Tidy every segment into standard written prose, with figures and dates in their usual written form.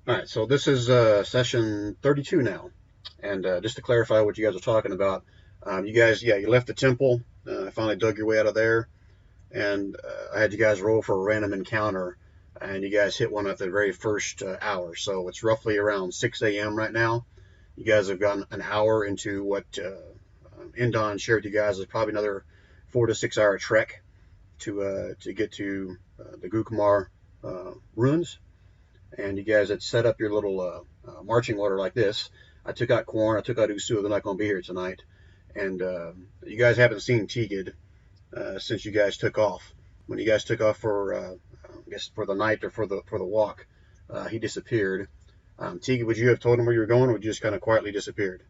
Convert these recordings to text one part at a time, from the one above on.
All right, so this is session 32 now. And just to clarify what you guys are talking about, you guys, yeah, you left the temple, finally dug your way out of there, and I had you guys roll for a random encounter, and you guys hit one at the very first hour. So it's roughly around 6 a.m. right now. You guys have gotten an hour into what Indon shared with you guys is probably another 4 to 6 hour trek to get to the Gukumar ruins, and you guys had set up your little marching order like this. I took out Corn, I took out Usu. They're not going to be here tonight, and you guys haven't seen Tegid since you guys took off. When you guys took off for, I guess for the night or for the walk, he disappeared. Tegid, would you have told him where you were going, or would you just kind of quietly disappeared?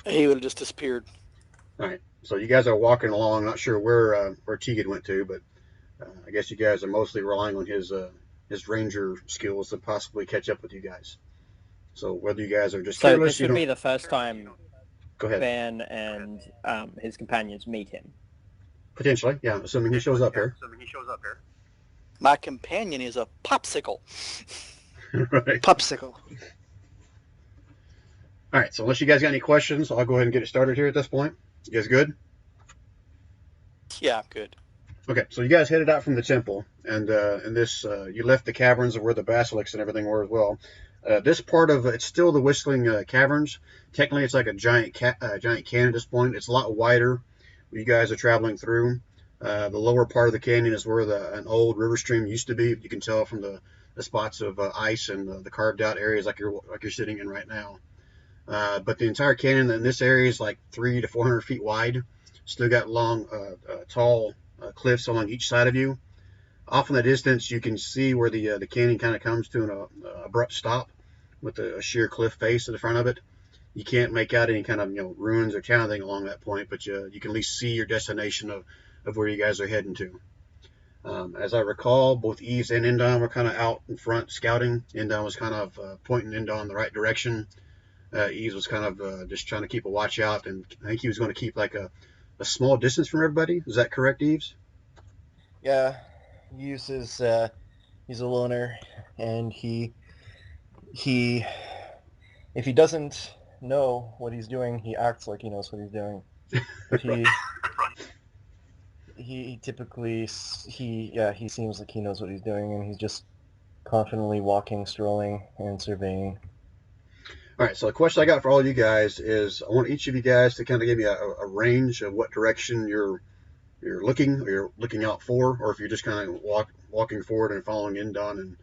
He would have just disappeared. All right. So you guys are walking along. Not sure where Tegid went to, but I guess you guys are mostly relying on his ranger skills to possibly catch up with you guys. So whether you guys are just So careless, this you would don't. be the first time Go ahead. Ben and his companions meet him. Potentially, yeah, assuming he shows up here. My companion is a popsicle. Right. Popsicle. All right. So unless you guys got any questions, I'll go ahead and get it started here at this point. You guys good? Yeah, good. Okay. So you guys headed out from the temple, and you left the caverns of where the basilisks and everything were as well. This part of it's still the Whistling Caverns. Technically, it's like a giant canyon at this point. It's a lot wider. You guys are traveling through. The lower part of the canyon is where an old river stream used to be. You can tell from the spots of ice and the carved out areas like you're sitting in right now. But the entire canyon in this area is like 300 to 400 feet wide. Still got long, tall cliffs along each side of you. Off in the distance, you can see where the canyon kind of comes to an abrupt stop with a sheer cliff face at the front of it. You can't make out any kind of ruins or town thing along that point, but you can at least see your destination of where you guys are heading to. As I recall, both Eves and Indon were kind of out in front scouting. Indon was kind of pointing Indon in the right direction. Eves was kind of just trying to keep a watch out, and I think he was going to keep like a small distance from everybody. Is that correct, Eves? Yeah, Eves is he's a loner, and he if he doesn't know what he's doing, he acts like he knows what he's doing. But he typically he seems like he knows what he's doing, and he's just confidently walking, strolling, and surveying. All right, so the question I got for all of you guys is I want each of you guys to kind of give me a range of what direction you're looking or you're looking out for, or if you're just kind of walking forward and following Indon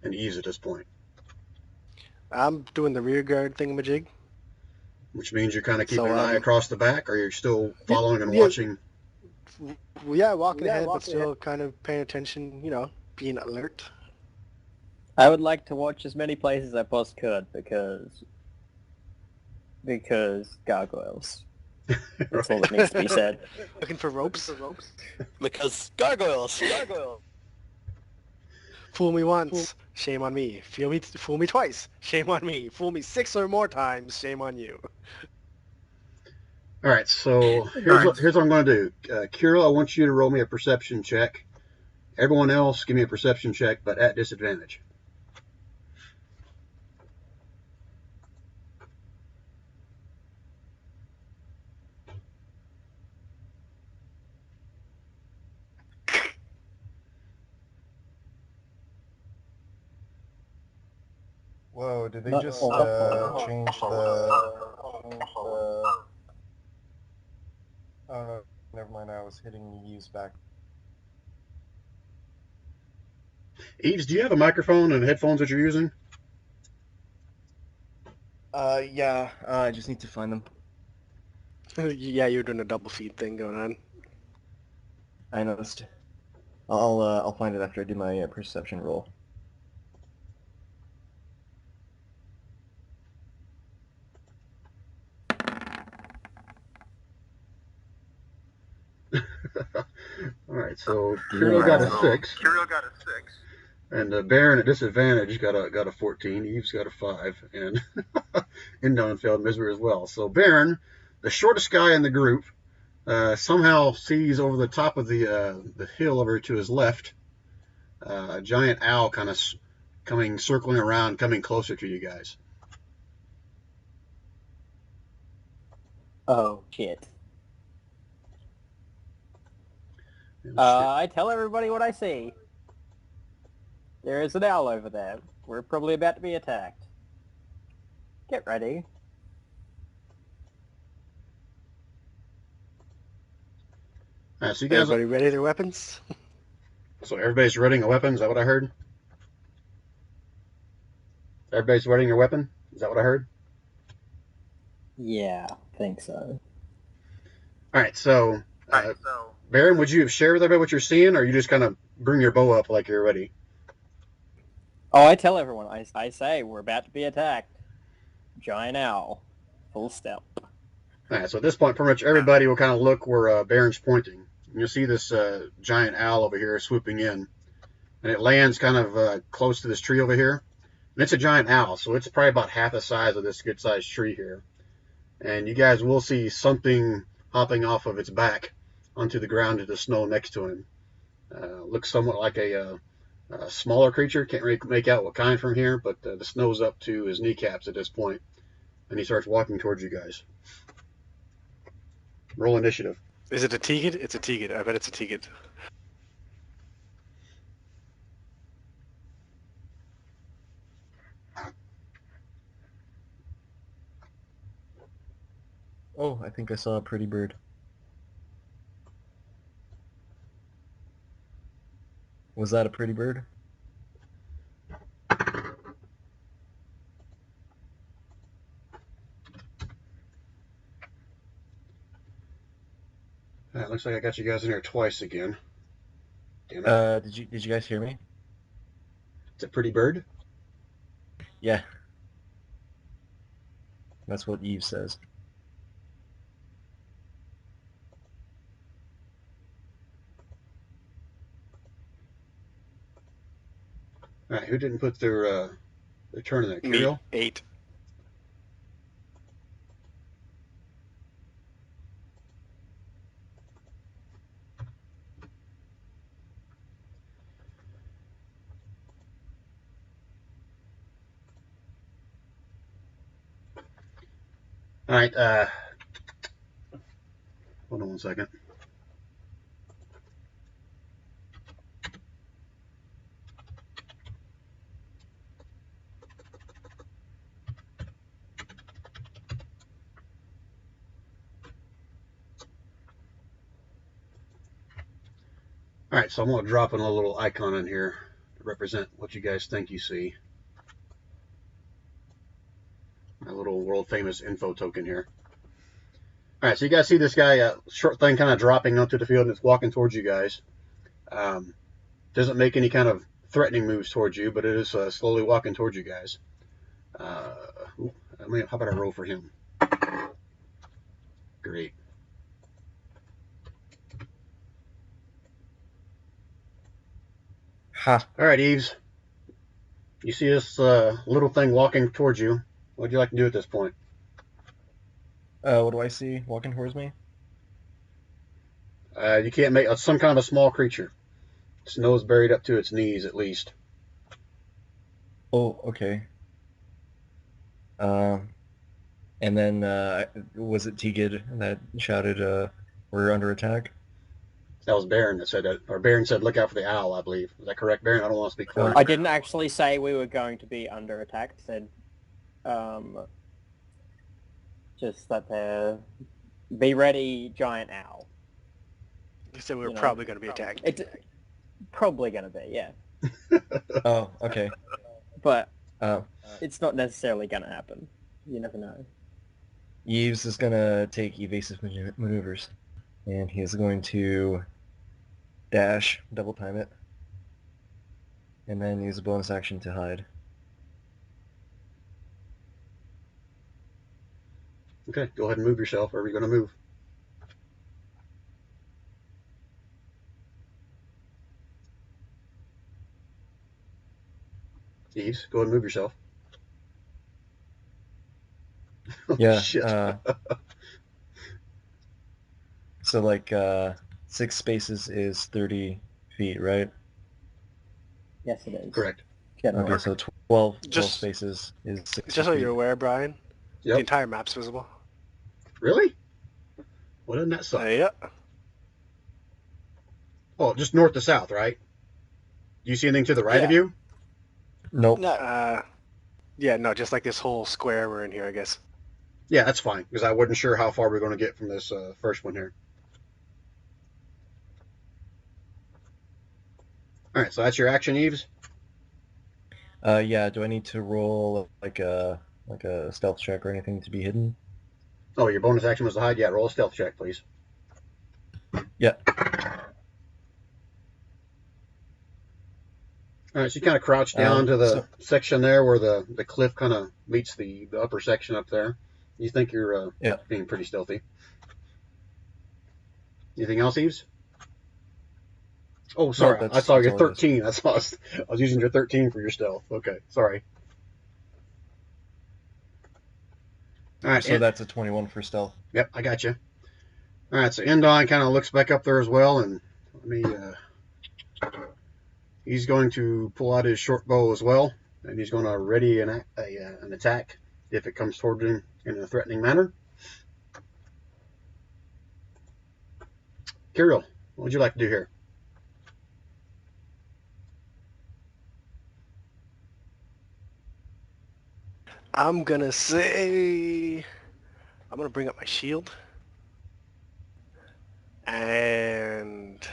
and Eves at this point. I'm doing the rear guard thingamajig. Which means you're kind of keeping So, an eye across the back, or you're still following and yeah. watching. Well, yeah, walking ahead, but still kind of paying attention, being alert. I would like to watch as many places as I possibly could because gargoyles. That's all that needs to be said. Looking for ropes. Because gargoyles. Fool me once, shame on me. Fool me twice, shame on me. Fool me 6 or more times, shame on you. All right, so here's what I'm going to do. Kira, I want you to roll me a perception check. Everyone else, give me a perception check, but at disadvantage. Whoa, did they Not just all. change the... Oh, no, never mind, I was hitting Eves back. Eves, do you have a microphone and headphones that you're using? Yeah, I just need to find them. Yeah, you're doing a double feed thing going on. I noticed. I'll find it after I do my perception roll. All right, so Kira got a 6. And Baron at disadvantage got a 14. Eve's got a 5, and Indon failed misery as well. So Baron, the shortest guy in the group, somehow sees over the top of the hill over to his left a giant owl kind of coming circling around, coming closer to you guys. Oh, shit. Oh, shit. I tell everybody what I see. There is an owl over there. We're probably about to be attacked. Get ready. All right, so you guys, Everybody ready their weapons? so everybody's readying a weapon. Is that what I heard? Everybody's readying your weapon. Is that what I heard? Yeah, I think so. All right, so Baron, would you share with everybody what you're seeing, or you just kind of bring your bow up like you're ready? Oh, I tell everyone. I say we're about to be attacked. Giant owl. Full step. All right, so at this point, pretty much everybody will kind of look where Baron's pointing. You'll see this giant owl over here swooping in, and it lands kind of close to this tree over here. And it's a giant owl, so it's probably about half the size of this good-sized tree here. And you guys will see something hopping off of its back onto the ground to the snow next to him. Looks somewhat like a smaller creature. Can't really make out what kind from here, but the snow's up to his kneecaps at this point, and he starts walking towards you guys. Roll initiative. Is it a Tegan? It's a Tegan. I bet it's a Tegan. Oh, I think I saw a pretty bird. Was that a pretty bird? Looks like I got you guys in here twice again. Damn it. Did you guys hear me? It's a pretty bird? Yeah. That's what Eve says. All right, who didn't put their turn in there? Me. Kirill? 8. All right, hold on one second. All right, so I'm going to drop in a little icon in here to represent what you guys think you see. My little world-famous info token here. All right, so you guys see this guy, short thing kind of dropping onto the field, and it's walking towards you guys. Doesn't make any kind of threatening moves towards you, but it is slowly walking towards you guys. How about I roll for him? Great. Ha. All right, Eves. You see this little thing walking towards you. What would you like to do at this point? What do I see walking towards me? You can't make some kind of a small creature. Its nose buried up to its knees, at least. Oh, okay. And then was it Tegan that shouted, "We're under attack"? That was Baron that said that, or Baron said, "Look out for the owl." I believe. Is that correct, Baron? I don't want to speak for you. I didn't actually say we were going to be under attack. I said, just that there, be ready, giant owl. You said we were You know, probably going to be attacked. It's probably going to be, yeah. Oh, okay. But Oh. it's not necessarily going to happen. You never know. Yves is gonna take evasive maneuvers, and he is going to dash, double time it, and then use a bonus action to hide. Okay, go ahead and move yourself. Wherever you're going to move. Eves, go ahead and move yourself. Oh, Yeah. shit. So like 6 spaces is 30 feet, right? Yes, it is. Correct. Getting Okay, work. so 12 Just- spaces is 60 Just so feet. you're aware, Brian, the Yep. entire map's visible. Really? Well, doesn't that suck? Yeah. Oh, just north to south, right? Do you see anything to the right of Yeah. you? Nope. No. Yeah, no, just like this whole square we're in here, I guess. Yeah, that's fine, because I wasn't sure how far we're going to get from this first one here. All right, so that's your action, Eves. Yeah, do I need to roll like a stealth check or anything to be hidden? Oh, your bonus action was to hide. Yeah, roll a stealth check, please. Yeah. All right, so you kind of crouch down to the so- section there where the cliff kind of meets the upper section up there. You think you're Yeah. being pretty stealthy. Anything else, Eves? Oh, sorry. that's- I saw that's your all it is. 13. I was using your 13 for your stealth. Okay, sorry. All right. So that's a 21 for stealth. Yep, I got you. All right, so Endon kind of looks back up there as well, and let me. He's going to pull out his short bow as well, and he's going to ready an attack if it comes toward him in a threatening manner. Kirill, what would you like to do here? I'm gonna say... I'm gonna bring up my shield. And...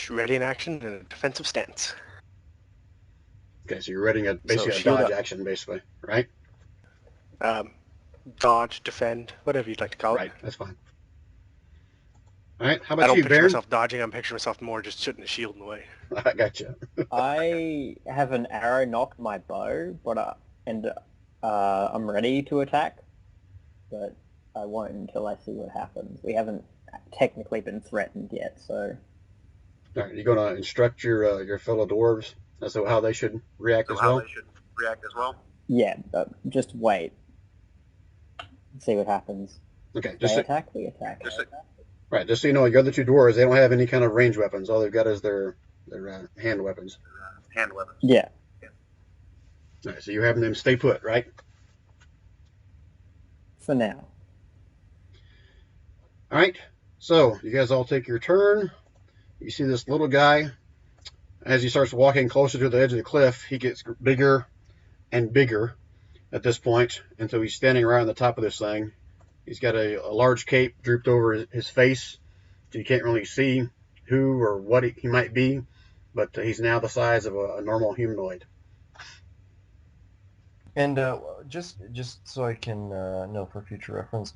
ready in action in a defensive stance. Okay, so you're readying basically a shield dodge up. action, basically, right? Dodge, defend, whatever you'd like to call Right, it. that's fine. All right, how I about don't you, picture Baron? myself dodging, I'm picturing myself more just shooting a shield in the way. I got you. I have an arrow knocked my bow, but I'm ready to attack, but I won't until I see what happens. We haven't technically been threatened yet, so All right, you're going to instruct your fellow dwarves as to how they should react as well. yeah, just wait. See what happens. Okay, They just so, attack, we attack. right. Just so you know, your other two dwarves, they don't have any kind of range weapons. All they've got is their hand weapons. Yeah. All right, so you're having them stay put, right? For now. All right. So you guys all take your turn. You see this little guy. As he starts walking closer to the edge of the cliff, he gets bigger and bigger at this point until he's standing right on the top of this thing. He's got a large cape drooped over his face, so you can't really see who or what he might be, but he's now the size of a normal humanoid. And just so I can know for future reference,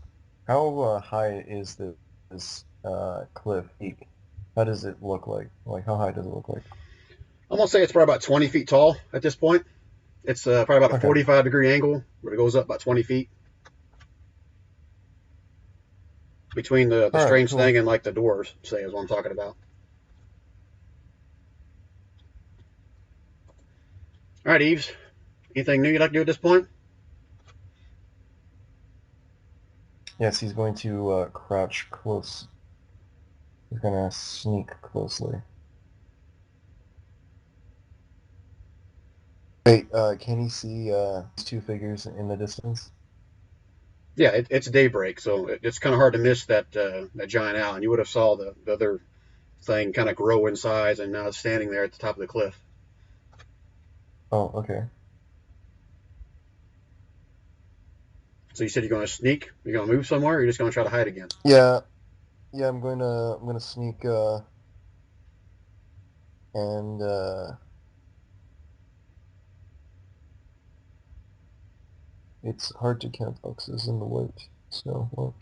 how high is this cliff peak? How does it look like? Like, how high does it look like? I'm going to say it's probably about 20 feet tall at this point. It's probably about a Okay. 45-degree angle where it goes up about 20 feet. Between the right, strange cool. thing and like the dwarves, say, is what I'm talking about. All right, Eves. Anything new you'd like to do at this point? Yes, he's going to crouch close. He's going to sneak closely. Wait, can he see these two figures in the distance? Yeah, it's daybreak, so it's kind of hard to miss that giant owl. And you would have saw the other thing kind of grow in size, and now it's standing there at the top of the cliff. Oh, okay. So you said you're going to sneak? You're going to move somewhere, or you're just going to try to hide again? Yeah, I'm gonna sneak and it's hard to count foxes in the white snow. Well,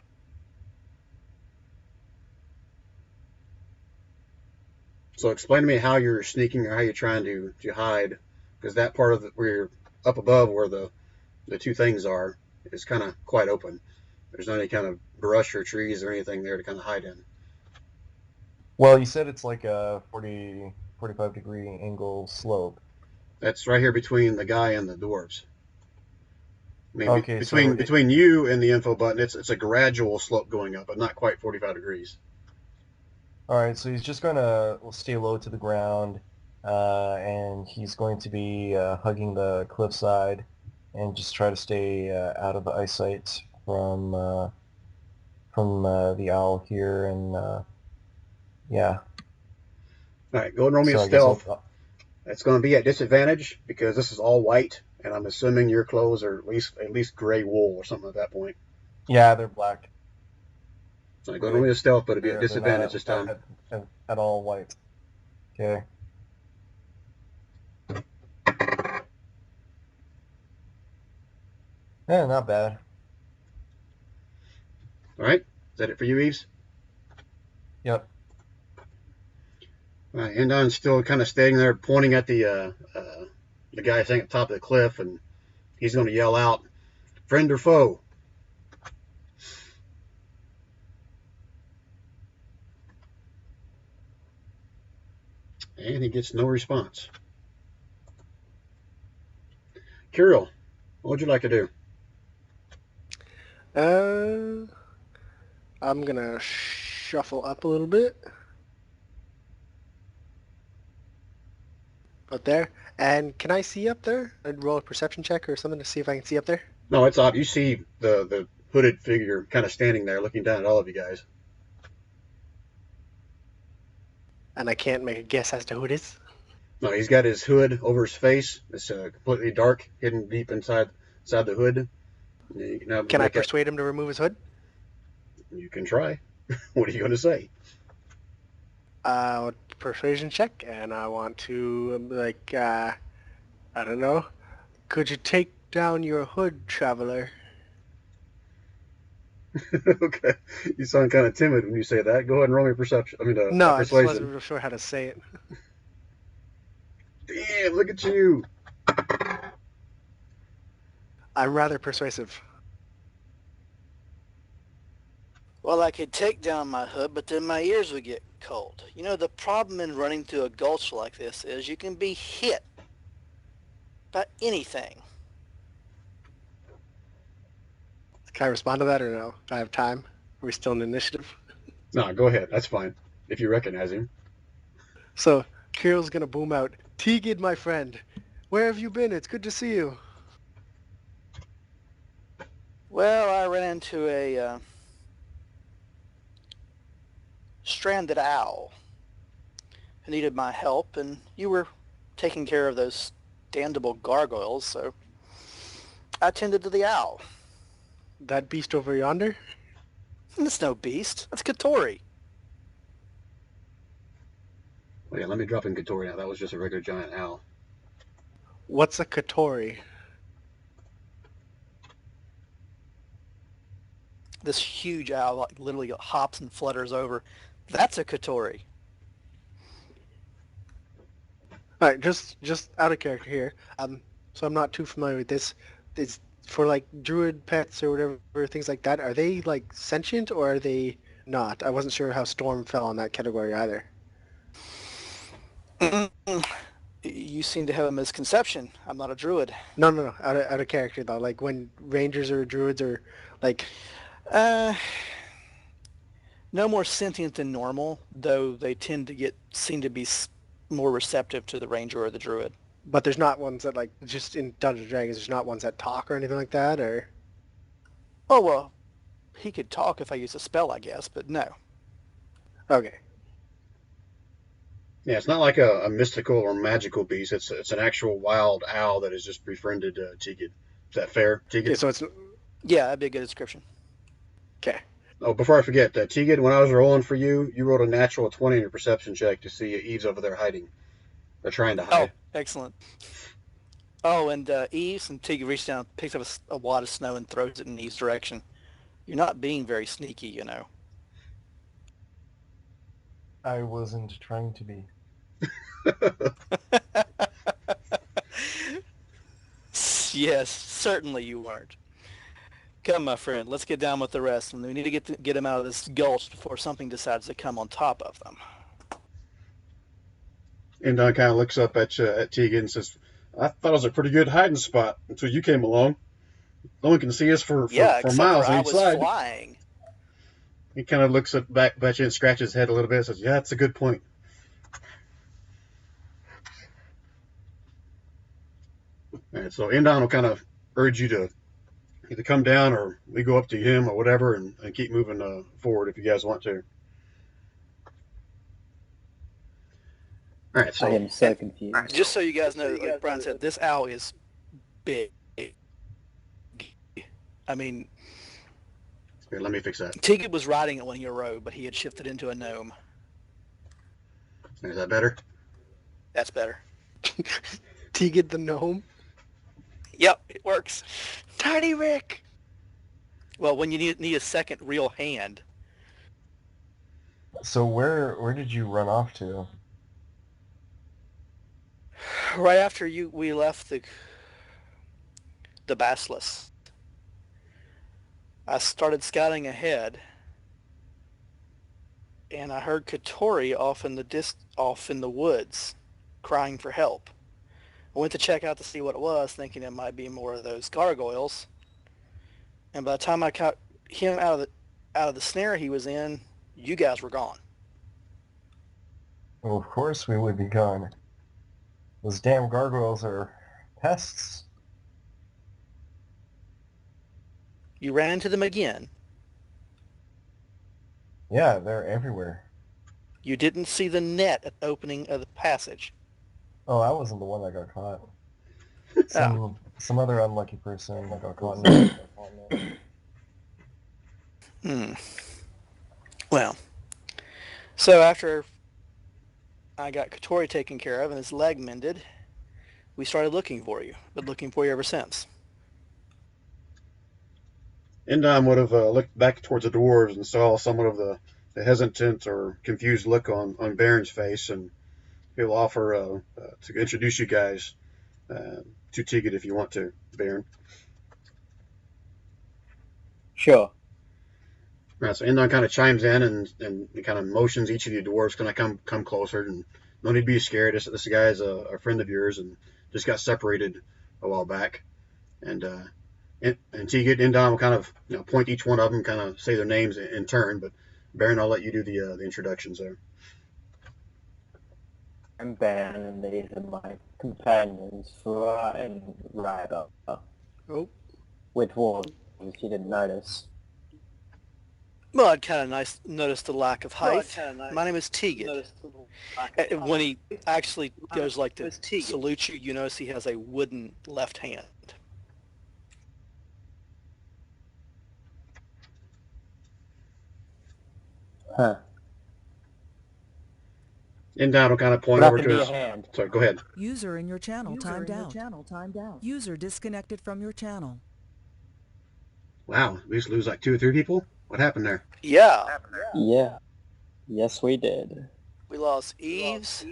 So explain to me how you're sneaking or how you're trying to hide, because that part of where you're up above where the two things are is kind of quite open. There's not any kind of brush or trees or anything there to kind of hide in. well, you said it's like a 45-degree angle slope. That's right here between the guy and the dwarves. I mean, Okay, so between you and the info button, it's a gradual slope going up, but not quite 45 degrees. All right, so he's just gonna stay low to the ground and he's going to be hugging the cliffside and just try to stay out of the eyesight from the owl here, and yeah. All right, go and roll me So a I guess stealth. It's going to be at disadvantage because this is all white, and I'm assuming your clothes are at least gray wool or something at that point. yeah, they're black. So go and roll me a stealth, but it'll be at They're disadvantage not this time. at all white. Okay. Yeah, not bad. All right, is that it for you, Eves? Yep. All right, Endon's still kind of standing there pointing at the guy sitting at the top of the cliff, and he's going to yell out, "Friend or foe?" And he gets no response. Kirill, what would you like to do? I'm gonna shuffle up a little bit. Up there. And can I see up there? I'd roll a perception check or something to see if I can see up there. No, it's odd. You see the hooded figure kind of standing there looking down at all of you guys. And I can't make a guess as to who it is. No, he's got his hood over his face. It's completely dark, hidden deep inside the hood. Can I persuade him to remove his hood? You can try. What are you going to say? Persuasion check, and I want to, I don't know. Could you take down your hood, traveler? Okay. You sound kind of timid when you say that. Go ahead and roll me perception. No, I just persuasion. wasn't real sure how to say it. Damn, look at you. I'm rather persuasive. Well, I could take down my hood, but then my ears would get cold. You know, the problem in running through a gulch like this is you can be hit by anything. Can I respond to that or no? Do I have time? Are we still in initiative? No, go ahead. That's fine. If you recognize him. So, Kirill's gonna boom out, "Tegid, my friend, where have you been? It's good to see you." Well, I ran into a stranded owl who needed my help, and you were taking care of those damnable gargoyles, so I tended to the owl. That beast over yonder? That's no beast. That's Katori. Well, yeah, let me drop in Katori now. That was just a regular giant owl. What's a Katori? This huge owl like literally hops and flutters over. That's a Katori. Alright, just out of character here. So I'm not too familiar with this. It's for like druid pets or whatever, things like that. Are they like sentient or are they not? I wasn't sure how Storm fell on that category either. You seem to have a misconception. I'm not a druid. No. Out of character though. Like when rangers or druids are like. No more sentient than normal, though they seem to be more receptive to the ranger or the druid. But there's not ones that like just in Dungeons & Dragons. There's not ones that talk or anything like that, or. Oh well, he could talk if I used a spell, I guess, but no. Okay. Yeah, it's not like a mystical or magical beast. It's an actual wild owl that has just befriended Tegid. Is that fair, Tegid? Okay, so it's. Yeah, that'd be a good description. Okay. Oh, before I forget, Tegid, when I was rolling for you, you rolled a natural 20 in your perception check to see Eve's over there hiding. Or trying to hide. Oh, excellent. Oh, and Eves and Tegid reach down, picks up a wad of snow and throws it in Eve's direction. You're not being very sneaky, you know. I wasn't trying to be. Yes, certainly you weren't. Come, my friend, let's get down with the rest. And we need to get them out of this gulch before something decides to come on top of them. And Don kind of looks up at Tegid and says, "I thought it was a pretty good hiding spot until you came along. No one can see us for miles on each side." Flying. He kind of looks back at you and scratches his head a little bit and says, "Yeah, that's a good point." All right, so Indon will kind of urge you to either come down or we go up to him or whatever and keep moving forward if you guys want to. All right, I so am so confused. Just so you guys know, like Brian said, this owl is big. I mean, here, let me fix that. Tegan was riding it when he rode, but he had shifted into a gnome. Is that better? That's better. Tegan the gnome. Yep, it works. Tiny Rick. Well, when you need a second real hand. So where did you run off to? Right after we left the Basilisk, I started scouting ahead, and I heard Katori off in the woods, crying for help. I went to check out to see what it was, thinking it might be more of those gargoyles. And by the time I caught him out of the snare he was in, you guys were gone. Well, of course we would be gone. Those damn gargoyles are pests. You ran into them again. Yeah, they're everywhere. You didn't see the net at the opening of the passage. Oh, I wasn't the one that got caught. Oh. Some other unlucky person that got caught in it. Well, so after I got Katori taken care of and his leg mended, we started looking for you. Been looking for you ever since. Indon would have looked back towards the dwarves and saw somewhat of the hesitant or confused look on Baron's face, and he'll offer to introduce you guys to Tegan if you want to, Baron. Sure. Right, so Indon kind of chimes in and kind of motions each of you dwarves kind of come closer, and no need to be scared. This guy's a friend of yours and just got separated a while back, and Tegan, Indon will kind of point each one of them, kind of say their names in turn. But Baron, I'll let you do the introductions there. I'm Ben, and these are my companions, Fura and Ryder. Oh. We're dwarves, you didn't notice. Well, I'd kind of noticed the lack of height. My name is Tegan. When he actually goes like to salute you, you notice he has a wooden left hand. Huh. Indon will kind of point What over happened to to his... your hand? Sorry, go ahead. User in your channel timed out. User disconnected from your channel. Wow, we used to lose like 2 or 3 people? What happened there? Yeah. Yeah. Yes, we did. We lost Eves.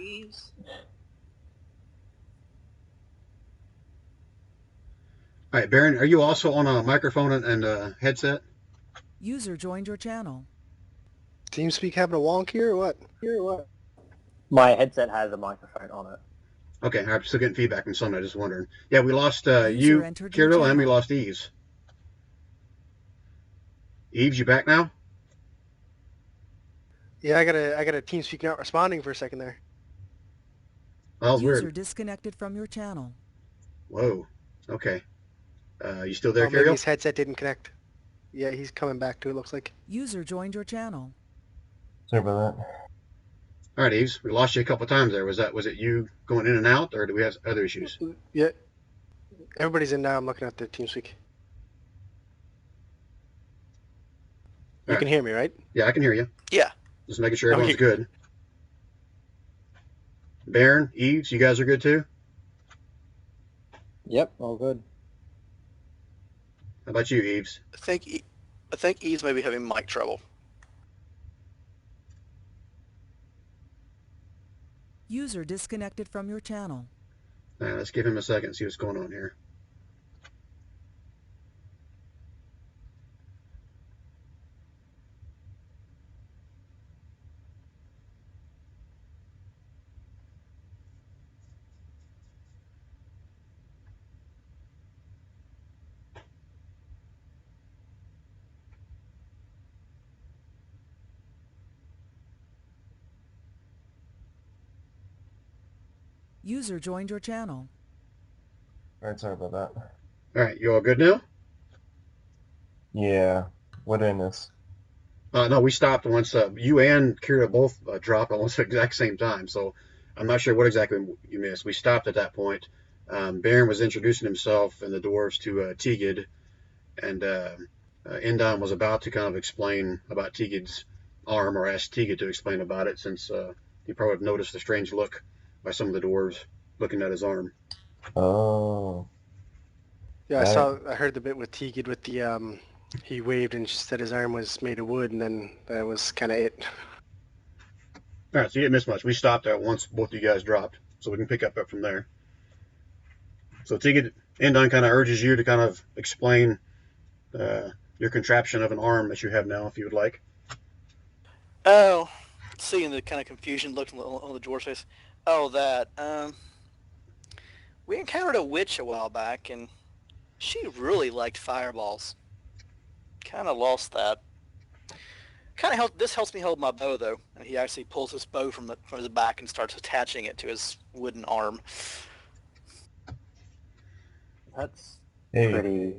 All right, Baron, are you also on a microphone and headset? User joined your channel. TeamSpeak having a wonk here or what? My headset has a microphone on it. Okay, I'm still getting feedback from someone. I just wondering. Yeah, we lost User you, entered your Kirill, and we channel. lost Eves. Eves, you back now? Yeah, I got a TeamSpeak not responding for a second there. Oh, it's User weird. disconnected from your channel. Whoa. Okay. You still there, Oh, maybe Kirill? his headset didn't connect. Yeah, he's coming back too, it looks like. User joined your channel. Sorry about that. All right, Eves, we lost you a couple times there. Was it you going in and out, or do we have other issues? Yeah. Everybody's in now. I'm looking at the TeamSpeak. You can hear me, right? Yeah, I can hear you. Yeah. Just making sure everyone's Okay. good. Baron, Eves, you guys are good too? Yep, all good. How about you, Eves? I think Eves may be having mic trouble. User disconnected from your channel. All right, let's give him a second and see what's going on here. User joined your channel. Alright, sorry about that. All right, you all good now? Yeah. What did I miss? No, we stopped once you and Kira both dropped almost at the exact same time, so I'm not sure what exactly you missed. We stopped at that point. Baron was introducing himself and the dwarves to Tegid, and Endon was about to kind of explain about Tegid's arm, or ask Tegid to explain about it, since he probably have noticed a strange look by some of the dwarves looking at his arm. Oh. Yeah, Got I heard the bit with Tegan with the he waved and said his arm was made of wood, and then that was kind of it. All right, so you didn't miss much. We stopped at once both of you guys dropped, so we can pick up from there. So Tegid, Endon kind of urges you to kind of explain your contraption of an arm that you have now, if you would like. Oh, seeing the kind of confusion look on the dwarf's face. Oh, that. We encountered a witch a while back, and she really liked fireballs. Kind of lost that. This helps me hold my bow, though. And he actually pulls his bow from his back and starts attaching it to his wooden arm. That's Hey. pretty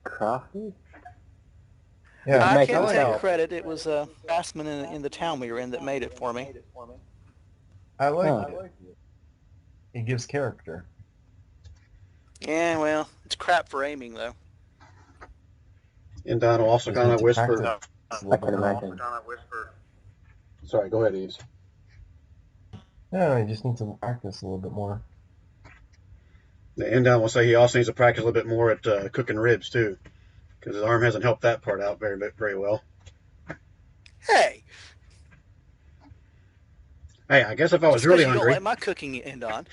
crafty. Yeah, Did you I make it can't take yourself? credit. It was a craftsman in the town we were in that made it for me. I like Huh. it. It gives character. Yeah, well, it's crap for aiming, though. Endon will also Just kind need of to whisper. practice a I little can bit more. imagine. Sorry, go ahead, Eves. Yeah, you just need to practice a little bit more. The Endon will say he also needs to practice a little bit more at cooking ribs too, because his arm hasn't helped that part out very well. Hey, Hey, I guess if I was just really because you don't hungry, like my cooking, Endon.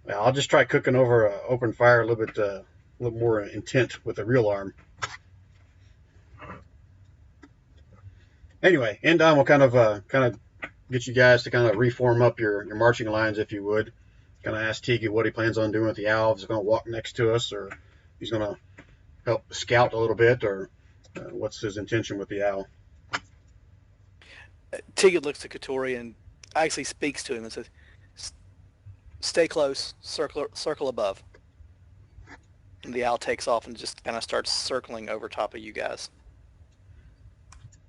I'll just try cooking over an open fire a little more intent with a real arm. Anyway, Endon will kind of get you guys to kind of reform up your marching lines, if you would. Kind of ask Tiki what he plans on doing with the owl. If he's going to walk next to us, or he's going to help scout a little bit, or what's his intention with the owl. Tigid looks at Katori and actually speaks to him and says, "Stay close, circle above." And the owl takes off and just kind of starts circling over top of you guys.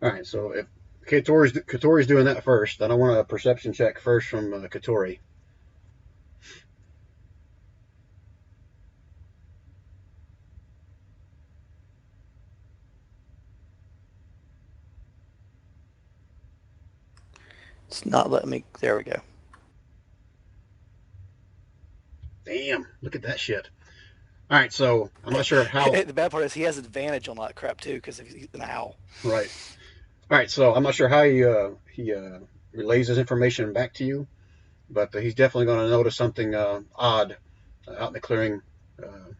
All right, so if Katori's doing that first, then I want a perception check first from Katori. It's not letting me. There we go. Damn, look at that shit. All right, so I'm not sure how. The bad part is he has advantage on that crap too because he's an owl. Right. All right, so I'm not sure how he relays his information back to you, but he's definitely going to notice something odd out in the clearing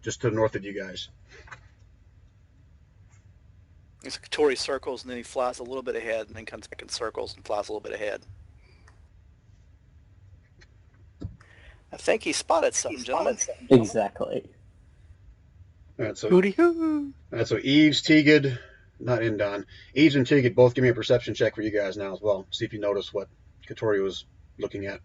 just to the north of you guys. So Katori circles and then he flies a little bit ahead and then comes back in circles and flies a little bit ahead. I think he spotted something, gentlemen. Exactly. All right, so Hooty hoo! All right, so Eves, Tegid, not Endon. Eves and Tegid both give me a perception check for you guys now as well. See if you notice what Katori was looking at.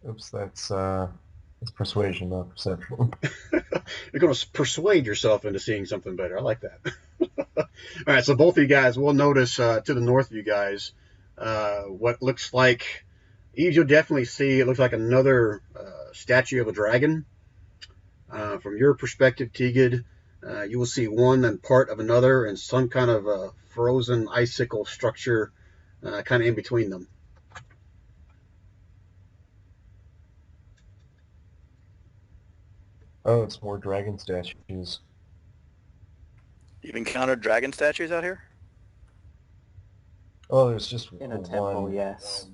Oops, that's persuasion, not perception. You're going to persuade yourself into seeing something better. I like that. All right, so both of you guys will notice to the north of you guys what looks like, Eves, you'll definitely see, it looks like another statue of a dragon. From your perspective, Tegid, you will see one and part of another and some kind of a frozen icicle structure kind of in between them. Oh, it's more dragon statues. You've encountered dragon statues out here? Oh, there's just In a temple, one. yes.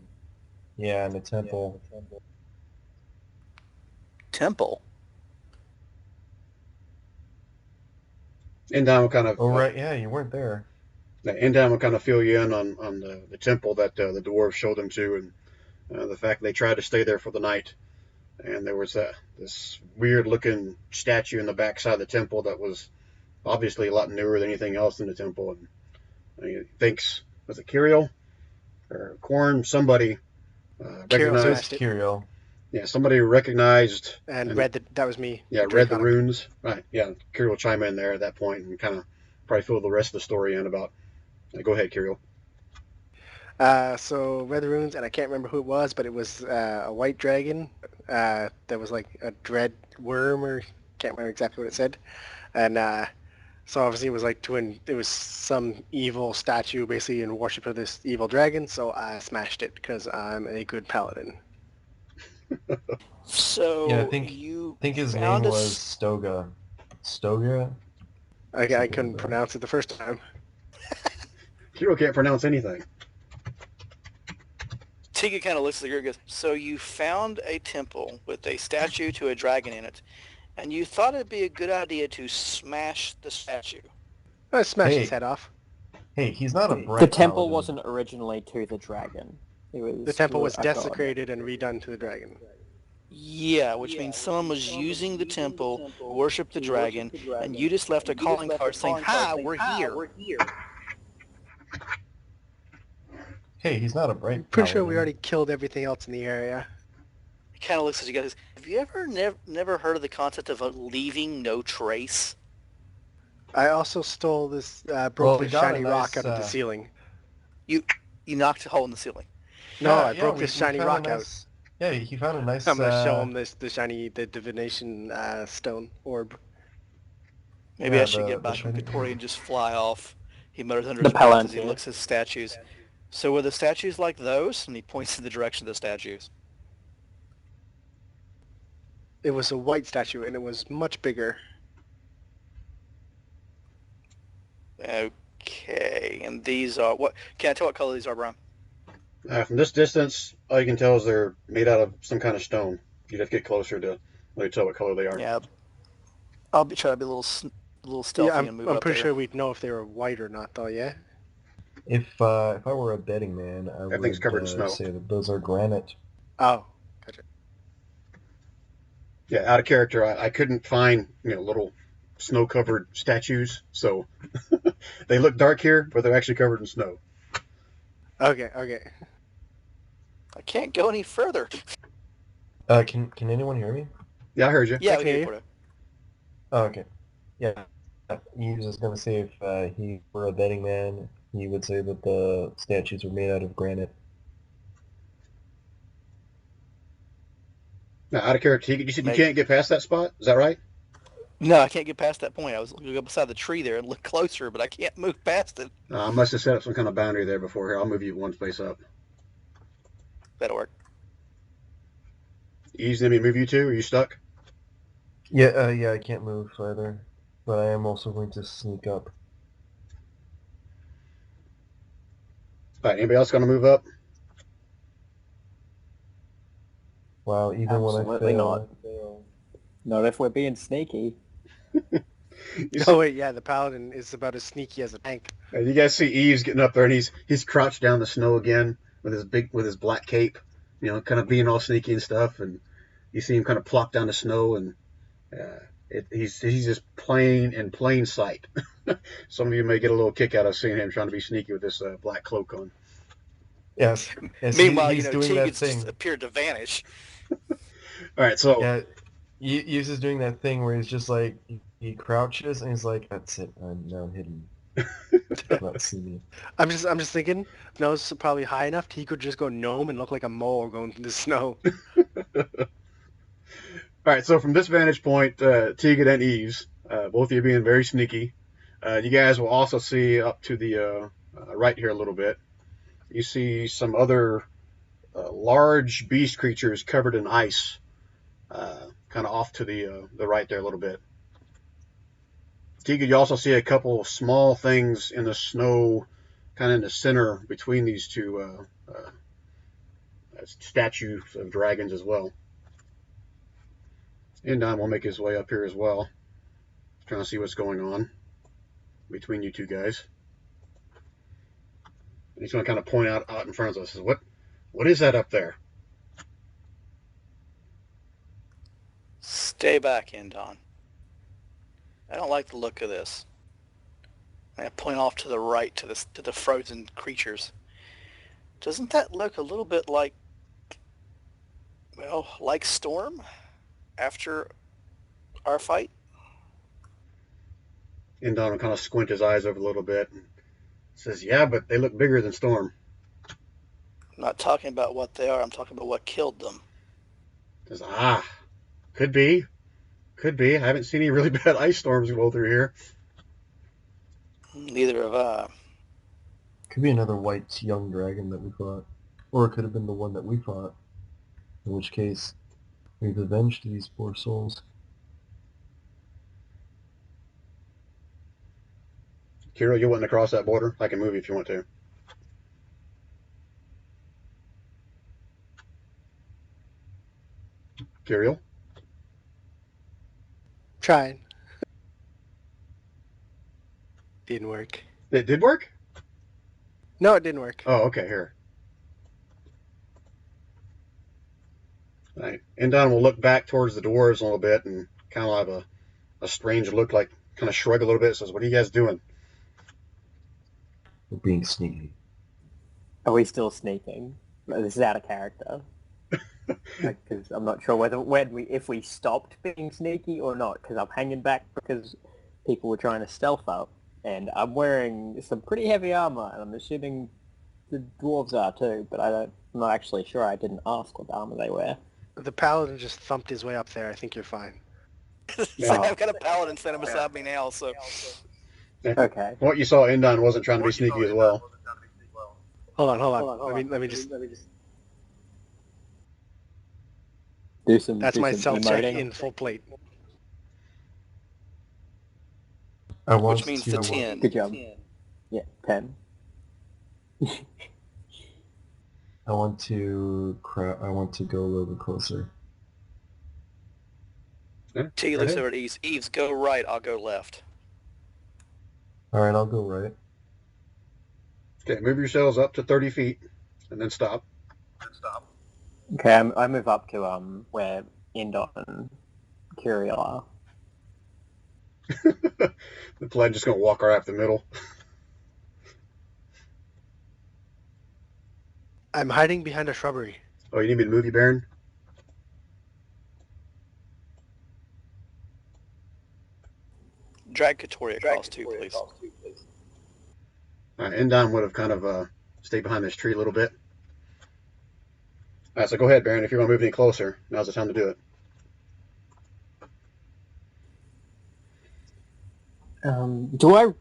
Yeah, in the temple. Temple. Endon will kind of Oh, right, yeah, you weren't there. Endon will kind of fill you in on the temple that the dwarves showed them to, and the fact they tried to stay there for the night. And there was this weird-looking statue in the backside of the temple that was obviously a lot newer than anything else in the temple. And he thinks was it Kirill or Korn? Somebody Kirill So recognized. it's Kirill. Yeah, somebody recognized And read that was me. yeah, read the Draconic. runes. Right. Yeah, Kirill will chime in there at that point and kind of probably fill the rest of the story in about. Go ahead, Kirill. So read the runes, and I can't remember who it was, but it was a white dragon that was like a dread worm, or can't remember exactly what it said. And so obviously it was like it was some evil statue basically in worship of this evil dragon. So I smashed it because I'm a good paladin. So Yeah, I you think his found name a was Stoga. Stoga? I Something couldn't like that. pronounce it the first time. Kirill can't pronounce anything. Tika kind of looks at the group and goes, so you found a temple with a statue to a dragon in it, and you thought it'd be a good idea to smash the statue. I smashed his Hey. head off. Hey, he's not a bright The temple paladin. wasn't originally to the dragon. It was The temple to was a god. desecrated and redone to the dragon. Yeah, which means someone was using the temple, worship the dragon, and you just left a calling card saying, "Hi, we're here." Hey, he's not a bright I'm pretty sure we paladin. already killed everything else in the area. He kind of looks at you guys. Have you ever never heard of the concept of leaving no trace? I also stole this Well, broke we this got a shiny rock nice, out of the ceiling. You knocked a hole in the ceiling. No, Yeah, I yeah, broke we this shiny found a rock out. nice- Yeah, he found a nice... I'm gonna show him the divination stone orb. Maybe Yeah, I should the get back from shiny- Katori and just fly off. He mutters under The his breath as he Palantir. looks at statues. So were the statues like those? And he points in the direction of the statues. It was a white statue and it was much bigger. Okay, and these are what? Can I tell what color these are, Brian? From this distance, all you can tell is they're made out of some kind of stone. You'd have to get closer to really tell what color they are. Yeah, I'll be trying to be a little stealthy Yeah, and move I'm up pretty there. sure we'd know if they were white or not, though. Yeah. If I were a betting man, I Everything's would covered in snow. say that those are granite. Oh, gotcha. Yeah, out of character, I couldn't find little snow-covered statues, so they look dark here, but they're actually covered in snow. Okay. I can't go any further. Can anyone hear me? Yeah, I heard you. Yeah, I we can can hear put it. Oh, okay. Yeah. He was just going to say if he were a betting man, he would say that the statues were made out of granite. Now, out of character, you said you Maybe. can't get past that spot. Is that right? No, I can't get past that point. I was looking up beside the tree there and look closer, but I can't move past it. I must have set up some kind of boundary there before. Here, I'll move you one space up. That'll work. Easy, let me move you two. Are you stuck? Yeah, I can't move either, but I am also going to sneak up. All right, anybody else going to move up? Wow, even Absolutely when I not. Not if we're being sneaky. You, Oh wait, yeah, the paladin is about as sneaky as a tank. you guys see Eves getting up there, and he's crouched down the snow again with his black cape, kind of being all sneaky and stuff. And you see him kind of plop down the snow, and he's just in plain sight. Some of you may get a little kick out of seeing him trying to be sneaky with this black cloak on. Yes. Meanwhile, he's doing that Tegan's thing. just appeared to vanish. All right, so Yeah, Hughes is doing that thing where he's just like, he crouches and he's like, that's it, I'm now hidden. Not see me. I'm just thinking, nose probably high enough. He could just go gnome and look like a mole going through the snow. all right, so from this vantage point, Tegan and Eves, both of you being very sneaky, you guys will also see up to the right here a little bit. You see some other large beast creatures covered in ice, kind of off to the right there a little bit. Tegan, you also see a couple of small things in the snow, kind of in the center between these two statues of dragons as well. Indon will make his way up here as well, trying to see what's going on between you two guys. And he's going to kind of point out in front of us. What is that up there? Stay back, Indon. I don't like the look of this. I point off to the right to the frozen creatures. Doesn't that look a little bit like, well, like Storm after our fight? Indon will kind of squint his eyes over a little bit and says, "Yeah, but they look bigger than Storm." I'm not talking about what they are. I'm talking about what killed them. Says, could be. Could be. I haven't seen any really bad ice storms roll through here. Neither have I. Could be another white young dragon that we fought. Or it could have been the one that we fought. In which case, we've avenged these poor souls. Kirill, you went across that border. I can move you if you want to. Kirill? Trying. Didn't work. It did work? No, it didn't work. Oh, okay, here. All right. Indon will look back towards the dwarves a little bit and kind of have a strange look, like kind of shrug a little bit, says, "What are you guys doing?" We're being sneaky. Are we still sneaking? No, this is out of character. Because I'm not sure if we stopped being sneaky or not. Because I'm hanging back because people were trying to stealth up, and I'm wearing some pretty heavy armor, and I'm assuming the dwarves are too. But I'm not actually sure. I didn't ask what armor they wear. The paladin just thumped his way up there. I think you're fine. So I've got a paladin standing beside me now, so... Okay. What you saw, Indon wasn't trying to be sneaky as well. Hold on. Let me just... Do some. That's do my some self-check emoting. in full plate. Which means the 10. Good job. Yeah, 10. I want to go a little bit closer. T looks over at Eves. Eves, go right, I'll go left. Alright, I'll go right. Okay, move yourselves up to 30 feet and then stop. Okay, I move up to where Indon and Kirill are. The pledge just going to walk right up the middle. I'm hiding behind a shrubbery. Oh, you need me to move you, Baron? Drag Katori across too, please. Indon would have kind of stayed behind this tree a little bit. All right, so go ahead, Baron. If you want to move any closer, now's the time to do it. Do I...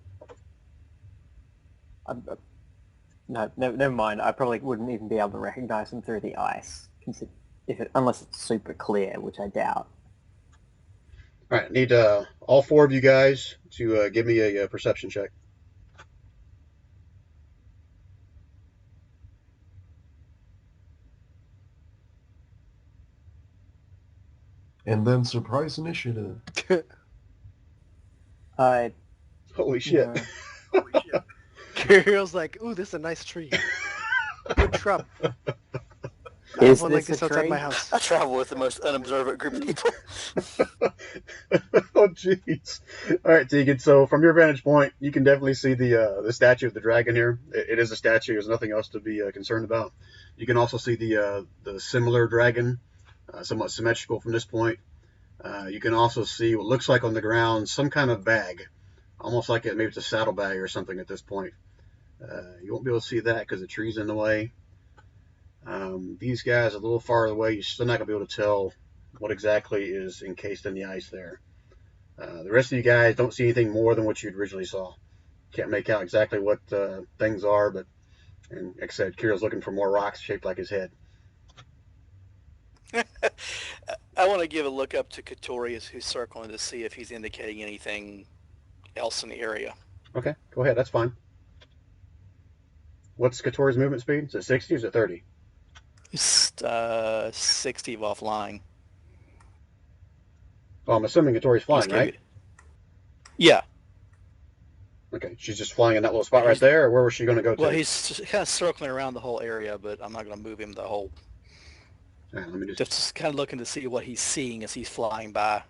No, never mind. I probably wouldn't even be able to recognize them through the ice, unless it's super clear, which I doubt. All right, need all four of you guys to give me a perception check. And then surprise initiative. Holy shit. No. Kirill's like, ooh, this is a nice tree. Good shrub. Is One like this this a outside tree? my house. I travel with the most unobservant group of people. Oh, jeez. All right, Tegan. So from your vantage point, you can definitely see the statue of the dragon here. It is a statue. There's nothing else to be concerned about. You can also see the similar dragon, somewhat symmetrical from this point. You can also see what looks like on the ground some kind of bag, almost like maybe it's a saddlebag or something at this point. You won't be able to see that because the tree's in the way. These guys a little farther away, you're still not going to be able to tell what exactly is encased in the ice there. The rest of you guys don't see anything more than what you originally saw. Can't make out exactly what things are, but, and like I said, Kirill's looking for more rocks shaped like his head. I want to give a look up to Katori, who's circling, to see if he's indicating anything else in the area. Okay, go ahead. That's fine. What's Katori's movement speed? Is it 60 or is it 30? It's 60 while flying. Oh, I'm assuming Katori's flying, right? Yeah. Okay, she's just flying in that little spot right there, or where was she going to go to? Well, he's kind of circling around the whole area, but I'm not going to move him the whole... Yeah, let me Just kind of looking to see what he's seeing as he's flying by.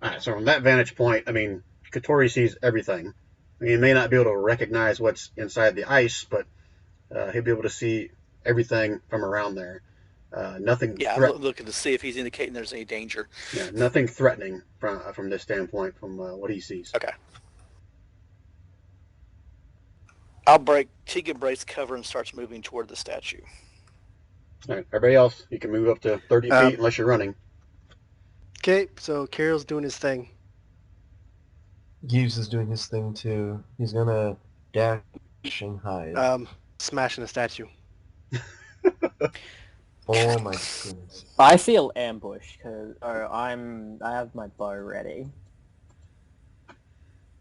All right, so from that vantage point, I mean, Katori sees everything. I mean, he may not be able to recognize what's inside the ice, but he'll be able to see everything from around there. Nothing. Yeah, I'm looking to see if he's indicating there's any danger. Yeah, nothing threatening from this standpoint, from what he sees. Okay. Tegan breaks cover and starts moving toward the statue. All right, everybody else, you can move up to 30 feet unless you're running. Okay, so Kiriel's doing his thing. Yves is doing his thing too. He's gonna dash and hide. Smashing the statue. Oh my goodness. I feel ambushed because I have my bow ready.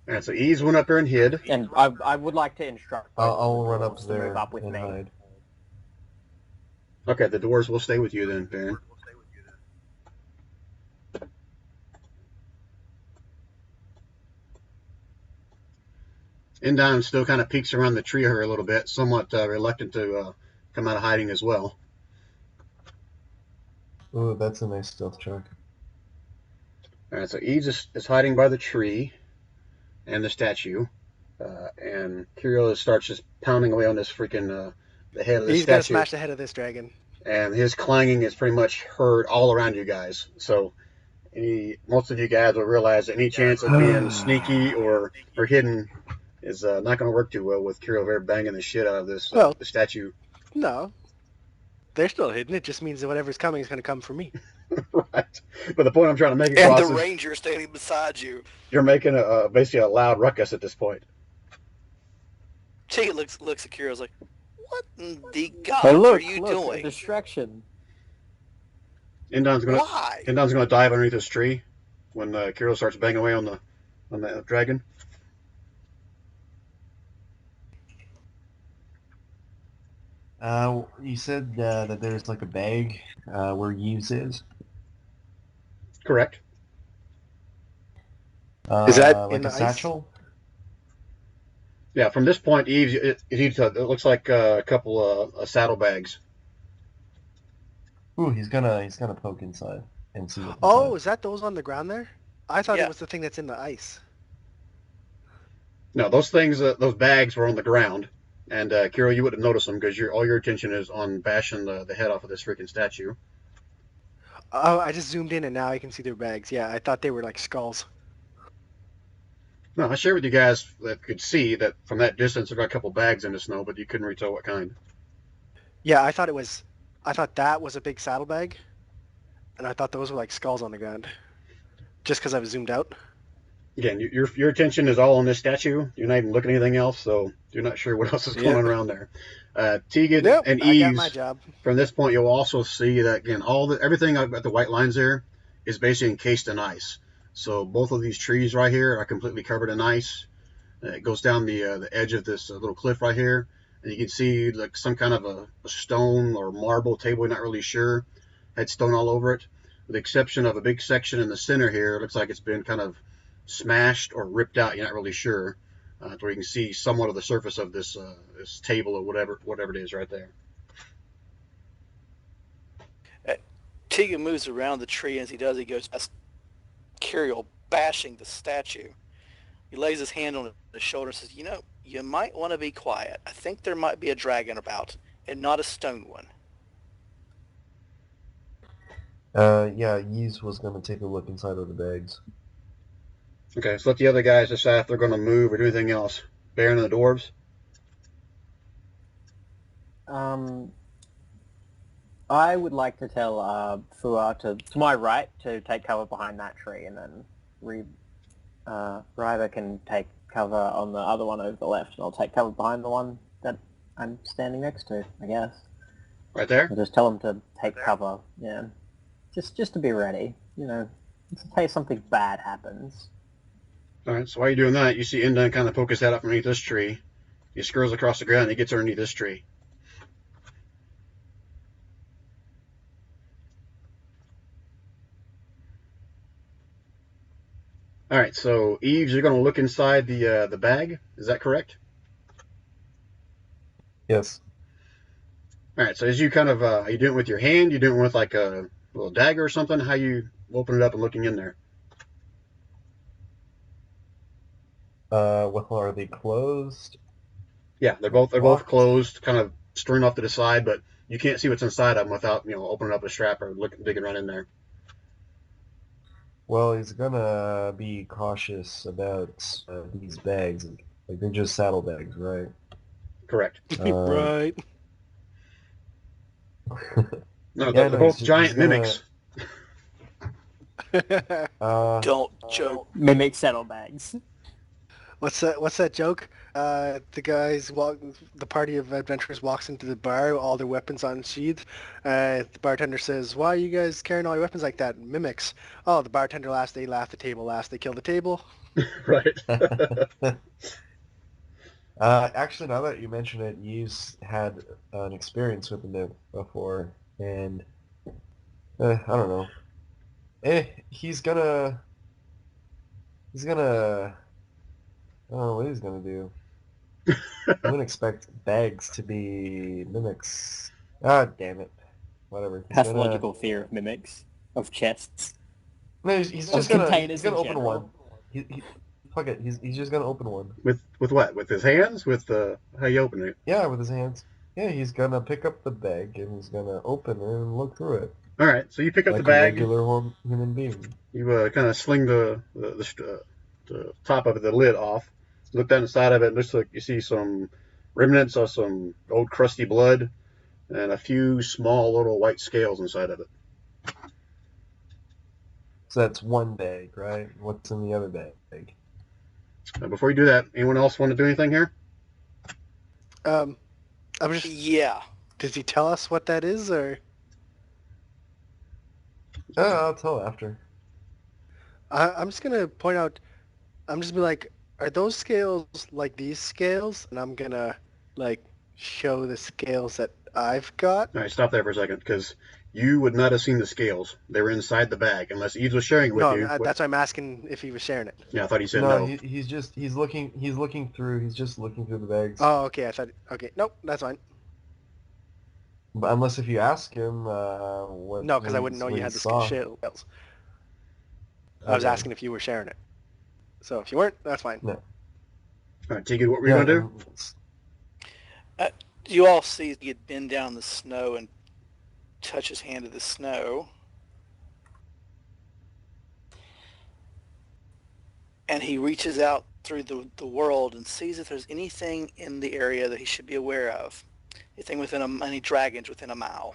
All right, so Yves went up there and hid. And I would like to instruct. I'll run up to there move up with and me. hide. Okay, the doors will stay with you then, Baron. Indon still kind of peeks around the tree here a little bit, somewhat reluctant to come out of hiding as well. Ooh, that's a nice stealth check. All right, so Yves is hiding by the tree and the statue, and Kiriel starts just pounding away on this freaking the head of the He's statue. gonna smash the head of this dragon. And his clanging is pretty much heard all around you guys. So most of you guys will realize that any chance of being sneaky or hidden is not going to work too well with Kiriel there banging the shit out of this the statue. No. They're still hidden. It just means that whatever's coming is going to come for me. Right. But the point I'm trying to make And across the is ranger standing beside you. you're making basically a loud ruckus at this point. Tegan looks at Kiriel's like, what in the God Hey, look, are you look, doing? A distraction. Indon's Why? gonna dive underneath this tree when Kiriel starts banging away on the dragon. You said that there's like a bag where Yves is. Correct. Is that like in the a ice? satchel? Yeah, from this point, Yves, it looks like a couple of saddlebags. Ooh, he's gonna poke inside and see what's Oh, inside. is that those on the ground there? I thought Yeah. it was the thing that's in the ice. No, those things, those bags were on the ground, and Kiriel, you wouldn't have noticed them because all your attention is on bashing the head off of this freaking statue. Oh, I just zoomed in and now I can see their bags. Yeah, I thought they were like skulls. No, I shared with you guys that could see that from that distance there got a couple bags in the snow, but you couldn't really tell what kind. Yeah, I thought that was a big saddlebag, and I thought those were like skulls on the ground. Just because I was zoomed out. Again, your attention is all on this statue. You're not even looking at anything else, so you're not sure what else is going on around there. Tegan Nope, and I got my Yves, job. from this point, you'll also see that again, everything about the white lines there is basically encased in ice. So both of these trees right here are completely covered in ice. It goes down the edge of this little cliff right here, and you can see like some kind of a stone or marble table. You're not really sure. Had stone all over it, with the exception of a big section in the center here. It looks like it's been kind of smashed or ripped out. You're not really sure. Where you can see somewhat of the surface of this table or whatever it is right there. Tegan moves around the tree, and as he does, he goes past Kiriel, bashing the statue. He lays his hand on his shoulder and says, you might want to be quiet. I think there might be a dragon about, and not a stone one. Yeah, Yves was gonna take a look inside of the bags. Okay, so let the other guys decide if they're going to move or do anything else. Baron and the dwarves? I would like to tell Fua to my right to take cover behind that tree, and then Ryder can take cover on the other one over the left, and I'll take cover behind the one that I'm standing next to, I guess. Right there? I'll just tell him to take cover, yeah. Just to be ready, in case something bad happens. All right, so while you're doing that, you see Indon kind of poke his head up underneath this tree. He scurries across the ground and he gets underneath this tree. All right, so Yves, you're going to look inside the bag. Is that correct? Yes. All right, so as you kind of, are you doing it with your hand? You doing it with like a little dagger or something? How you open it up and looking in there? Well, are they closed? Yeah, they're both Locked? closed, kind of strewn off to the side, but you can't see what's inside of them without opening up a strap or digging right in there. Well, he's gonna be cautious about these bags. Like they're just saddlebags, right? Correct. Right. No, Yeah, they're no, both he's giant gonna- mimics. Don't joke. Mimic saddlebags. What's that joke? The party of adventurers walks into the bar, all their weapons unsheathed. The bartender says, "Why are you guys carrying all your weapons like that?" Mimics. Oh, the bartender laughs, they laugh, the table laughs, they kill the table. Right. Actually, now that you mention it, you've had an experience with them before, and I don't know. He's gonna. I don't know what he's gonna do. I wouldn't expect bags to be mimics. Ah, damn it. Whatever. Pathological fear of mimics, of chests. No, he's Of just gonna. containers He's gonna in open general. one. Fuck it. He's just gonna open one. With what? With his hands? With how you open it? Yeah, with his hands. Yeah, he's gonna pick up the bag and he's gonna open it and look through it All right. So you pick up like the bag. a regular human being. You kind of sling the top of it, the lid off. Look down the side of it, and looks like you see some remnants of some old crusty blood and a few small little white scales inside of it. So that's one bag, right? What's in the other bag? Before you do that, anyone else want to do anything here? I'm just. Yeah. Does he tell us what that is, or? I'll tell after. I'm just gonna point out. I'm just be like, are those scales like these scales? And I'm gonna like show the scales that I've got. All right, stop there for a second, because you would not have seen the scales. They were inside the bag, unless Eves was sharing it with No, you. that's why I'm asking if he was sharing it. Yeah, I thought he said No, no. he's looking through the bags. Oh, okay. I thought. Okay, nope, that's fine. But unless if you ask him what. No, because I wouldn't know what you he had the saw. scales. I was Okay. asking if you were sharing it. So if you weren't, that's fine. No. All right, Tegan, what were you going to do? You all see he had been down the snow and touch his hand to the snow. And he reaches out through the world and sees if there's anything in the area that he should be aware of. Anything within any dragons within a mile.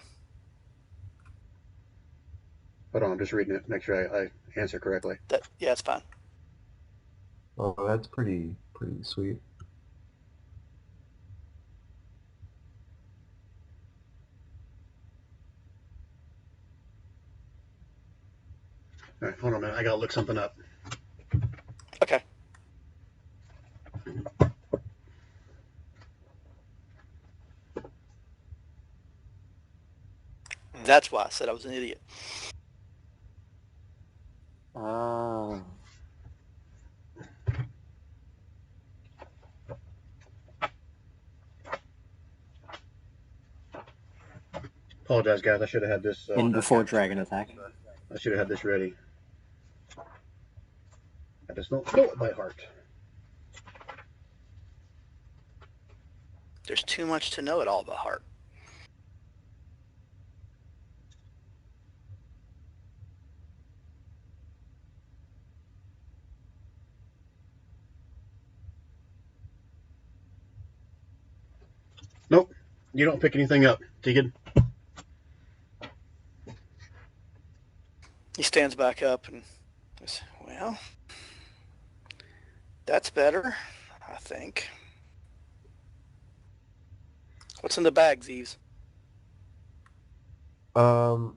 Hold on, I'm just reading it. Make sure I answer correctly. Yeah, it's fine. Oh, that's pretty sweet. All right, hold on a minute. I gotta look something up. Okay. That's why I said I was an idiot. Ah. Apologize, guys. I should have had this. In before dragon attack. I should have had this ready. I just don't know it by heart. There's too much to know it all by heart. Nope. You don't pick anything up, Tegan. He stands back up and says, well, that's better, I think. What's in the bag, Zeeves? Well,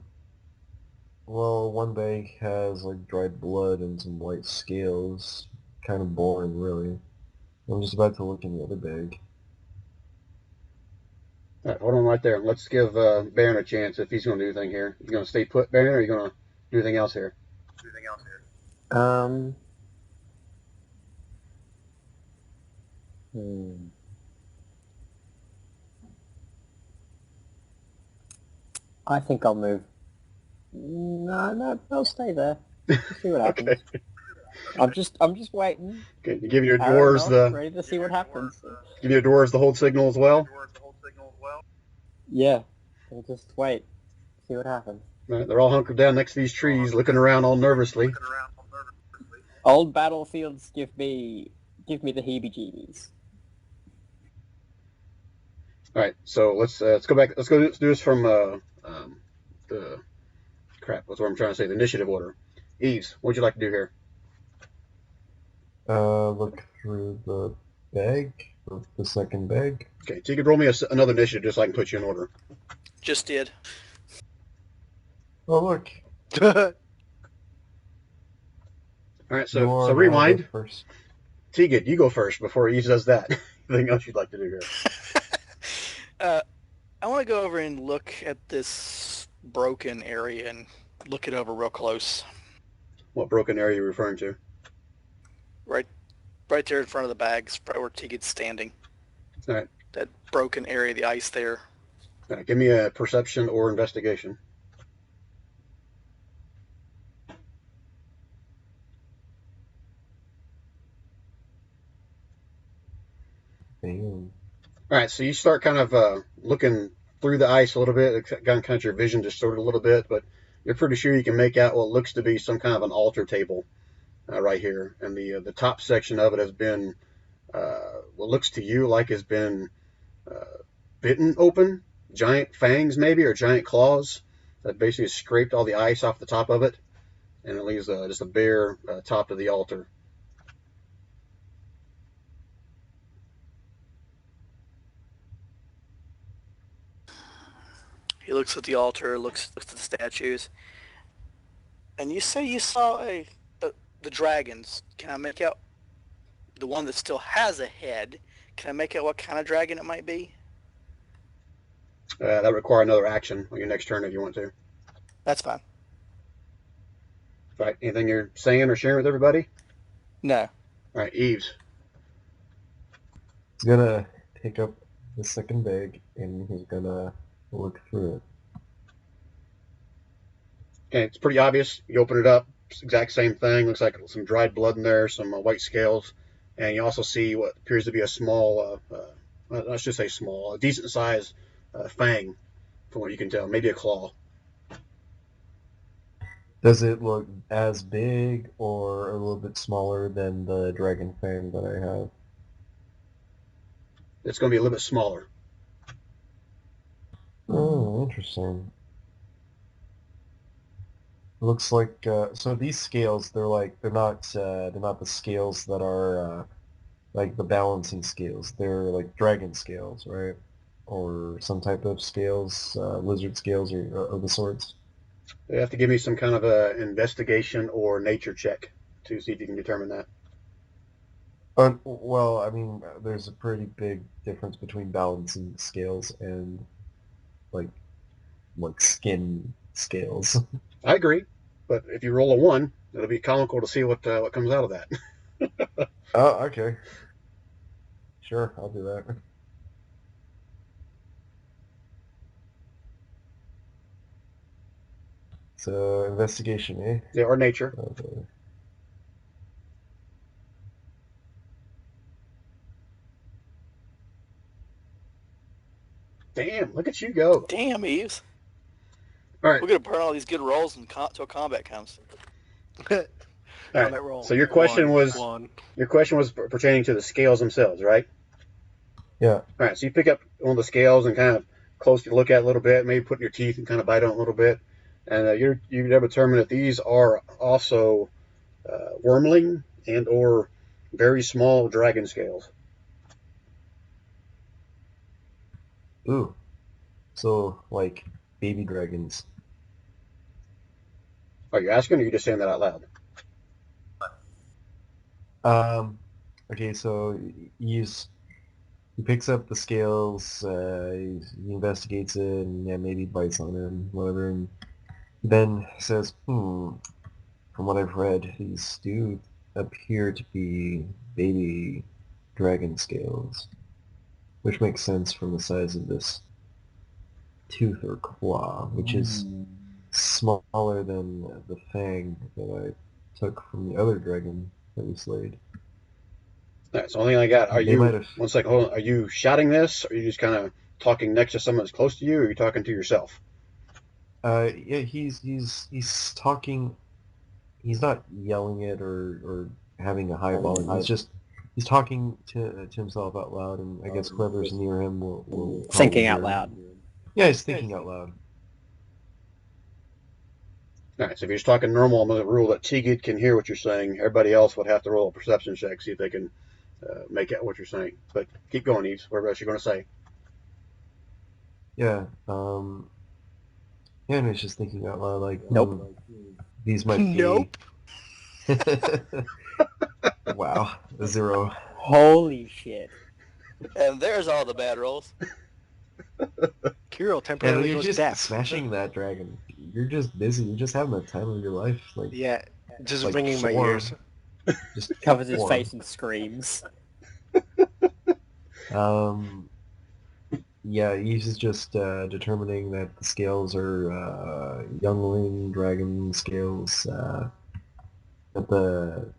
one bag has like dried blood and some white scales. Kind of boring, really. I'm just about to look in the other bag. All right, hold on right there. Let's give Baron a chance if he's going to do anything here. You going to stay put, Baron, or are you going to do anything else here? I think I'll move. No, I'll stay there. See what happens. Okay. I'm just waiting. Okay, you give your Arrow dwarves knock, the ready to see what happens. hold signal as well. Yeah, we'll just wait, see what happens. Right, they're all hunkered down next to these trees, looking around all nervously. Old battlefields give me the heebie-jeebies. All right, so let's go back. Let's do this from the crap. That's what I'm trying to say. The initiative order. Eves, what would you like to do here? Look through the bag, the second bag. Okay, so you could roll me another initiative just so I can put you in order. Just did. Oh look, All right, so rewind. First. Tegan, you go first before Eves does that. Anything else you'd like to do here? I want to go over and look at this broken area and look it over real close. What broken area are you referring to? Right there in front of the bags, right where Tegan's standing. All right. That broken area, the ice there. All right, give me a perception or investigation. Damn. All right, so you start kind of looking through the ice a little bit. Kind of your vision distorted a little bit, but you're pretty sure you can make out what looks to be some kind of an altar table right here. And the top section of it has been what looks to you like has been bitten open. Giant fangs maybe, or giant claws that basically scraped all the ice off the top of it. And it leaves just a bare top to the altar. He looks at the altar, looks at the statues. And you say you saw the dragons. Can I make out the one that still has a head? Can I make out what kind of dragon it might be? That would require another action on your next turn if you want to. That's fine. Right. Anything you're saying or sharing with everybody? No. All right, Eves. He's gonna pick up the second bag and he's gonna look through it. Okay, it's pretty obvious. You open it up, it's the exact same thing. Looks like some dried blood in there, some white scales, and you also see what appears to be a small, I should say small, a decent sized fang, from what you can tell. Maybe a claw. Does it look as big or a little bit smaller than the dragon fang that I have? It's going to be a little bit smaller. Oh, interesting. Looks like so these scales they're not the scales that are like the balancing scales. They're like dragon scales, right? Or some type of scales, lizard scales or of the sorts. You have to give me some kind of a investigation or nature check to see if you can determine that. Well, I mean, there's a pretty big difference between balancing scales and like skin scales. I agree, but if you roll a 1, it'll be comical to see what comes out of that. Oh, okay. Sure, I'll do that. So, investigation, eh? Yeah, or nature. Okay. Damn, look at you go. Damn, Eves. All right. We're going to burn all these good rolls until combat comes. All Combat right. roll. So your question was One. pertaining to the scales themselves, right? Yeah. All right. So you pick up one of the scales and kind of closely look at it a little bit, maybe put in your teeth and kind of bite on it a little bit, and you're able to determine that these are also wormling and or very small dragon scales. Ooh. So, like, baby dragons. Are you asking, or are you just saying that out loud? Okay, so he picks up the scales, he investigates it, and yeah, maybe bites on it, whatever, and then says, from what I've read, these do appear to be baby dragon scales, which makes sense from the size of this tooth or claw, which is smaller than the fang that I took from the other dragon that we slayed. That's the only thing I got. Are They you, might have. one second, hold on. Are you shouting this? Or are you just kind of talking next to someone that's close to you? Or are you talking to yourself? Yeah, he's talking. He's not yelling it or having a high volume. He's talking to himself out loud, and I guess whoever's near him will Thinking probably out hear him. loud. Yeah, he's thinking out loud. All right, so if you're just talking normal, I'm going to rule that Teague can hear what you're saying. Everybody else would have to roll a perception check, see if they can make out what you're saying. But keep going, Eves. Whatever else you're going to say. Yeah. Yeah, and he's just thinking out loud, like, Nope. These might be. Nope. Wow, a 0. Holy shit. And there's all the bad rolls. Kirill And temporarily you're goes just deaf. smashing that dragon. You're just busy. You're just having the time of your life. Like, Yeah, just like ringing my four. ears. Just Covers his 4. face and screams. Yeah, he's just determining that the scales are youngling dragon scales. That the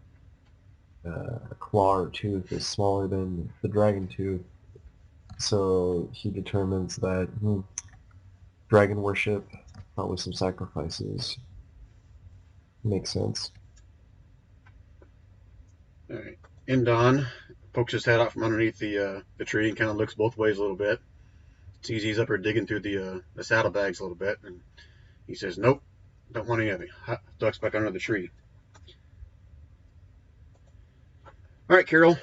claw or tooth is smaller than the dragon tooth. So he determines that dragon worship, probably some sacrifices. Makes sense. All right. Indon pokes his head out from underneath the tree and kind of looks both ways a little bit. Sees he's up here digging through the saddlebags a little bit, and he says, "Nope, don't want any of it." Ducks back under the tree. All right, Carol.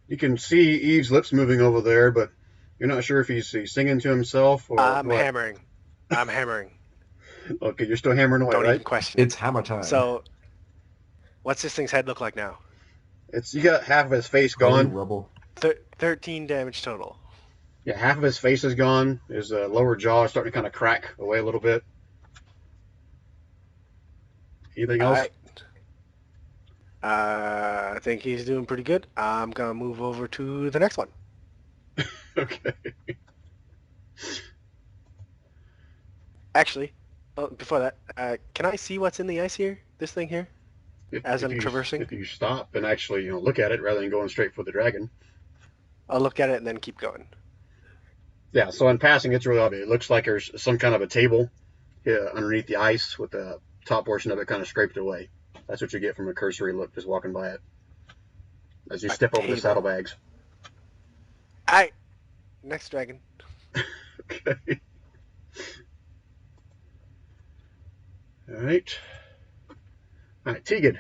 You can see Eve's lips moving over there, but you're not sure if he's singing to himself or I'm what. hammering. I'm hammering. Okay, you're still hammering away, Don't right? even question it. It's hammer time. So, what's this thing's head look like now? You got half of his face Probably gone. rubble. 13 damage total. Yeah, half of his face is gone. His lower jaw is starting to kind of crack away a little bit. Anything All else? right. I think he's doing pretty good. I'm going to move over to the next one. Okay. Actually, before that, can I see what's in the ice here? This thing here? As I'm traversing? If you stop and actually look at it rather than going straight for the dragon. I'll look at it and then keep going. Yeah, so in passing, it's really obvious. It looks like there's some kind of a table underneath the ice with the top portion of it kind of scraped away. That's what you get from a cursory look just walking by it. As you step over the table. saddlebags. Alright. Next dragon. Okay. All right, Tegan.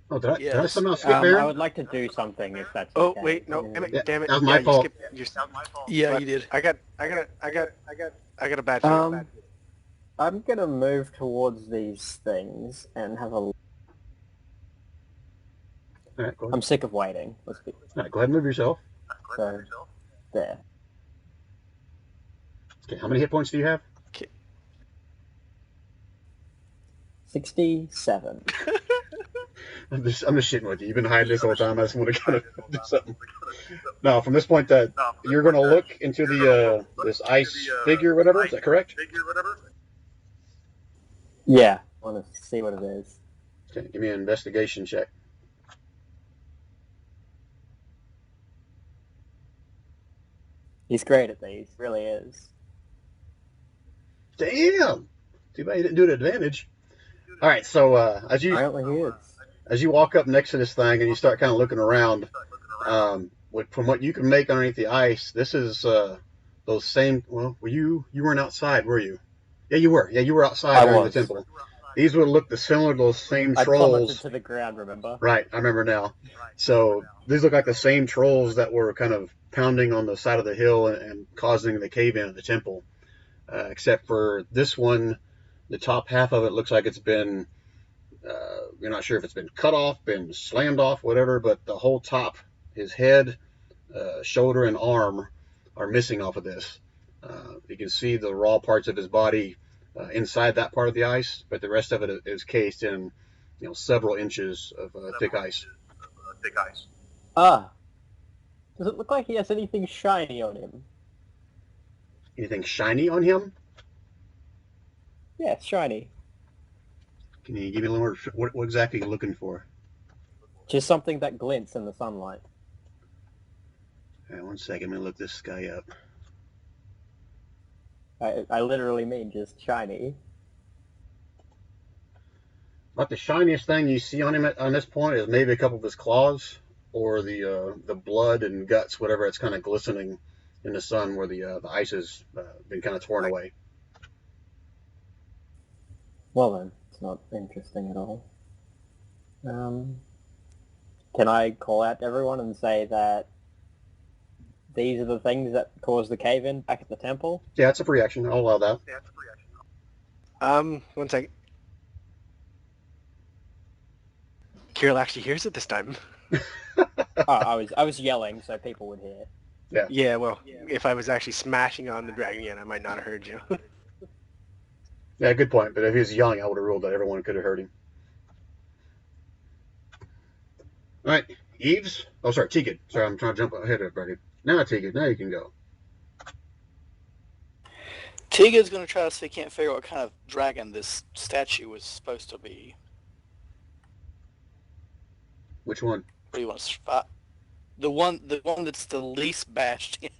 Oh, did I Yes. somehow skip I there? would like to do something if that's Oh, okay. wait, no, damn it, Yeah, damn it. that was my you fault. skipped- my fault. Yeah, But you did. I got a bad feeling. I'm gonna move towards these things and have a. All right, go ahead. I'm sick of waiting. Let's be All right, go ahead and move yourself. so there. Okay, how many hit points do you have? 67. I'm just shitting with you. You've been hiding this whole time. I just want to kind of do something. No, from this point, that you're going to look into the this ice figure, whatever. Is that correct? Yeah, I want to see what it is. Okay, give me an investigation check. He's great at these, really is. Damn. Too bad you didn't do it at advantage. All right, so as you Apparently he is. as you walk up next to this thing and you start kind of looking around, from what you can make underneath the ice, this is those same. Well, you weren't outside, were you? Yeah, you were. Yeah, you were outside I during was. the temple. These would look similar to those same I plummeted trolls. to the ground, remember? Right, I remember now. So these look like the same trolls that were kind of pounding on the side of the hill and causing the cave-in of the temple. Except for this one, the top half of it looks like it's been, you're not sure if it's been cut off, been slammed off, whatever, but the whole top, his head, shoulder, and arm are missing off of this. You can see the raw parts of his body inside that part of the ice, but the rest of it is cased in, several inches of thick ice. Ah. Does it look like he has anything shiny on him? Anything shiny on him? Yeah, it's shiny. Can you give me a little more? What exactly are you looking for? Just something that glints in the sunlight. All right, 1 second. Let me look this guy up. I literally mean just shiny. About the shiniest thing you see on him on this point is maybe a couple of his claws, or the blood and guts, whatever. It's kind of glistening in the sun where the ice has been kind of torn away. Well then, it's not interesting at all. Can I call out to everyone and say that these are the things that caused the cave-in back at the temple? Yeah, it's a free action. I'll allow that. 1 second. Kirill actually hears it this time. Oh, I was yelling so people would hear. Yeah, well, if I was actually smashing on the dragon again, I might not have heard you. Yeah, good point. But if he was yelling, I would have ruled that everyone could have heard him. All right, Eves. Oh, sorry, Tegan. Sorry, I'm trying to jump ahead of everybody. Now, Tegan, now you can go. Tegan's going to try to see if he can't figure out what kind of dragon this statue was supposed to be. Which one? What do you want to spot? The one that's the least bashed in.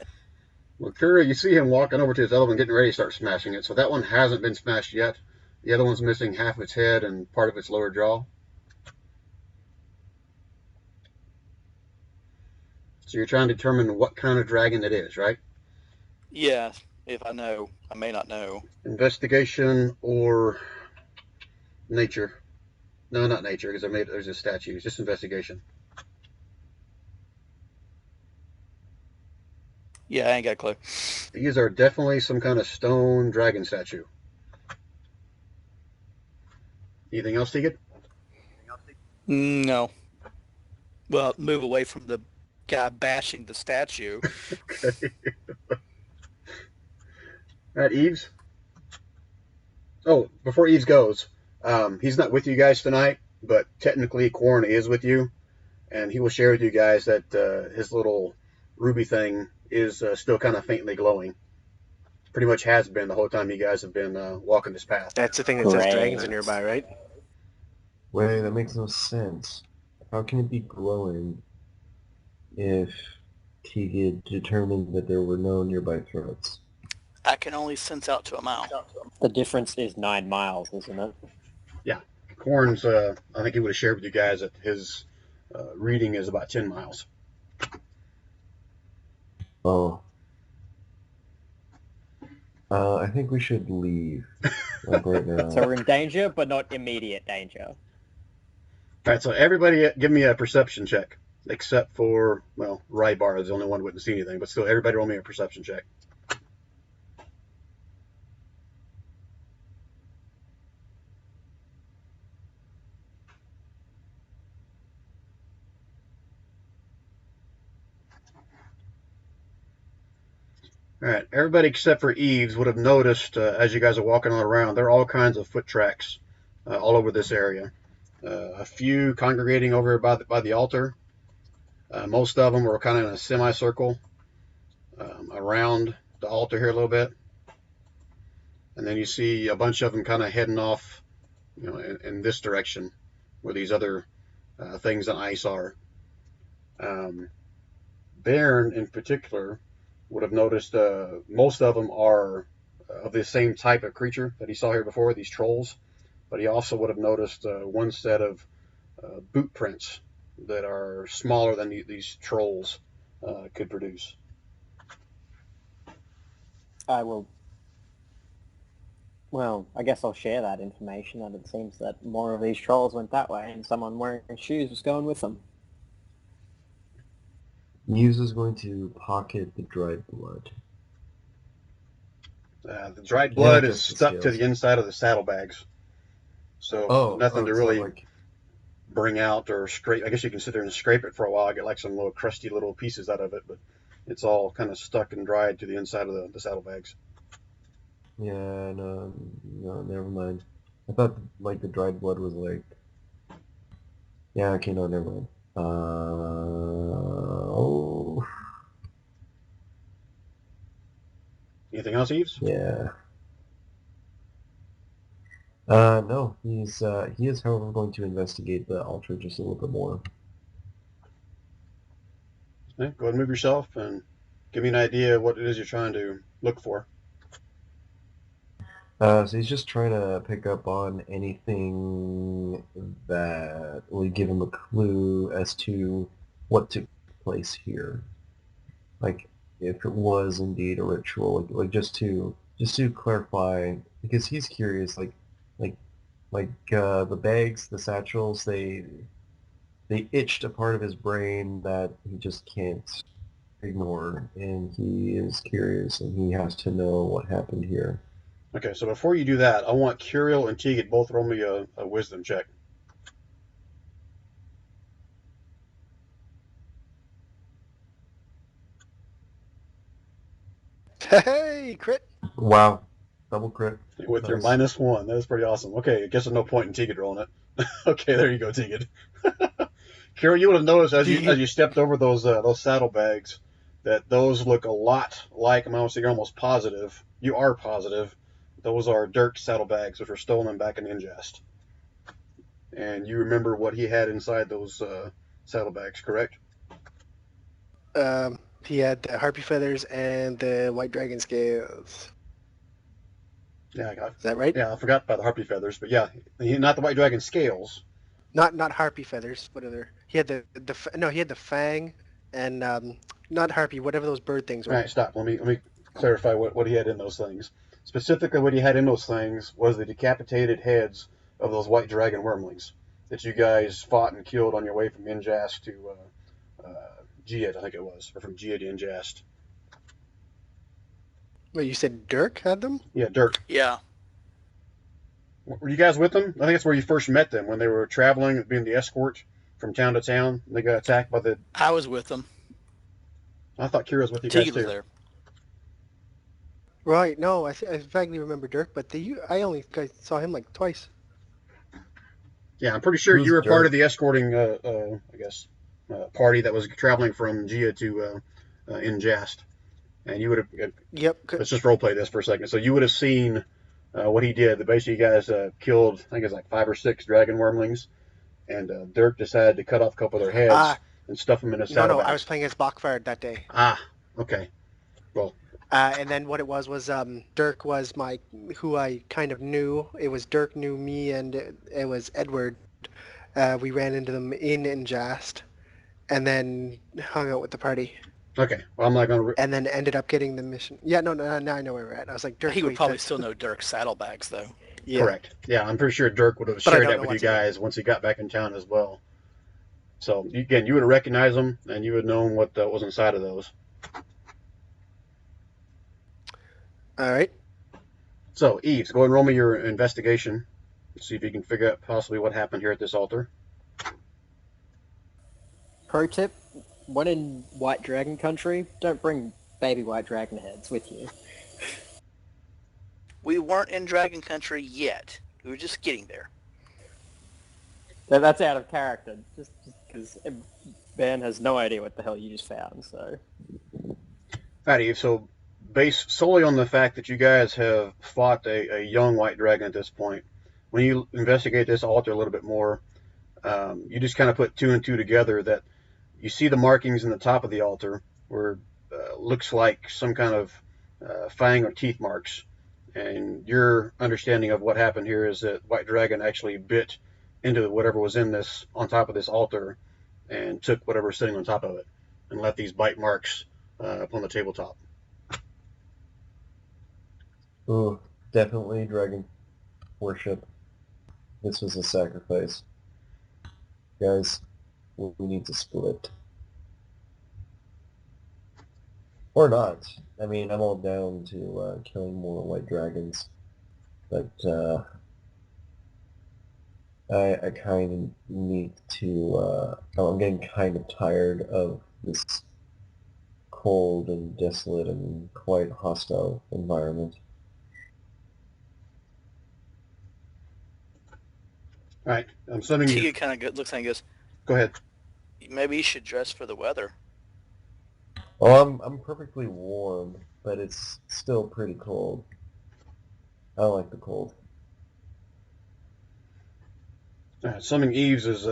Well, Kira, you see him walking over to his elephant, getting ready to start smashing it. So that one hasn't been smashed yet. The other one's missing half of its head and part of its lower jaw. So you're trying to determine what kind of dragon it is, right? Yeah, if I know. I may not know. Investigation or nature? No, not nature, because there's a statue. It's just investigation. Yeah, I ain't got a clue. These are definitely some kind of stone dragon statue. Anything else, Tegan? No. Well, move away from the guy bashing the statue. Okay. All right, Eves. Oh, before Eves goes, he's not with you guys tonight, but technically Corn is with you, and he will share with you guys that his little ruby thing is still kind of faintly glowing. Pretty much has been the whole time you guys have been walking this path. That's the thing that says Great. dragons are nearby, right? Wait, that makes no sense. How can it be glowing if Tegan determined that there were no nearby threats? I can only sense out to a mile. The difference is 9 miles, isn't it? Corn's, I think he would have shared with you guys that his reading is about 10 miles. Oh. I think we should leave. Like right now. So we're in danger, but not immediate danger. All right, so everybody give me a perception check, except for, well, Rybar is the only one who wouldn't see anything, but still, everybody roll me a perception check. All right, everybody except for Eves would have noticed as you guys are walking all around, there are all kinds of foot tracks all over this area. A few congregating over by the altar. Most of them were kind of in a semicircle around the altar here a little bit. And then you see a bunch of them kind of heading off, in this direction where these other things on ice are. Baron, in particular, would have noticed most of them are of the same type of creature that he saw here before, these trolls. But he also would have noticed one set of boot prints that are smaller than these trolls could produce. I will... Well, I guess I'll share that information, and it seems that more of these trolls went that way, and someone wearing shoes was going with them. Muse is going to pocket the dried blood. The dried blood Yeah, is stuck to the inside of the saddlebags. So nothing to it's really not like... bring out or scrape. I guess you can sit there and scrape it for a while, get like some little crusty little pieces out of it, but it's all kind of stuck and dried to the inside of the saddlebags. Yeah, no, never mind. I thought like the dried blood was like... Yeah, okay, no, never mind. Oh. Anything else, Eves? Yeah. No, he is, however, going to investigate the altar just a little bit more. Yeah, go ahead and move yourself and give me an idea of what it is you're trying to look for. So he's just trying to pick up on anything that will give him a clue as to what took place here. Like, if it was indeed a ritual, like just to clarify, because he's curious, like, the bags, the satchels, they itched a part of his brain that he just can't ignore, and he is curious, and he has to know what happened here. Okay, so before you do that, I want Curiel and Tegan both roll me a wisdom check. Hey, crit. Wow, double crit. With your Nice. -1. That is pretty awesome. Okay, I guess there's no point in Tegan rolling it. Okay, there you go, Tegan. Carol, you would have noticed as you stepped over those saddlebags that those look a lot like, I'm almost, you're almost positive, you are positive, those are Dirk's saddlebags, which were stolen back in Ingest. And you remember what he had inside those saddlebags, correct? He had the harpy feathers and the white dragon scales. Yeah, Is that right? I forgot about the harpy feathers, but yeah, not the white dragon scales. Not harpy feathers. What other? He had he had the fang, and not harpy. Whatever those bird things were. All right, stop. Let me clarify what he had in those things. Specifically, what he had in those things was the decapitated heads of those white dragon wormlings that you guys fought and killed on your way from Injast to Giad, I think it was, or from Giad to Injast. Wait, you said Dirk had them? Yeah, Dirk. Yeah. Were you guys with them? I think that's where you first met them, when they were traveling, being the escort from town to town. They got attacked by the... I was with them. I thought Kira was with you guys Tegan was too. there. Right. No, I vaguely remember Dirk, but I only saw him like twice. Yeah, I'm pretty sure Who's you were part Dirk? of the escorting, I guess, party that was traveling from Gia to Injast. And you would have... Yep. Let's just roleplay this for a second. So you would have seen what he did. Basically, you guys killed, I think it was like 5 or 6 dragon wormlings, and Dirk decided to cut off a couple of their heads and stuff them in his No, saddlebags. I was playing as Bachfard that day. Ah, okay. Well, and then what it was Dirk was who I kind of knew. It was Dirk knew me, and it was Edward. We ran into them in Injast, and then hung out with the party. okay. Well, I'm not going to... And then ended up getting the mission. Yeah, no, now I know where we're at. I was like, Dirk. He would probably still know Dirk's saddlebags, though. Yeah. Correct. Yeah, I'm pretty sure Dirk would have But I shared don't that know with you what's in it. guys once he got back in town as well. So, again, you would have recognized them, and you would have known what was inside of those. All right. So, Eves, go ahead and roll me your investigation. See if you can figure out possibly what happened here at this altar. Pro tip, when in White Dragon country, don't bring baby white dragon heads with you. We weren't in Dragon Country yet. We were just getting there. That's out of character, just because Ben has no idea what the hell you just found, so... Alright, Eve, so based solely on the fact that you guys have fought a young white dragon at this point, when you investigate this altar a little bit more, you just kind of put 2 and 2 together that you see the markings in the top of the altar where looks like some kind of fang or teeth marks. And your understanding of what happened here is that White Dragon actually bit into whatever was in this, on top of this altar, and took whatever was sitting on top of it, and left these bite marks upon the tabletop. Oh, definitely dragon worship. This was a sacrifice. Guys, we need to split. Or not. I mean, I'm all down to killing more white dragons. But I kind of need to... I'm getting kind of tired of this cold and desolate and quite hostile environment. All right, I'm assuming you... Tegan kind of looks at it and goes, Go ahead. maybe you should dress for the weather. Oh, I'm perfectly warm, but it's still pretty cold. I don't like the cold. Assuming Eves is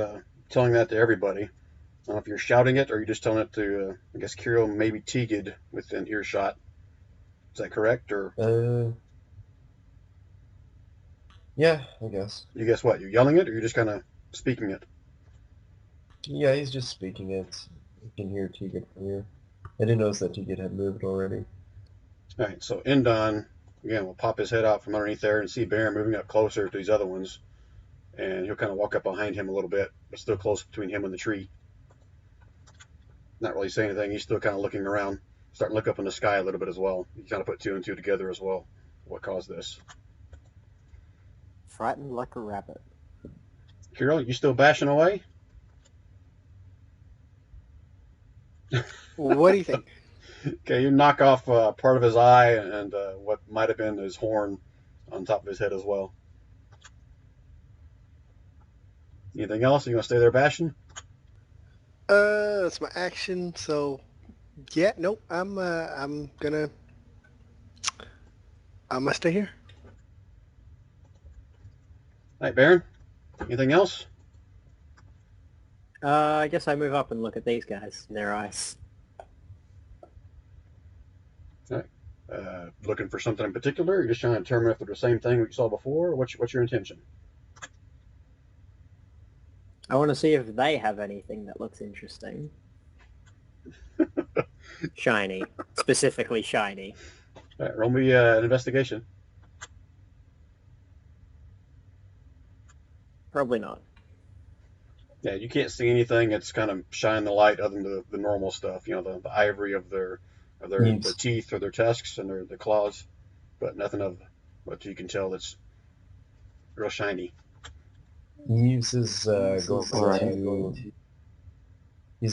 telling that to everybody. I don't know if you're shouting it or you're just telling it to, I guess, Kirill, maybe Tegid within earshot. Is that correct? Or Yeah, I guess. you guess what? You're yelling it or you're just kind of speaking it? Yeah, he's just speaking it. You can hear Tegan from here. I didn't notice that Tegan had moved already. All right, so Indon, again, will pop his head out from underneath there and see Baron moving up closer to these other ones. And he'll kind of walk up behind him a little bit, but still close between him and the tree. Not really saying anything. He's still kind of looking around, starting to look up in the sky a little bit as well. He kind of put two and two together as well. What caused this? Frightened like a rabbit. Kirill, you still bashing away? What do you think? Okay, you knock off part of his eye and what might have been his horn on top of his head as well. Anything else? You gonna stay there bashing? That's my action. So, yeah, nope. I'm gonna stay here. All right, Baron. Anything else? I guess I move up and look at these guys in their eyes. Looking for something in particular? You're just trying to determine if they're the same thing we saw before? Or what's your intention? I want to see if they have anything that looks interesting. Shiny. Specifically shiny. All right, roll me an investigation. Probably not. Yeah, you can't see anything that's kind of shining the light other than the normal stuff. You know, the ivory of their teeth or their tusks and their claws, but nothing of what you can tell that's real shiny. Eves is he's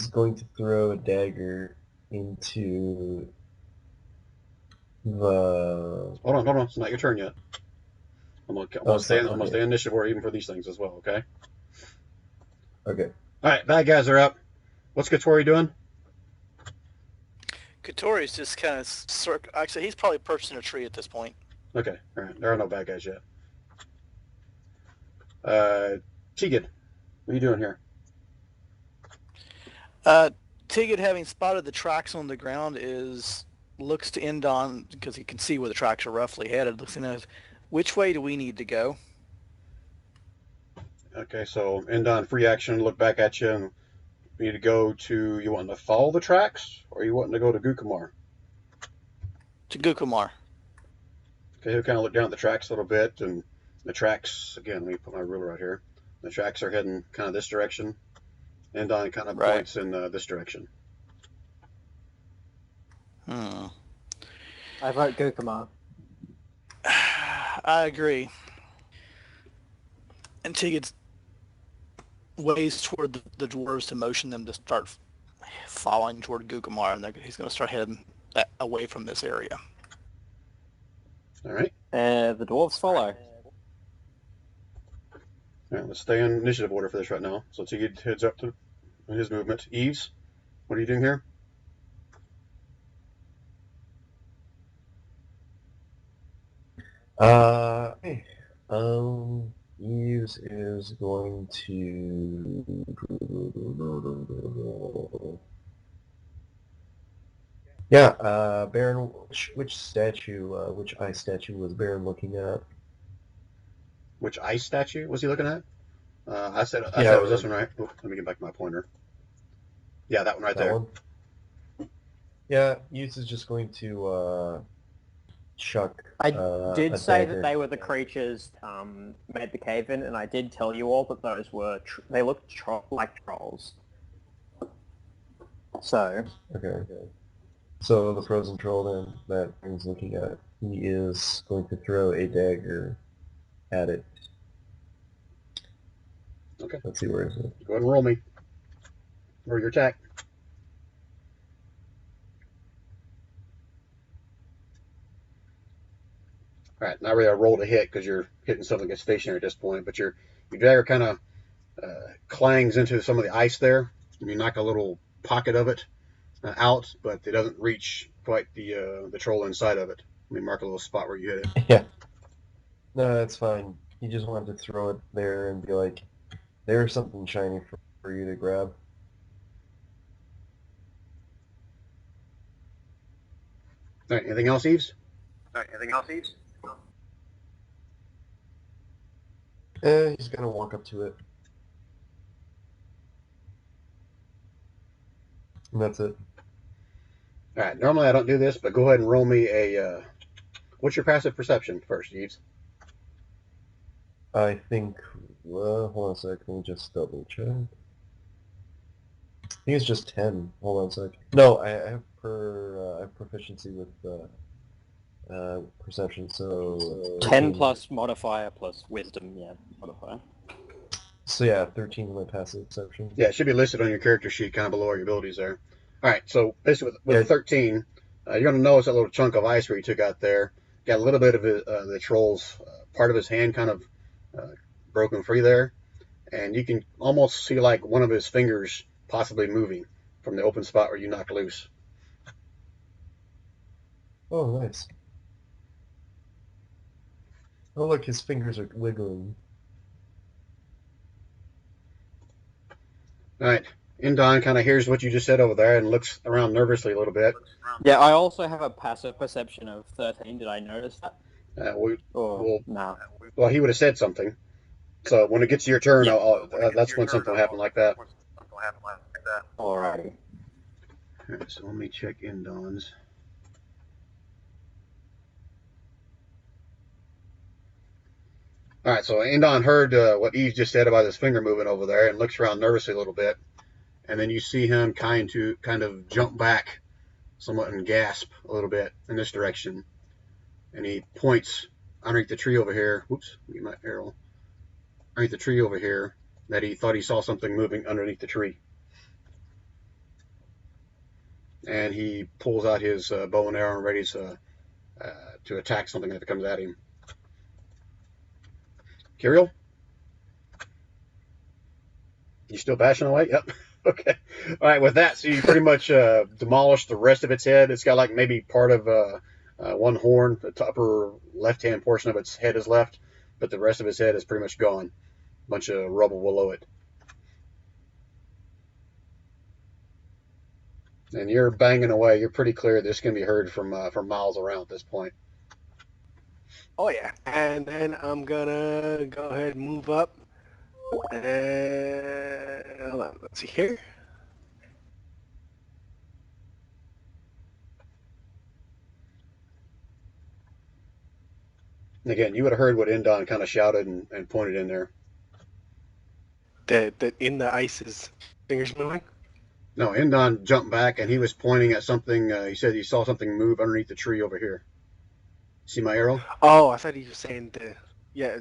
going to throw a dagger into the... Hold on. It's not your turn yet. I'm gonna stay in initiative order even for these things as well. Okay. Okay. All right, bad guys are up. What's Katori doing? Katori's just kind of actually, he's probably perched in a tree at this point. Okay, all right. There are no bad guys yet. Tegan, what are you doing here? Tigid, having spotted the tracks on the ground, looks to Indon, because he can see where the tracks are roughly headed, looks and knows, which way do we need to go? Okay, so Indon, free action, look back at you, and you need to go to, you want to follow the tracks, or you want to go to Gukamar? To Gukamar. Okay, he'll kind of look down at the tracks a little bit, and the tracks, again, let me put my ruler out here. The tracks are heading kind of this direction. Indon kind of points in this direction. I vote Gukamar. I agree. And Tigid ways toward the dwarves to motion them to start following toward Gukamar, and he's going to start heading away from this area. All right. The dwarves follow. All right, let's stay in initiative order for this right now. So Tigid heads up to his movement. Eves, what are you doing here? Eves is going to... Yeah, Baron, which ice statue was Baron looking at? Which ice statue was he looking at? I said it was this one, right? Oh, let me get back to my pointer. Yeah, that one right there. One? Yeah, Eves is just going to chuck I did say dagger. that they were the creatures made the cave in, and I did tell you all that those were they looked like trolls. So Okay. So the frozen troll then that he's looking at, he is going to throw a dagger at it. Okay. Let's see, where is it? Go ahead and roll me. Or your attack. All right, now we have roll to hit because you're hitting something that's stationary at this point, but your dagger kind of clangs into some of the ice there, and you knock a little pocket of it out, but it doesn't reach quite the troll inside of it. Let me mark a little spot where you hit it. Yeah. No, that's fine. He just wanted to throw it there and be like, There's something shiny for you to grab. All right, anything else, Eves? He's gonna walk up to it. And that's it. All right, normally I don't do this, but go ahead and roll me a, what's your passive perception first, Eves? I think, well, hold on a sec, let me just double check. I think it's just 10. Hold on a sec. No, I have I have proficiency with perception, so 10 13. plus modifier plus wisdom, yeah, modifier. So yeah, 13 is my passive perception. Yeah, it should be listed on your character sheet, kind of below your abilities there. All right, so basically with 13, you're going to notice that little chunk of ice where he took out there. Got a little bit of the troll's part of his hand kind of broken free there, and you can almost see like one of his fingers possibly moving from the open spot where you knocked loose. Oh, nice. Oh, look, his fingers are wiggling. All right, Indon kind of hears what you just said over there and looks around nervously a little bit. Yeah, I also have a passive perception of 13. Did I notice that? No. No. Well, he would have said something. So when it gets to your turn, Yeah. that's when something will happen like that. Alrighty. All right, so let me check Indon's. All right, so Indon heard what Eve just said about his finger moving over there and looks around nervously a little bit. And then you see him kind of jump back somewhat and gasp a little bit in this direction. And he points underneath the tree over here. Whoops, get my arrow. Underneath the tree over here, that he thought he saw something moving underneath the tree. And he pulls out his bow and arrow and ready to attack something that comes at him. Kirill? You still bashing away? Yep. Okay. All right, with that, so you pretty much demolished the rest of its head. It's got like maybe part of one horn, the upper left-hand portion of its head is left, but the rest of its head is pretty much gone. Bunch of rubble below it. And you're banging away. You're pretty clear this can be heard from miles around at this point. Oh yeah, and then I'm gonna go ahead and move up. And hold on, let's see here. And again, you would have heard what Indon kind of shouted and pointed in there. That in the ice is fingers moving. No, Indon jumped back and he was pointing at something. He said he saw something move underneath the tree over here. See my arrow? Oh, I thought he was saying yeah.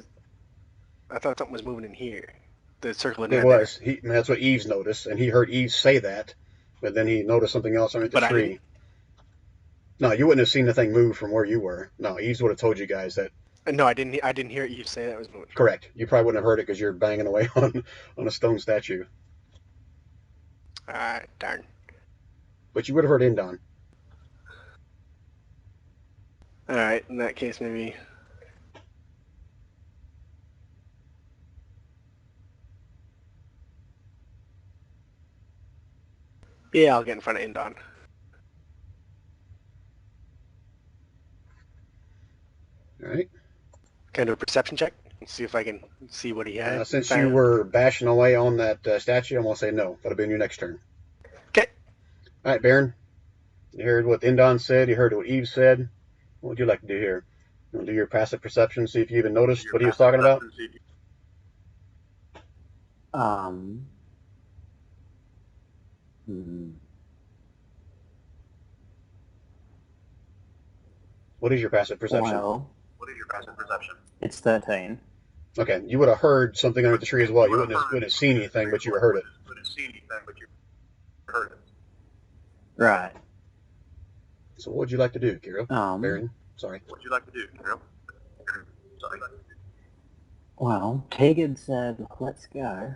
I thought something was moving in here. The circle in It red was. That's what Eves noticed, and he heard Eves say that, but then he noticed something else underneath the But I tree. didn't. No, you wouldn't have seen the thing move from where you were. No, Eves would have told you guys that. No, I didn't. I didn't hear you say that was moving. Correct. You probably wouldn't have heard it because you're banging away on a stone statue. Ah, darn. But you would have heard Indon. All right, in that case, maybe. Yeah, I'll get in front of Indon. All right. Can I do a perception check? See if I can see what he has. Since you were bashing away on that statue, I'm going to say no. That'll be on your next turn. Okay. All right, Baron. You heard what Indon said. You heard what Eve said. What would you like to do here? You want to do your passive perception, see if you even noticed what he was talking about? What is your passive perception? Well, it's 13. Okay, you would have heard something under the tree as well. You wouldn't have seen anything, but you would have heard it. Right. So what would you like to do, Kirill? Baron? Sorry. Well, Tegan said, let's go.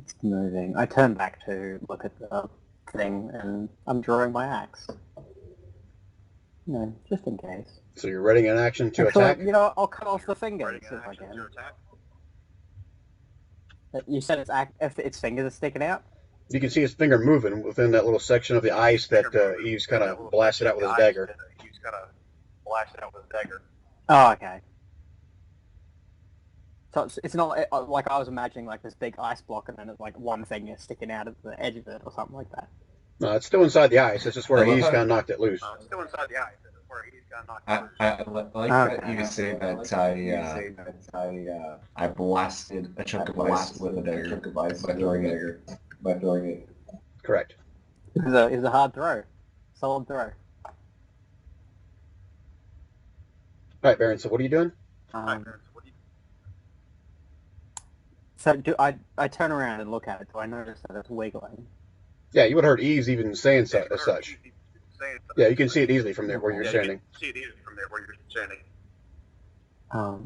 It's moving. I turn back to look at the thing, and I'm drawing my axe. All right, so what would you like to do, Kirill? Well, Tegan said, let's go. It's moving. I turn back to look at the thing, and I'm drawing my axe. No, just in case. So you're readying an action to Actually, attack? you know, I'll cut off the fingers if I can. You said if its fingers are sticking out? You can see his finger moving within that little section of the ice that Eves kind of blasted out with his dagger. Oh, okay. So it's not like I was imagining like this big ice block and then it's like one finger sticking out at the edge of it or something like that. No, it's still inside the ice. It's just where I love Eves how- kind of knocked it loose. I like that you say that I blasted a chunk of ice with a dagger by throwing it. Correct. It was a hard throw. Solid throw. All right, Baron, so what are you doing? So do I turn around and look at it? Do I notice that it's wiggling? Yeah, you would have heard Eves even saying as such. Yeah, you can see it easily from there where you're standing. Well,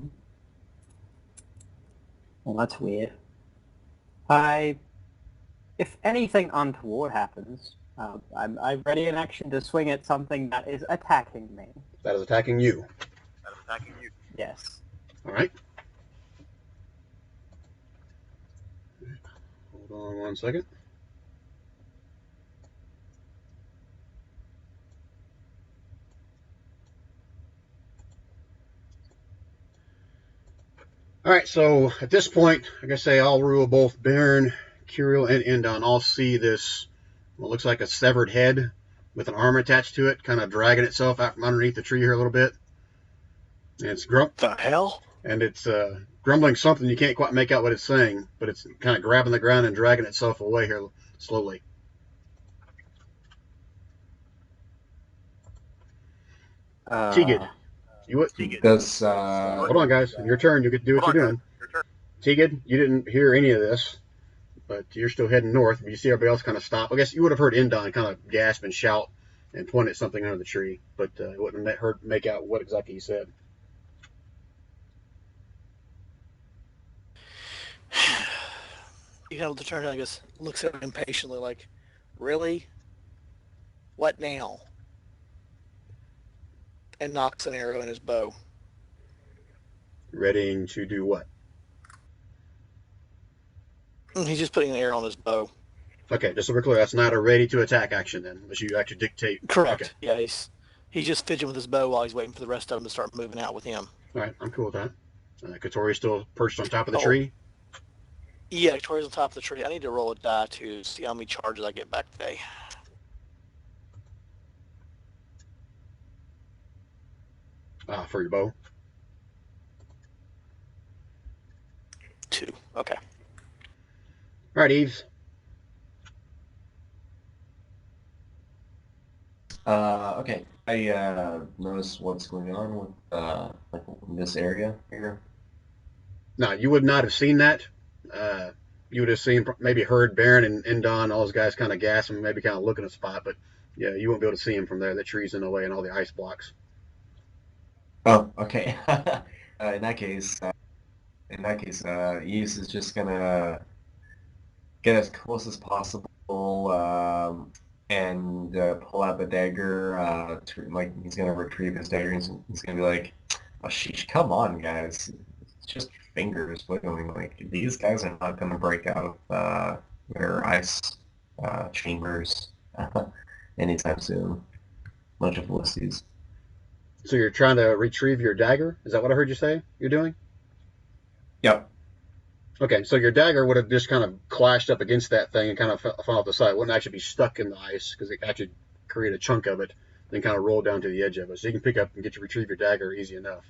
that's weird. If anything untoward happens, I'm ready in action to swing at something that is attacking me. That is attacking you. Yes. All right. Hold on 1 second. All right, so at this point, like I say, I'll rule both Baron, Curiel, and Indon all see this, what looks like a severed head with an arm attached to it, kind of dragging itself out from underneath the tree here a little bit. And it's The hell? and it's grumbling something. You can't quite make out what it's saying, but it's kind of grabbing the ground and dragging itself away here slowly. Tegan, you what? Does Hold on, guys. Your turn. You get to do what you're doing. Tegan, you didn't hear any of this, but you're still heading north. But you see everybody else kind of stop. I guess you would have heard Indon kind of gasp and shout and point at something under the tree, but you wouldn't have heard make out what exactly he said. You have to turn and just looks at him impatiently like, really? What now? And knocks an arrow in his bow. Readying to do what? He's just putting an arrow on his bow. Okay, just so we're clear, that's not a ready to attack action then, unless you actually dictate. Correct. Okay. Yeah, he's just fidgeting with his bow while he's waiting for the rest of them to start moving out with him. All right, I'm cool with that. Katori's still perched on top of the tree. Yeah, Victoria's on top of the tree. I need to roll a die to see how many charges I get back today. For your bow. 2. Okay. All right, Eves. Okay. I notice what's going on with like this area here. No, you would not have seen that. You would have seen, maybe heard Baron and Indon, all those guys kind of gasping, maybe kind of looking at a spot, but yeah, you won't be able to see him from there. The tree's in the way and all the ice blocks. Oh, okay. In that case, Eves is just gonna get as close as possible and pull out the dagger. He's gonna retrieve his dagger. And he's gonna be like, "Oh, sheesh, come on, guys! It's just fingers wiggling. Like these guys are not gonna break out of their ice chambers anytime soon. Bunch of wussies." So you're trying to retrieve your dagger? Is that what I heard you say you're doing? Yep. Okay, so your dagger would have just kind of clashed up against that thing and kind of fell off the side. It wouldn't actually be stuck in the ice because it actually create a chunk of it, then kind of roll down to the edge of it. So you can pick up and retrieve your dagger easy enough.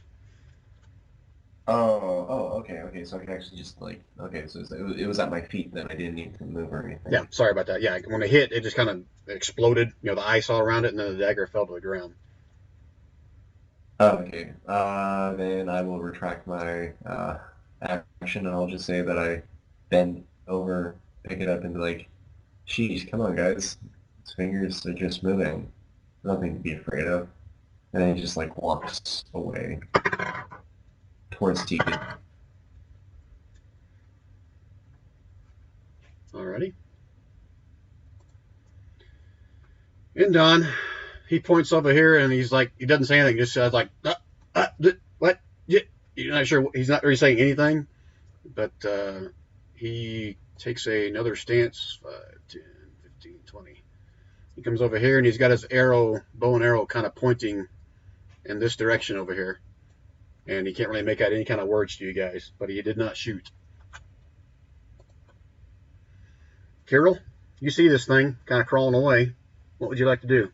Okay. So I can actually just so it was at my feet then. I didn't need to move or anything. Yeah, sorry about that. Yeah, when it hit, it just kind of exploded. The ice all around it, and then the dagger fell to the ground. Okay. Then I will retract my action, and I'll just say that I bend over, pick it up, and be like, "Sheesh, come on, guys! His fingers are just moving. Nothing to be afraid of." And then he just walks away towards Tegan. Alrighty. Indon, he points over here and he's like, he doesn't say anything. Just says like, what? Yeah. You're not sure. He's not really saying anything, but he takes another stance. 5, 10, 15, 20. He comes over here and he's got his bow and arrow kind of pointing in this direction over here. And he can't really make out any kind of words to you guys, but he did not shoot. Kirill, you see this thing kind of crawling away. What would you like to do?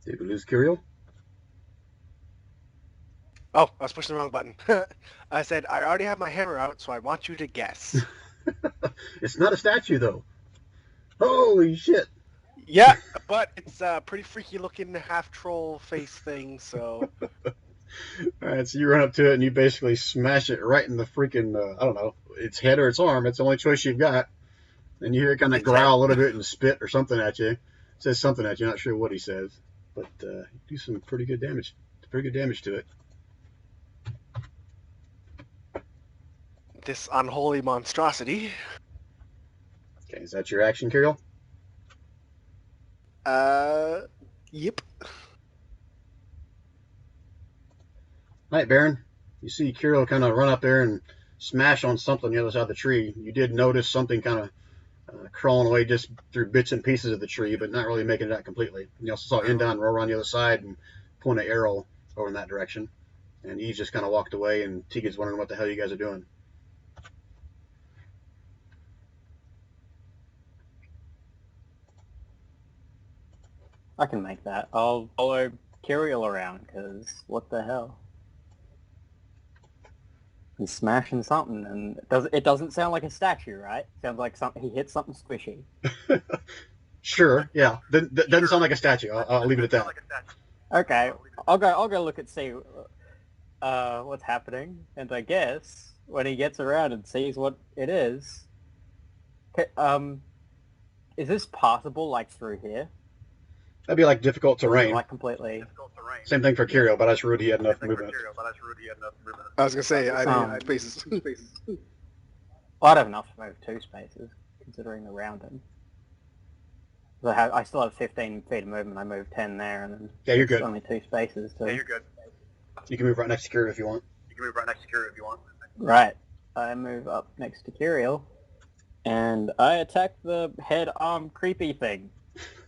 Did we lose Kirill? Oh, I was pushing the wrong button. I said, I already have my hammer out, so I want you to guess. It's not a statue, though. Holy shit. Yeah, but it's a pretty freaky looking half troll face thing, so... Alright, so you run up to it and you basically smash it right in the freaking, I don't know, its head or its arm. It's the only choice you've got. And you hear it kind of growl a little bit and spit or something at you. It says something at you, not sure what he says. But you do some pretty good damage. Pretty good damage to it. This unholy monstrosity. Okay, is that your action, Kirill? Yep. Alright, Baron. You see Kirill kind of run up there and smash on something on the other side of the tree. You did notice something kind of crawling away just through bits and pieces of the tree, but not really making it out completely. You also saw Indon roll around the other side and point an arrow over in that direction. And he just kind of walked away, and Tiga's wondering what the hell you guys are doing. I can make that. I'll follow Kirill around, because what the hell? He's smashing something, and it doesn't sound like a statue, right? Sounds like he hit something squishy. Sure, yeah. Doesn't sound like a statue. I'll leave it at that. Okay, I'll go look and see what's happening, and I guess when he gets around and sees what it is, is this possible, like, through here? That'd be like difficult terrain. Like completely. Same thing for Kirill, but I just ruled he had enough movement. I was gonna say, I didn't have spaces. Well, I'd have enough to move 2 spaces, considering the rounding. I still have 15 feet of movement. I moved 10 there, and then yeah, you're good. Only 2 spaces. So. Yeah, you're good. You can move right next to Kirill if you want. Right. I move up next to Kirill, and I attack the head arm creepy thing.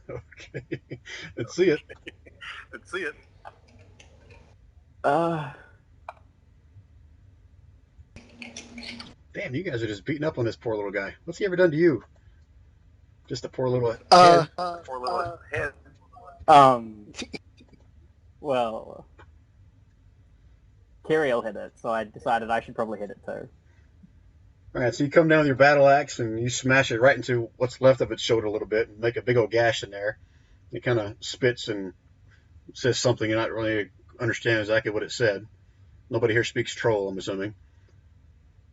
Okay. Let's see it. Damn, you guys are just beating up on this poor little guy. What's he ever done to you? Just a poor little head. Well, Kirill hit it, so I decided I should probably hit it too. Alright, so you come down with your battle axe and you smash it right into what's left of its shoulder a little bit and make a big old gash in there. It kind of spits and says something you're not really understand exactly what it said. Nobody here speaks troll, I'm assuming.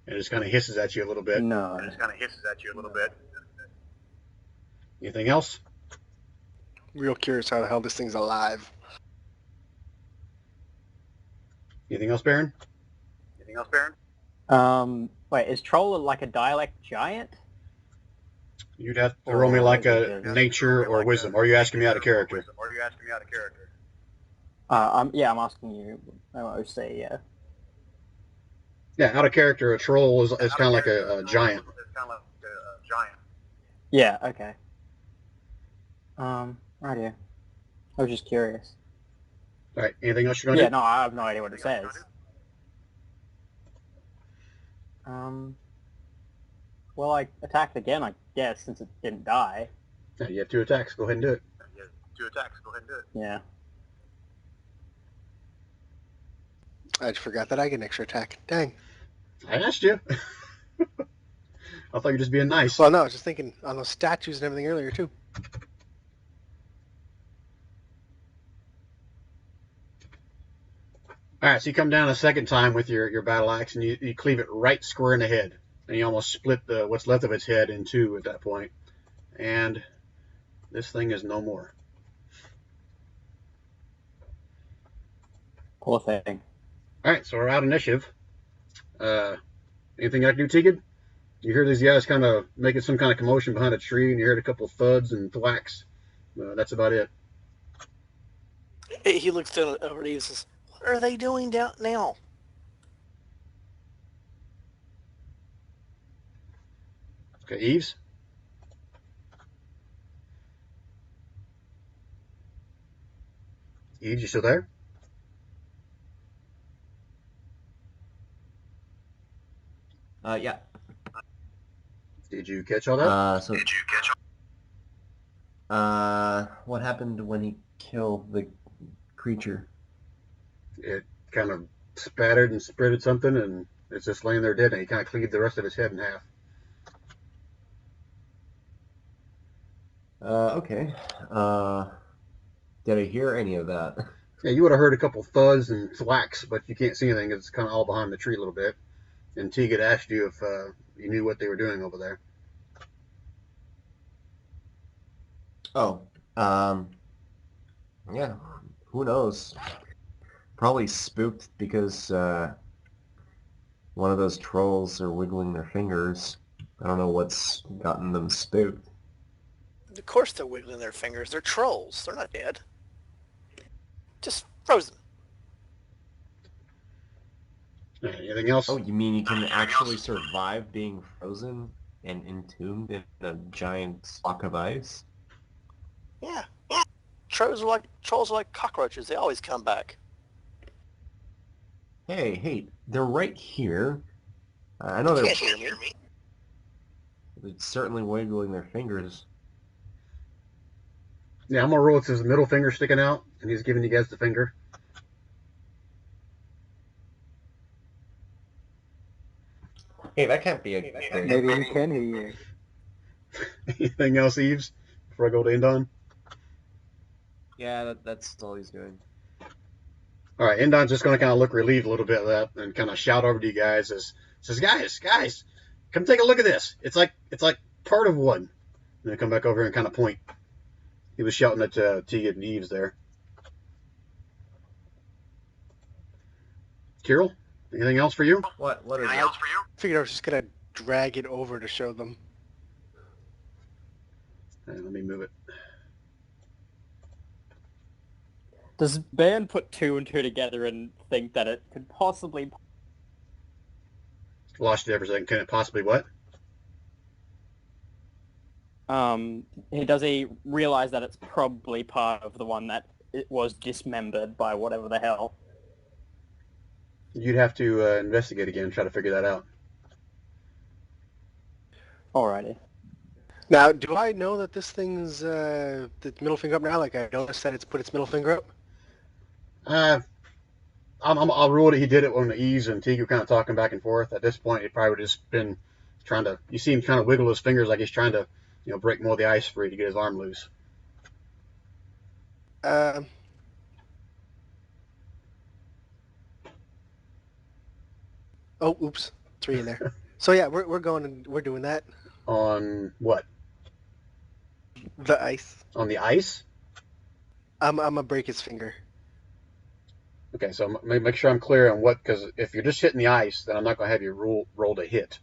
And it just kind of hisses at you a little bit. No. Anything else? Real curious how the hell this thing's alive. Anything else, Baron? Wait, is troll like a dialect giant? You'd have to roll me like a nature or wisdom. Or are you asking me out of character? Yeah, I'm asking you. OC, yeah. Yeah, out of character, a troll is kind of like a giant. Yeah, okay. Right here. I was just curious. All right, anything else you're going to Yeah, do? no, I have no idea what it says. Well, I attacked again, I guess, since it didn't die. Yeah, you have 2 attacks. Go ahead and do it. Yeah. I forgot that I get an extra attack. Dang. I asked you. I thought you were just being nice. Well, no, I was just thinking on those statues and everything earlier, too. Alright, so you come down a second time with your battle axe and you cleave it right square in the head. And you almost split what's left of its head in 2 at that point. And this thing is no more. Poor thing. Alright, so we're out initiative. Anything I can do, Tegan? You hear these guys kind of making some kind of commotion behind a tree, and you heard a couple of thuds and thwacks. That's about it. He looks down over to you and says, "What are they doing down now?" Okay, Eves? Eves, you still there? Yeah. Did you catch all that? What happened when he killed the creature? It kind of spattered and spritted something, and it's just laying there dead, and he kind of cleaved the rest of his head in half. Okay. Did I hear any of that? Yeah, you would have heard a couple thuds and thwacks, but you can't see anything. It's kind of all behind the tree a little bit. And Teague had asked you if you knew what they were doing over there. Oh, yeah, who knows? Probably spooked because one of those trolls are wiggling their fingers. I don't know what's gotten them spooked. Of course they're wiggling their fingers. They're trolls. They're not dead. Just frozen. Anything else? Oh, you mean you can actually survive being frozen and entombed in a giant block of ice? Yeah. Trolls are like cockroaches. They always come back. Hey, they're right here. I know You they're can't hear me. certainly wiggling their fingers. Yeah, I'm going to roll with his middle finger sticking out, and he's giving you guys the finger. Hey, that can't be a thing. Maybe he can hear you. Anything else, Eves, before I go to Indon? Yeah, that's all he's doing. All right, Indon's just going to kind of look relieved a little bit of that and kind of shout over to you guys says, guys, come take a look at this. It's like part of one. And then come back over here and kind of point. He was shouting at Tegan and Eves there. Kirill, anything else for you? What are I figured I was just gonna drag it over to show them. Let me move it. Does Ben put 2 and 2 together and think that it could possibly... Lost it every second. Can it possibly what? Does he realize that it's probably part of the one that it was dismembered by whatever the hell? You'd have to investigate again and try to figure that out. Alrighty. Now, do I know that this thing's the middle finger up now? Like, I noticed that it's put its middle finger up. I'll rule that he did it when the Eves and Teague were kind of talking back and forth. At this point, it probably would have just been trying to. You see him kind of wiggle his fingers like he's trying to, break more of the ice free to get his arm loose. Oh, oops, 3 in there. So yeah, we're going and we're doing that. On what? The ice. On the ice? I'm gonna break his finger. Okay, so make sure I'm clear on what, because if you're just hitting the ice, then I'm not going to have you roll to hit.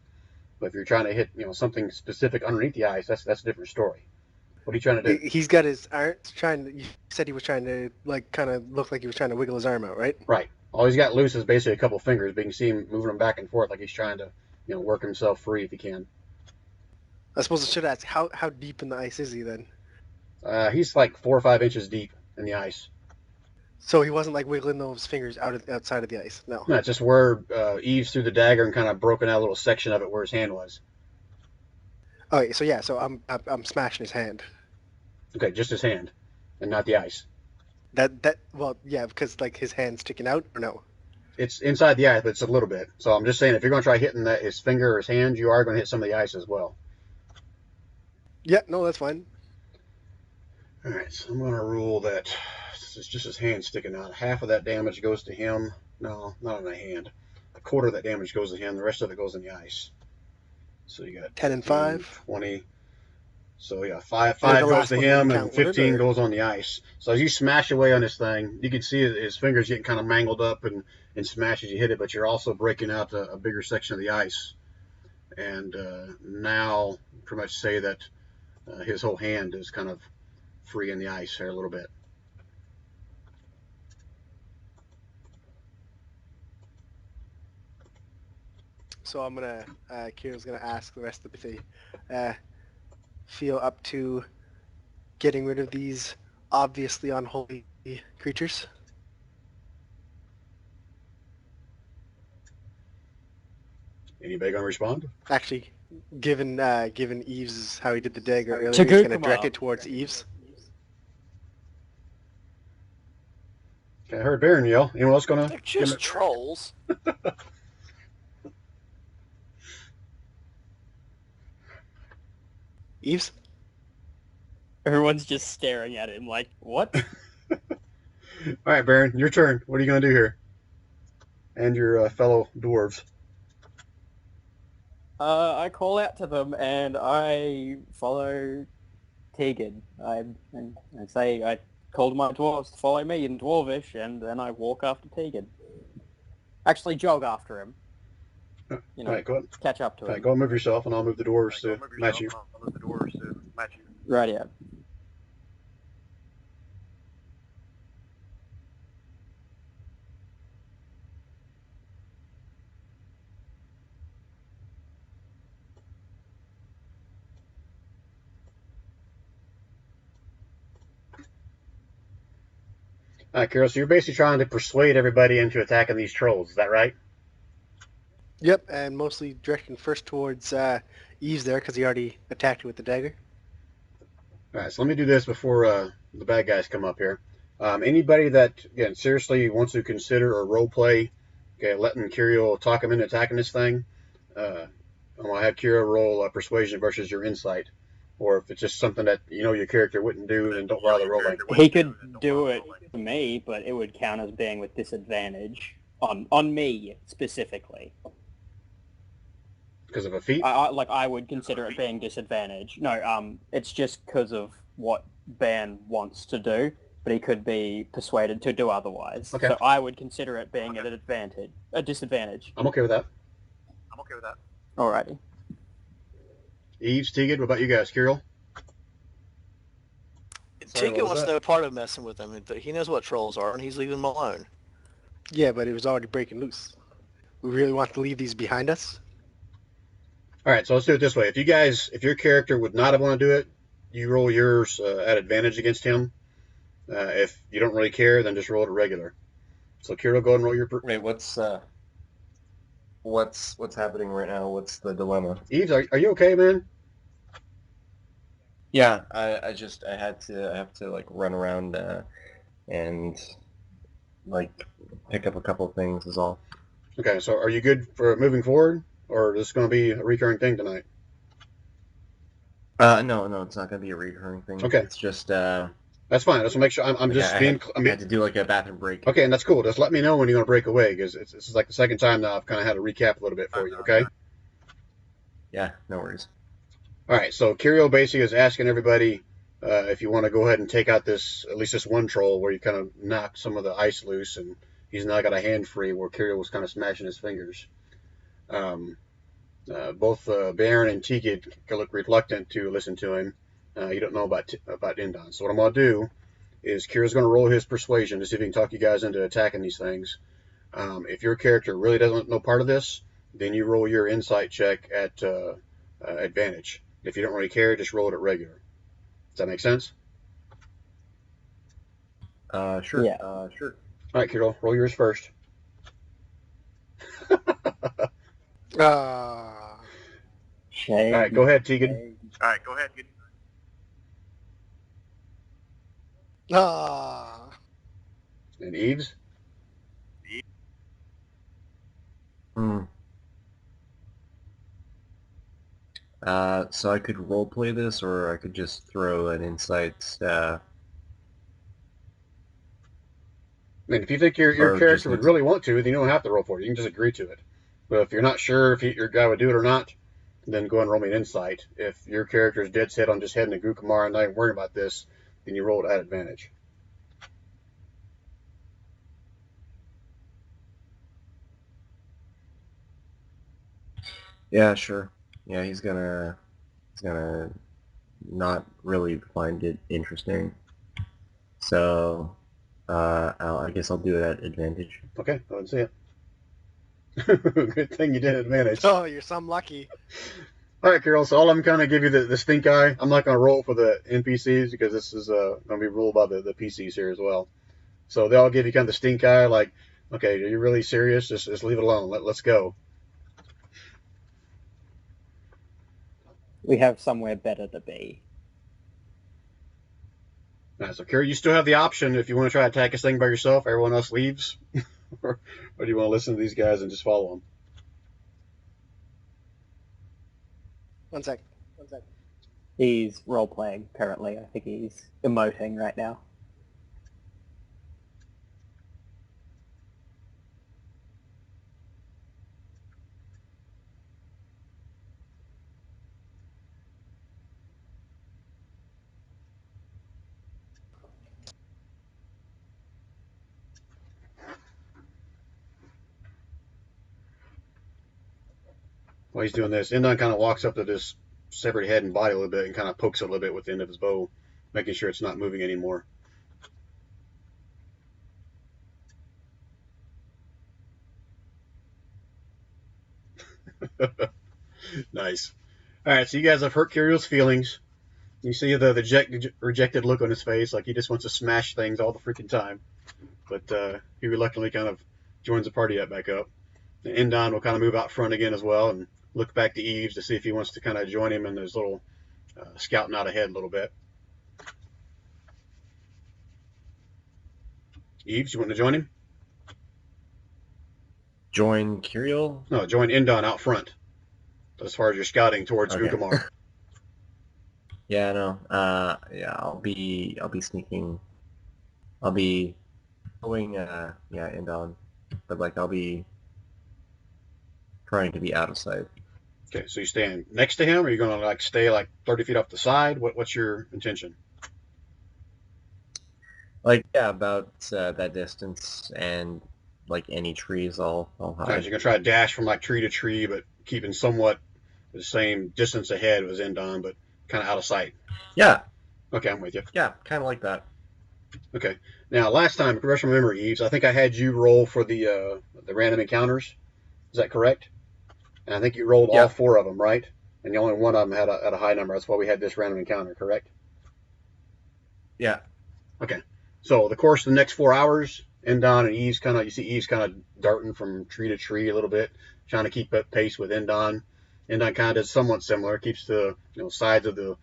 But if you're trying to hit, something specific underneath the ice, that's a different story. What are you trying to do? He's got his arm you said he was trying to, like, kind of look like he was trying to wiggle his arm out, right? Right. All he's got loose is basically a couple fingers, but you can see him moving them back and forth like he's trying to, work himself free if he can. I suppose I should ask, how deep in the ice is he then? He's like 4 or 5 inches deep in the ice. So he wasn't like wiggling those fingers outside of the ice. No. No, just where Eves threw the dagger and kind of broken out a little section of it where his hand was. Okay, so yeah, so I'm smashing his hand. Okay, just his hand, and not the ice. Well, yeah, because like his hand's sticking out, or no? It's inside the ice, but it's a little bit. So I'm just saying, if you're going to try hitting his finger or his hand, you are going to hit some of the ice as well. Yeah, no, that's fine. All right, so I'm going to rule that it's just his hand sticking out. Half of that damage goes to him. No, not on the hand. A quarter of that damage goes to him. The rest of it goes in the ice. So you got 10 and 5. 20. So yeah, 5 the goes last to one him, didn't and count, would it, 15 or? goes on the ice. So as you smash away on this thing, you can see his fingers getting kind of mangled up and smash as you hit it, but you're also breaking out a bigger section of the ice and now pretty much say that his whole hand is kind of free in the ice here a little bit. So I'm gonna, Kira's gonna ask the rest of the if they feel up to getting rid of these obviously unholy creatures. Anybody gonna respond? Actually, given Eves how he did the dagger earlier, To he's gonna Gukuma. direct it towards Eves. Okay, I heard Baron yell. Anyone else gonna? They're just trolls. Eves? Everyone's just staring at him like, what? All right, Baron, your turn. What are you gonna do here? And your fellow dwarves. I call out to them and I follow Tegan. I say I told my dwarves to follow me in Dwarvish, and then I walk after Tegan. Actually, jog after him. You know, All right, go ahead. catch up to All right, him. go and move yourself, and I'll move the dwarves to match you. Right, yeah. All right, Carol. So you're basically trying to persuade everybody into attacking these trolls. Is that right? Yep, and mostly directing first towards Eves there because he already attacked you with the dagger. All right, so let me do this before the bad guys come up here. Anybody that, again, seriously wants to consider or role play, okay, letting Kirill talk him into attacking this thing, I'm going to have Kirill roll persuasion versus your insight. Or if it's just something that you know your character wouldn't do, then don't bother rolling. He could do it for me, but it would count as being with disadvantage on me specifically. Because of a feat? I would consider it being disadvantage. No, it's just because of what Ban wants to do, but he could be persuaded to do otherwise. Okay. So I would consider it being a disadvantage. I'm okay with that. Alrighty. Eves, Tegan, what about you guys? Kirill? Sorry, Tegan what was wants that? no part of messing with him. He knows what trolls are, and he's leaving them alone. Yeah, but it was already breaking loose. We really want to leave these behind us? All right, so let's do it this way. If your character would not have want to do it, you roll yours at advantage against him. If you don't really care, then just roll it at regular. So Kirill, go ahead and roll your... Wait, what's happening right now? What's the dilemma? Eves, are you okay, man? Yeah, I have to like run around and like pick up a couple of things is all. Okay, so are you good for moving forward, or is this going to be a recurring thing tonight? No, it's not gonna be a recurring thing. Okay. It's just That's fine. Just make sure I'm like just I being... had to do like a bathroom break. Okay, and that's cool. Just let me know when you're going to break away, because this is like the second time now I've kind of had to recap a little bit for you, okay? Yeah, no worries. All right, so Kirill basically is asking everybody if you want to go ahead and take out at least this one troll where you kind of knock some of the ice loose, and he's now got a hand free where Kirill was kind of smashing his fingers. Both Baron and Tegan look reluctant to listen to him. You don't know about Indon. So what I'm going to do is Kirill's going to roll his persuasion to see if he can talk you guys into attacking these things. If your character really doesn't know part of this, then you roll your insight check at advantage. If you don't really care, just roll it at regular. Does that make sense? Sure. Yeah. Sure. All right, Kirill, roll yours first. Shame. All right, go ahead, Tegan. And Eves? Hmm. So I could roleplay this, or I could just throw an insight. I mean, if you think your Or just character would needs- really want to, then you don't have to roll for it. You can just agree to it. But if you're not sure if your guy would do it or not, then go and roll me an insight. If your character is dead set on just heading to Gukamar and not even worrying about this, then you roll it at advantage. Yeah, sure. Yeah, he's gonna not really find it interesting. So, I guess I'll do it at advantage. Okay, I would see it. Good thing you did advantage. Oh, you're some lucky. All right, Carol. So all of them kind of give you the stink eye. I'm not going to roll for the NPCs because this is going to be ruled by the PCs here as well. So they all give you kind of the stink eye, like, okay, are you really serious? Just leave it alone. Let's go. We have somewhere better to be. All right, so Carol, you still have the option if you want to try to attack this thing by yourself. Everyone else leaves, or do you want to listen to these guys and just follow them? One sec. He's role-playing currently. I think he's emoting right now. While he's doing this, Indon kind of walks up to this severed head and body a little bit and kind of pokes it a little bit with the end of his bow, making sure it's not moving anymore. Nice. All right, so you guys have hurt Kiriel's feelings. You see the rejected look on his face, like he just wants to smash things all the freaking time. But he reluctantly kind of joins the party back up. And Indon will kind of move out front again as well and look back to Eves to see if he wants to kind of join him in his little scouting out ahead a little bit. Eves, you want to join him? Join Kiriel? No, join Indon out front. As far as you're scouting towards Okay. Gugamar. Yeah, no. Yeah, I'll be sneaking. I'll be going. Indon, but like I'll be trying to be out of sight. Okay, so you stand next to him, or are you going to like stay like 30 feet off the side? What's your intention? Like, yeah, about that distance, and like any trees, I'll All right, hide. you're going to try to dash from like tree to tree, but keeping somewhat the same distance ahead as Indon, but kind of out of sight. Yeah, Okay, I'm with you. yeah, kind of like that. Okay. Now, last time, refresh my memory, Eves, I think I had you roll for the random encounters. Is that correct? And I think you rolled Yeah. all 4 of them, right? And the only one of them had a high number. That's why we had this random encounter, correct? Yeah. Okay. So the course of the next 4 hours, Indon and Eves you see Eves kind of darting from tree to tree a little bit, trying to keep up pace with Indon. Indon kind of does somewhat similar, keeps the sides of the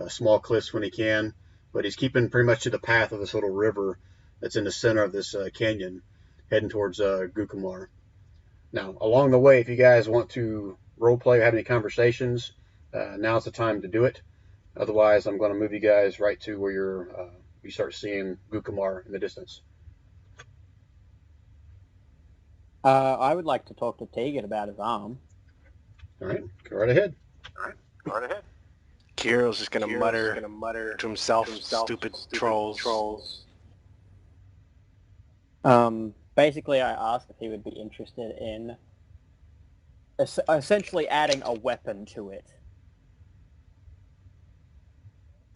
small cliffs when he can, but he's keeping pretty much to the path of this little river that's in the center of this canyon, heading towards Gukumar. Now, along the way, if you guys want to roleplay or have any conversations, now's the time to do it. Otherwise, I'm going to move you guys right to where you start seeing Gukumar in the distance. I would like to talk to Tegan about his arm. All right, go right ahead. Kiro's just gonna mutter to himself, stupid trolls. Basically, I asked if he would be interested in essentially adding a weapon to it.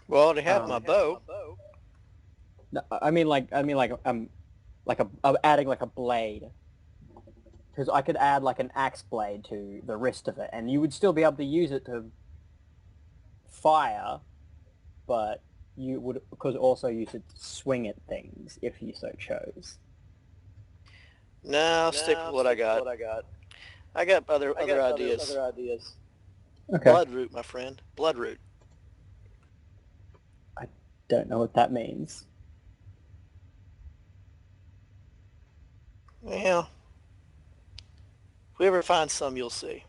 Well, I already have my bow. No, adding like a blade. Because I could add like an axe blade to the wrist of it, and you would still be able to use it to fire, but you could also use it to swing at things if you so chose. No, I'll stick with what I got. I got other ideas. Okay. Bloodroot, my friend. Bloodroot. Don't know what that means. Well, if we ever find some, you'll see.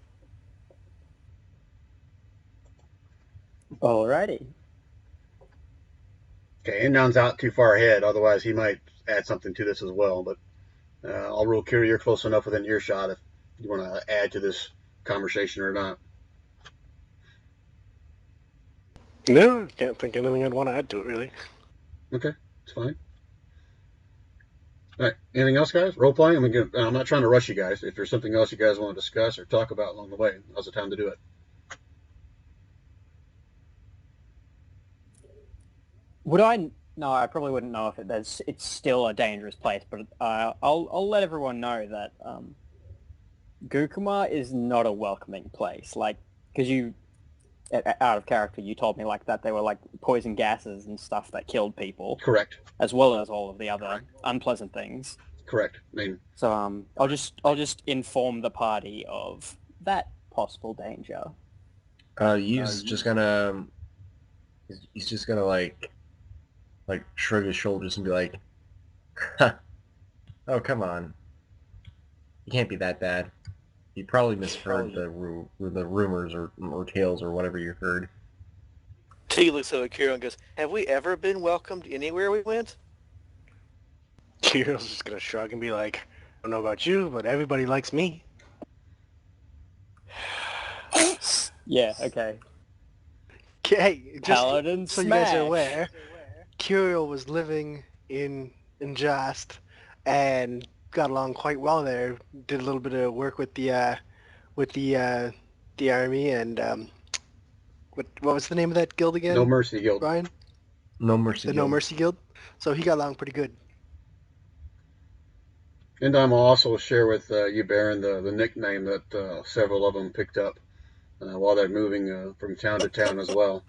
Alrighty. Okay, Indon's out too far ahead, otherwise he might add something to this as well, but I'll rule Kira, you're close enough within earshot if you want to add to this conversation or not. No, can't think of anything I'd want to add to it, really. Okay, it's fine. All right, anything else, guys? Role playing? I'm not trying to rush you guys. If there's something else you guys want to discuss or talk about along the way, now's the time to do it. Would I? No, I probably wouldn't know if it's still a dangerous place, but I'll let everyone know that Gukuma is not a welcoming place. Like, because out of character, you told me like that they were like poison gases and stuff that killed people, Correct. as well as all of the other unpleasant things. Correct. I mean, So I'll just inform the party of that possible danger. He's just gonna like shrug his shoulders and be like, huh, "Oh, come on, you can't be that bad. You probably misheard the rumors or tales or whatever you heard." T looks at Akira and goes, "Have we ever been welcomed anywhere we went?" Kirill's just gonna shrug and be like, I don't know about you, but everybody likes me. Yeah. Okay. Hey, just Paladin so you guys smash. are aware, Kirill was living in Jast and got along quite well there. Did a little bit of work with the army and what was the name of that guild again? No Mercy Guild. Brian? No Mercy. The No Mercy Guild. So he got along pretty good. And I'm also share with you, Baron, the nickname that several of them picked up while they're moving from town to town as well.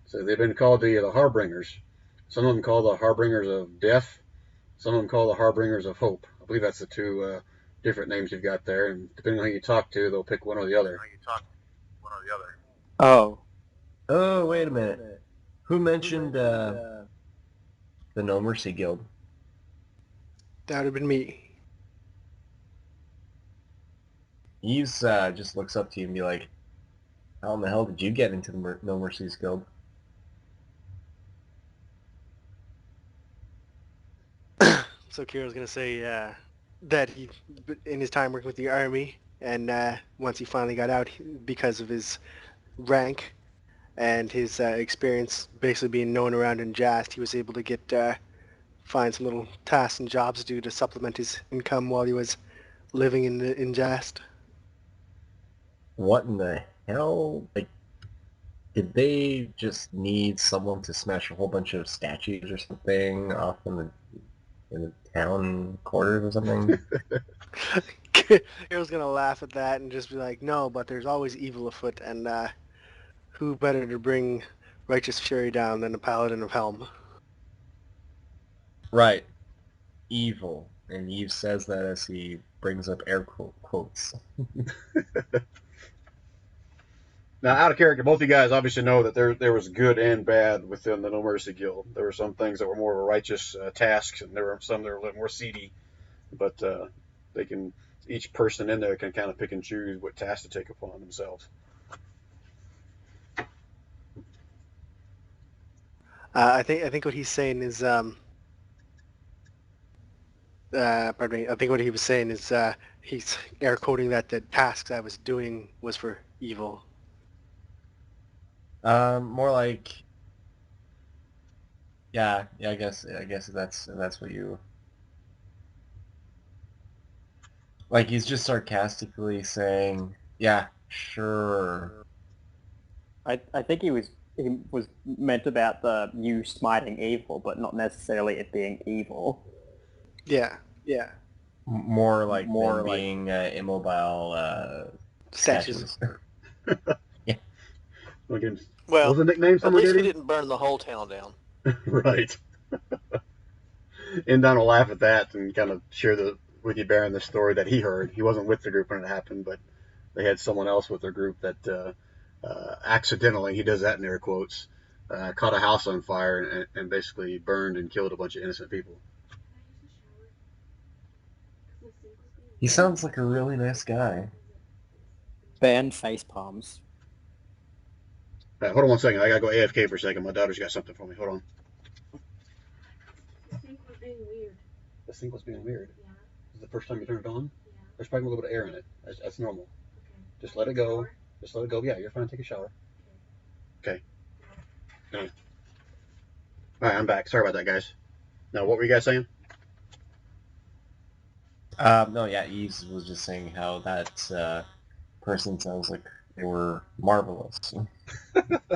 So they've been called the Harbingers. Some of them call the Harbingers of Death. Some of them call the Harbingers of Hope. I believe that's the two different names you've got there. And depending on who you talk to, they'll pick one or the other. Oh. Oh, wait a minute. Who mentioned the No Mercy Guild? That would have been me. He's just looks up to you and be like, "How in the hell did you get into the No Mercy's Guild?" So Kirill's gonna say that he, in his time working with the army, and once he finally got out, because of his rank and his experience basically being known around in Jast, he was able to get find some little tasks and jobs to do to supplement his income while he was living in Jast. What in the hell? Like, did they just need someone to smash a whole bunch of statues or something off in the town quarters or something? Kirill's gonna laugh at that and just be like, "No, but there's always evil afoot, and who better to bring righteous fury down than a paladin of Helm?" Right. Evil. And Eve says that as he brings up air quotes. Now, out of character, both of you guys obviously know that there was good and bad within the No Mercy Guild. There were some things that were more of a righteous tasks, and there were some that were a little more seedy. But they can, each person in there can kind of pick and choose what tasks to take upon themselves. I think what he's saying is, pardon me. I think what he was saying is he's air quoting that the tasks I was doing was for evil. More like, yeah. I guess that's what you like. He's just sarcastically saying, "Yeah, sure." I think he was meant about the you smiting evil, but not necessarily it being evil. Yeah. More like being immobile Statues. Yeah. Again, Well, what was the nickname at someone least we gave you? didn't burn the whole town down. Right. And Don will laugh at that and kind of share with you, Baron, the story that he heard. He wasn't with the group when it happened, but they had someone else with their group that accidentally, he does that in air quotes, caught a house on fire and basically burned and killed a bunch of innocent people. He sounds like a really nice guy. Ban face palms. Hold on one second. I gotta go AFK for a second. My daughter's got something for me. Hold on. The sink was being weird. The sink was being weird. Yeah. Is it the first time you turned it on? Yeah. There's probably a little bit of air in it. That's normal. Okay. Just let it go. Shower? Just let it go. Yeah, you're fine. Take a shower. Okay. All right, I'm back. Sorry about that, guys. Now, what were you guys saying? No, yeah, Eves was just saying how that person sounds like they were marvelous.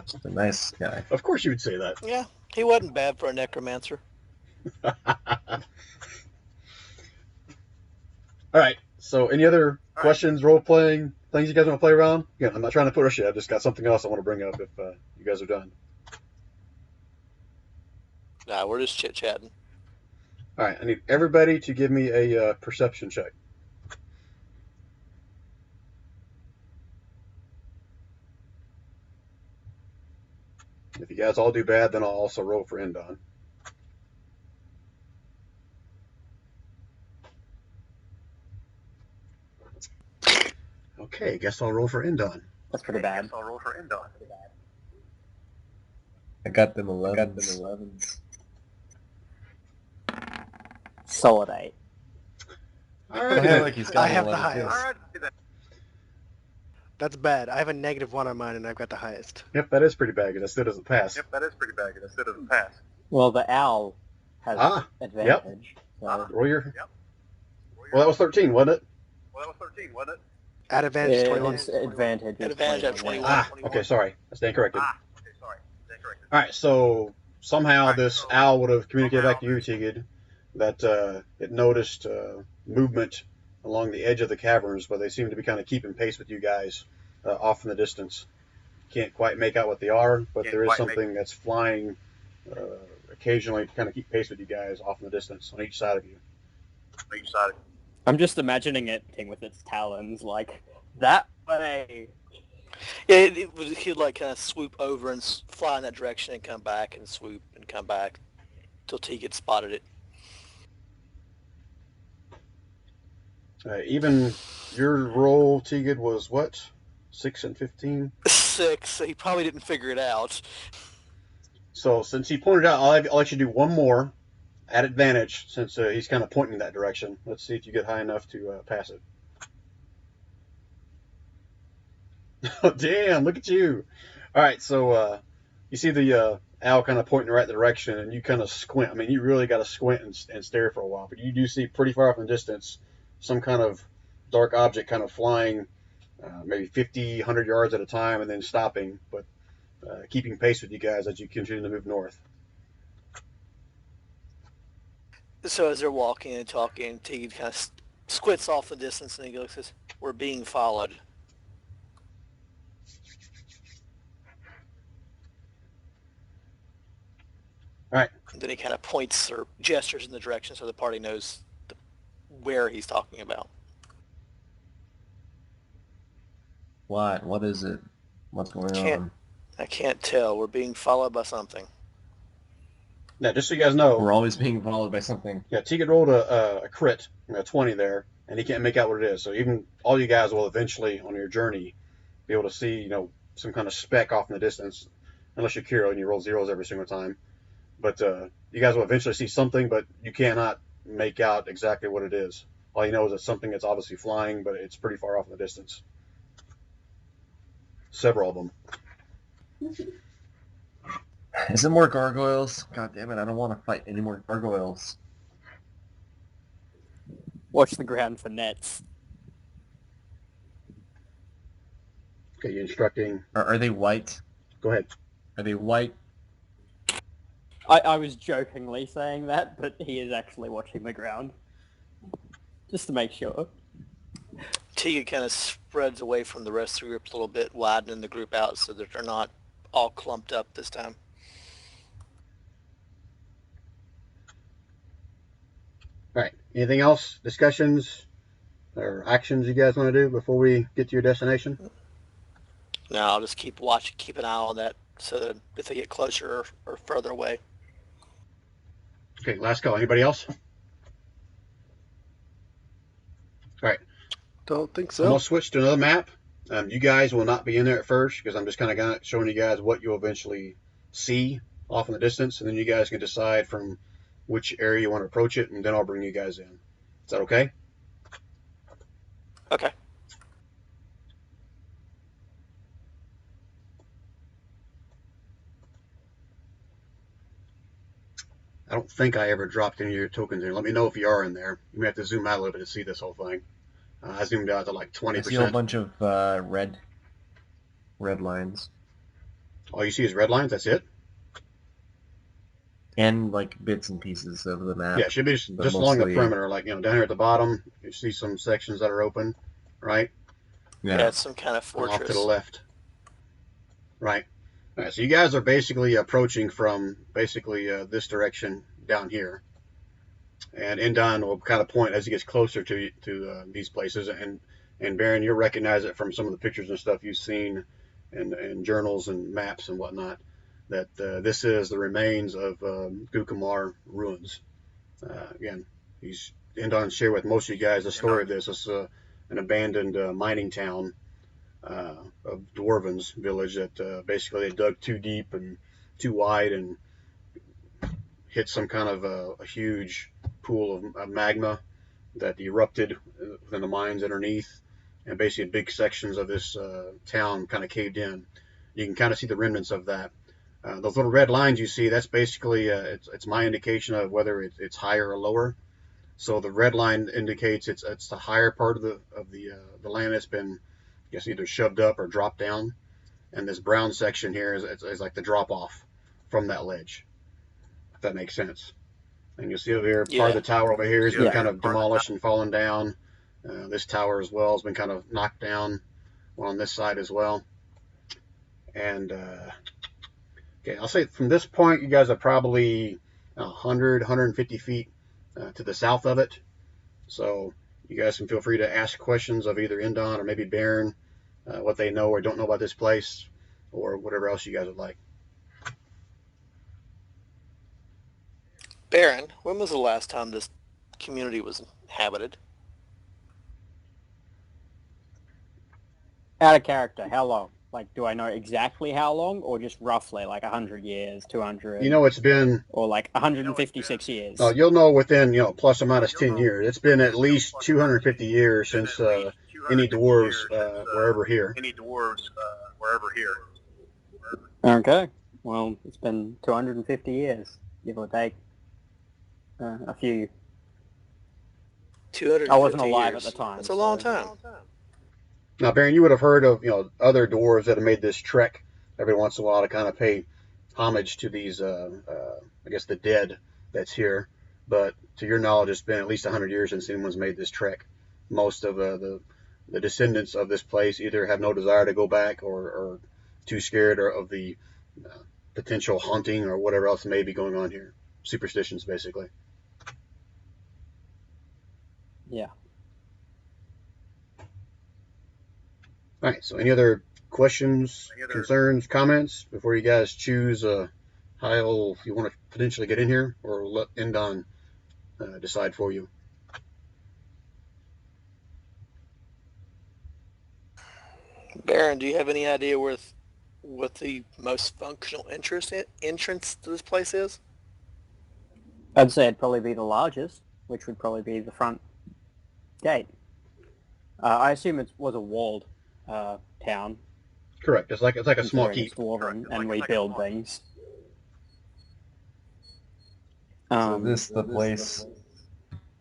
Just a nice guy. Of course you would say that. Yeah, He wasn't bad for a necromancer. All right. So, any other questions, role playing, things you guys want to play around? Again, I'm not trying to push you. I just got something else I want to bring up if you guys are done. Nah, we're just chit chatting. All right. I need everybody to give me a perception check. If you guys all do bad, then I'll also roll for Endon. Okay, guess I'll roll for Endon. That's pretty bad. I got them 11s. Solid 8. All I right. feel like he's got I have the 11 too. highest. That's bad. I have a -1 on mine, and I've got the highest. Yep, that is pretty bad because that still doesn't pass. Well, the owl has advantage. So Roll your. Well, that was 13, wasn't it? At advantage, 21. his advantage is At advantage at 21. 21. Okay, sorry. I stand corrected. All right, so somehow this owl would have communicated back to you, Tigid, that it noticed movement along the edge of the caverns, but they seem to be kind of keeping pace with you guys off in the distance. Can't quite make out what they are, but there is something that's flying occasionally to kind of keep pace with you guys off in the distance on each side of you. I'm just imagining it with its talons, like, that way. Yeah, he'd like kind of swoop over and fly in that direction and come back and swoop and come back till Tegan spotted it. Even your roll, Tigid, was what? 6 and 15? 6, so he probably didn't figure it out. So since he pointed out, I'll let you do one more at advantage since he's kind of pointing in that direction. Let's see if you get high enough to pass it. Oh, damn, look at you. All right, so you see the owl kind of pointing in the right direction, and you kind of squint. I mean, you really got to squint and stare for a while, but you do see pretty far off in the distance some kind of dark object kind of flying maybe 50, 100 yards at a time and then stopping, but keeping pace with you guys as you continue to move north. So as they're walking and talking, Tegan kind of squints off the distance and he goes, says, "We're being followed." All right. And then he kind of points or gestures in the direction so the party knows where he's talking about. What? What is it? What's going on? I can't tell. We're being followed by something. Now, just so you guys know, We're always being followed by something. yeah, Tegan rolled a crit, a 20 there, and he can't make out what it is. So even all you guys will eventually, on your journey, be able to see, some kind of speck off in the distance, unless you're Kiro and you roll zeros every single time. But you guys will eventually see something, but you cannot make out exactly what it is. All you know is it's something that's obviously flying, but it's pretty far off in the distance. Several of them. Is it more gargoyles? God damn it, I don't want to fight any more gargoyles. Watch the ground for nets. Okay, you're instructing. Are they white? Go ahead. Are they white? I was jokingly saying that, but he is actually watching the ground. Just to make sure. Tegan kind of spreads away from the rest of the group a little bit, widening the group out so that they're not all clumped up this time. All right. Anything else? Discussions or actions you guys want to do before we get to your destination? No, I'll just keep an eye on that so that if they get closer or further away. Okay, last call. Anybody else? All right. Don't think I'm so. going to switch to another map. You guys will not be in there at first because I'm just kind of showing you guys what you'll eventually see off in the distance, and then you guys can decide from which area you want to approach it, and then I'll bring you guys in. Is that okay? Okay. I don't think I ever dropped any of your tokens in. Let me know if you are in there. You may have to zoom out a little bit to see this whole thing. I zoomed out to like 20%. I see a bunch of red lines. All you see is red lines? That's it? And like bits and pieces of the map. Yeah, it should be just but along the mostly- perimeter, like down here at the bottom. You see some sections that are open, right? Yeah, it's some kind of And off to the fortress. left, right? All right, so you guys are basically approaching from basically this direction down here, and Indon will kind of point as he gets closer to these places, and Baron, you'll recognize it from some of the pictures and stuff you've seen in journals and maps and whatnot, that this is the remains of Gukamar ruins. Again, Indon shared with most of you guys the story of this. It's an abandoned mining town of Dwarven's village that basically they dug too deep and too wide and hit some kind of a huge pool of magma that erupted within the mines underneath, and basically big sections of this town kind of caved in. You can kind of see the remnants of that. Those little red lines you see, that's basically it's my indication of whether it's higher or lower. So the red line indicates it's the higher part of the land that's been, I guess, either shoved up or dropped down, and this brown section here is like the drop off from that ledge, if that makes sense. And you'll see over here, part of the tower over here has been kind of demolished and fallen down. This tower as well has been kind of knocked down, one on this side as well. And okay, I'll say from this point, you guys are probably 100, 150 feet to the south of it. So you guys can feel free to ask questions of either Indon or maybe Baron, what they know or don't know about this place, or whatever else you guys would like. Baron, when was the last time this community was inhabited? Out of character, how long? Like, do I know exactly how long, or just roughly, like 100 years, 200? You know, it's been... Or like 156 years? You'll know within, plus or minus 10 years. It's been at least 250 years since any dwarves were ever here. Okay. Well, it's been 250 years, give or take. A few. 250 I wasn't alive years. at the time. That's a long time. Now, Baron, you would have heard of other dwarves that have made this trek every once in a while to kind of pay homage to these, I guess, the dead that's here. But to your knowledge, it's been at least 100 years since anyone's made this trek. Most of the descendants of this place either have no desire to go back or too scared of the potential haunting or whatever else may be going on here. Superstitions, basically. Yeah. All right, so any other questions, concerns, comments before you guys choose how you want to potentially get in here, or let Indon decide for you? Baron, do you have any idea what the most functional entrance to this place is? I'd say it'd probably be the largest, which would probably be the front gate. I assume it was a walled town. Correct. It's like a small keep. Dwarven, and we build things. So is this the place?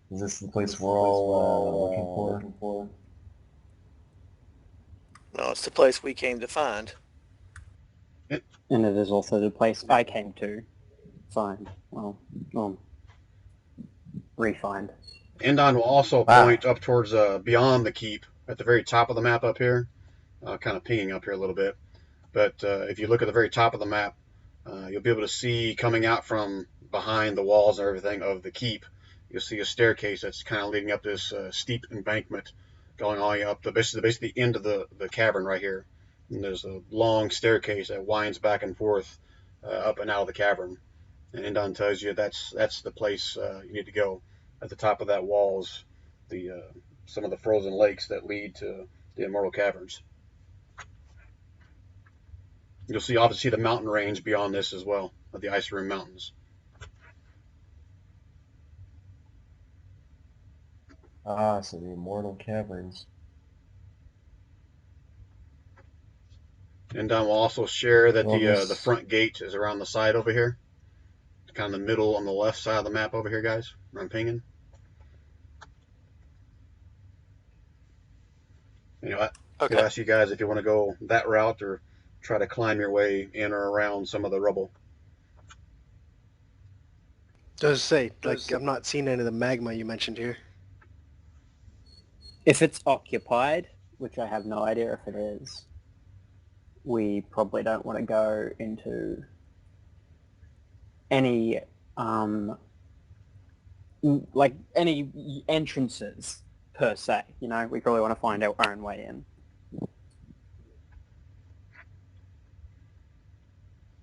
Is this the place we're all looking for? No, it's the place we came to find. And it is also the place I came to find. Well, re-find. Indon will also point up towards beyond the keep at the very top of the map up here. Kind of pinging up here a little bit. But if you look at the very top of the map, you'll be able to see coming out from behind the walls and everything of the keep, you'll see a staircase that's kind of leading up this steep embankment going all the way up to basically the end of the cavern right here. And there's a long staircase that winds back and forth up and out of the cavern. And Indon tells you that's the place you need to go. At the top of that wall's some of the frozen lakes that lead to the Immortal Caverns. You'll see obviously the mountain range beyond this as well, of the Ice-Rim Mountains. So the Immortal Caverns. And we'll also share that the front gate is around the side over here. It's kind of the middle on the left side of the map over here, guys, where I'm pinging. I'll ask you guys if you want to go that route or try to climb your way in or around some of the rubble. Does say, like, I'm not seeing any of the magma you mentioned here. If it's occupied, which I have no idea if it is, we probably don't want to go into any, like, any entrances, per se. You know, we probably want to find our own way in.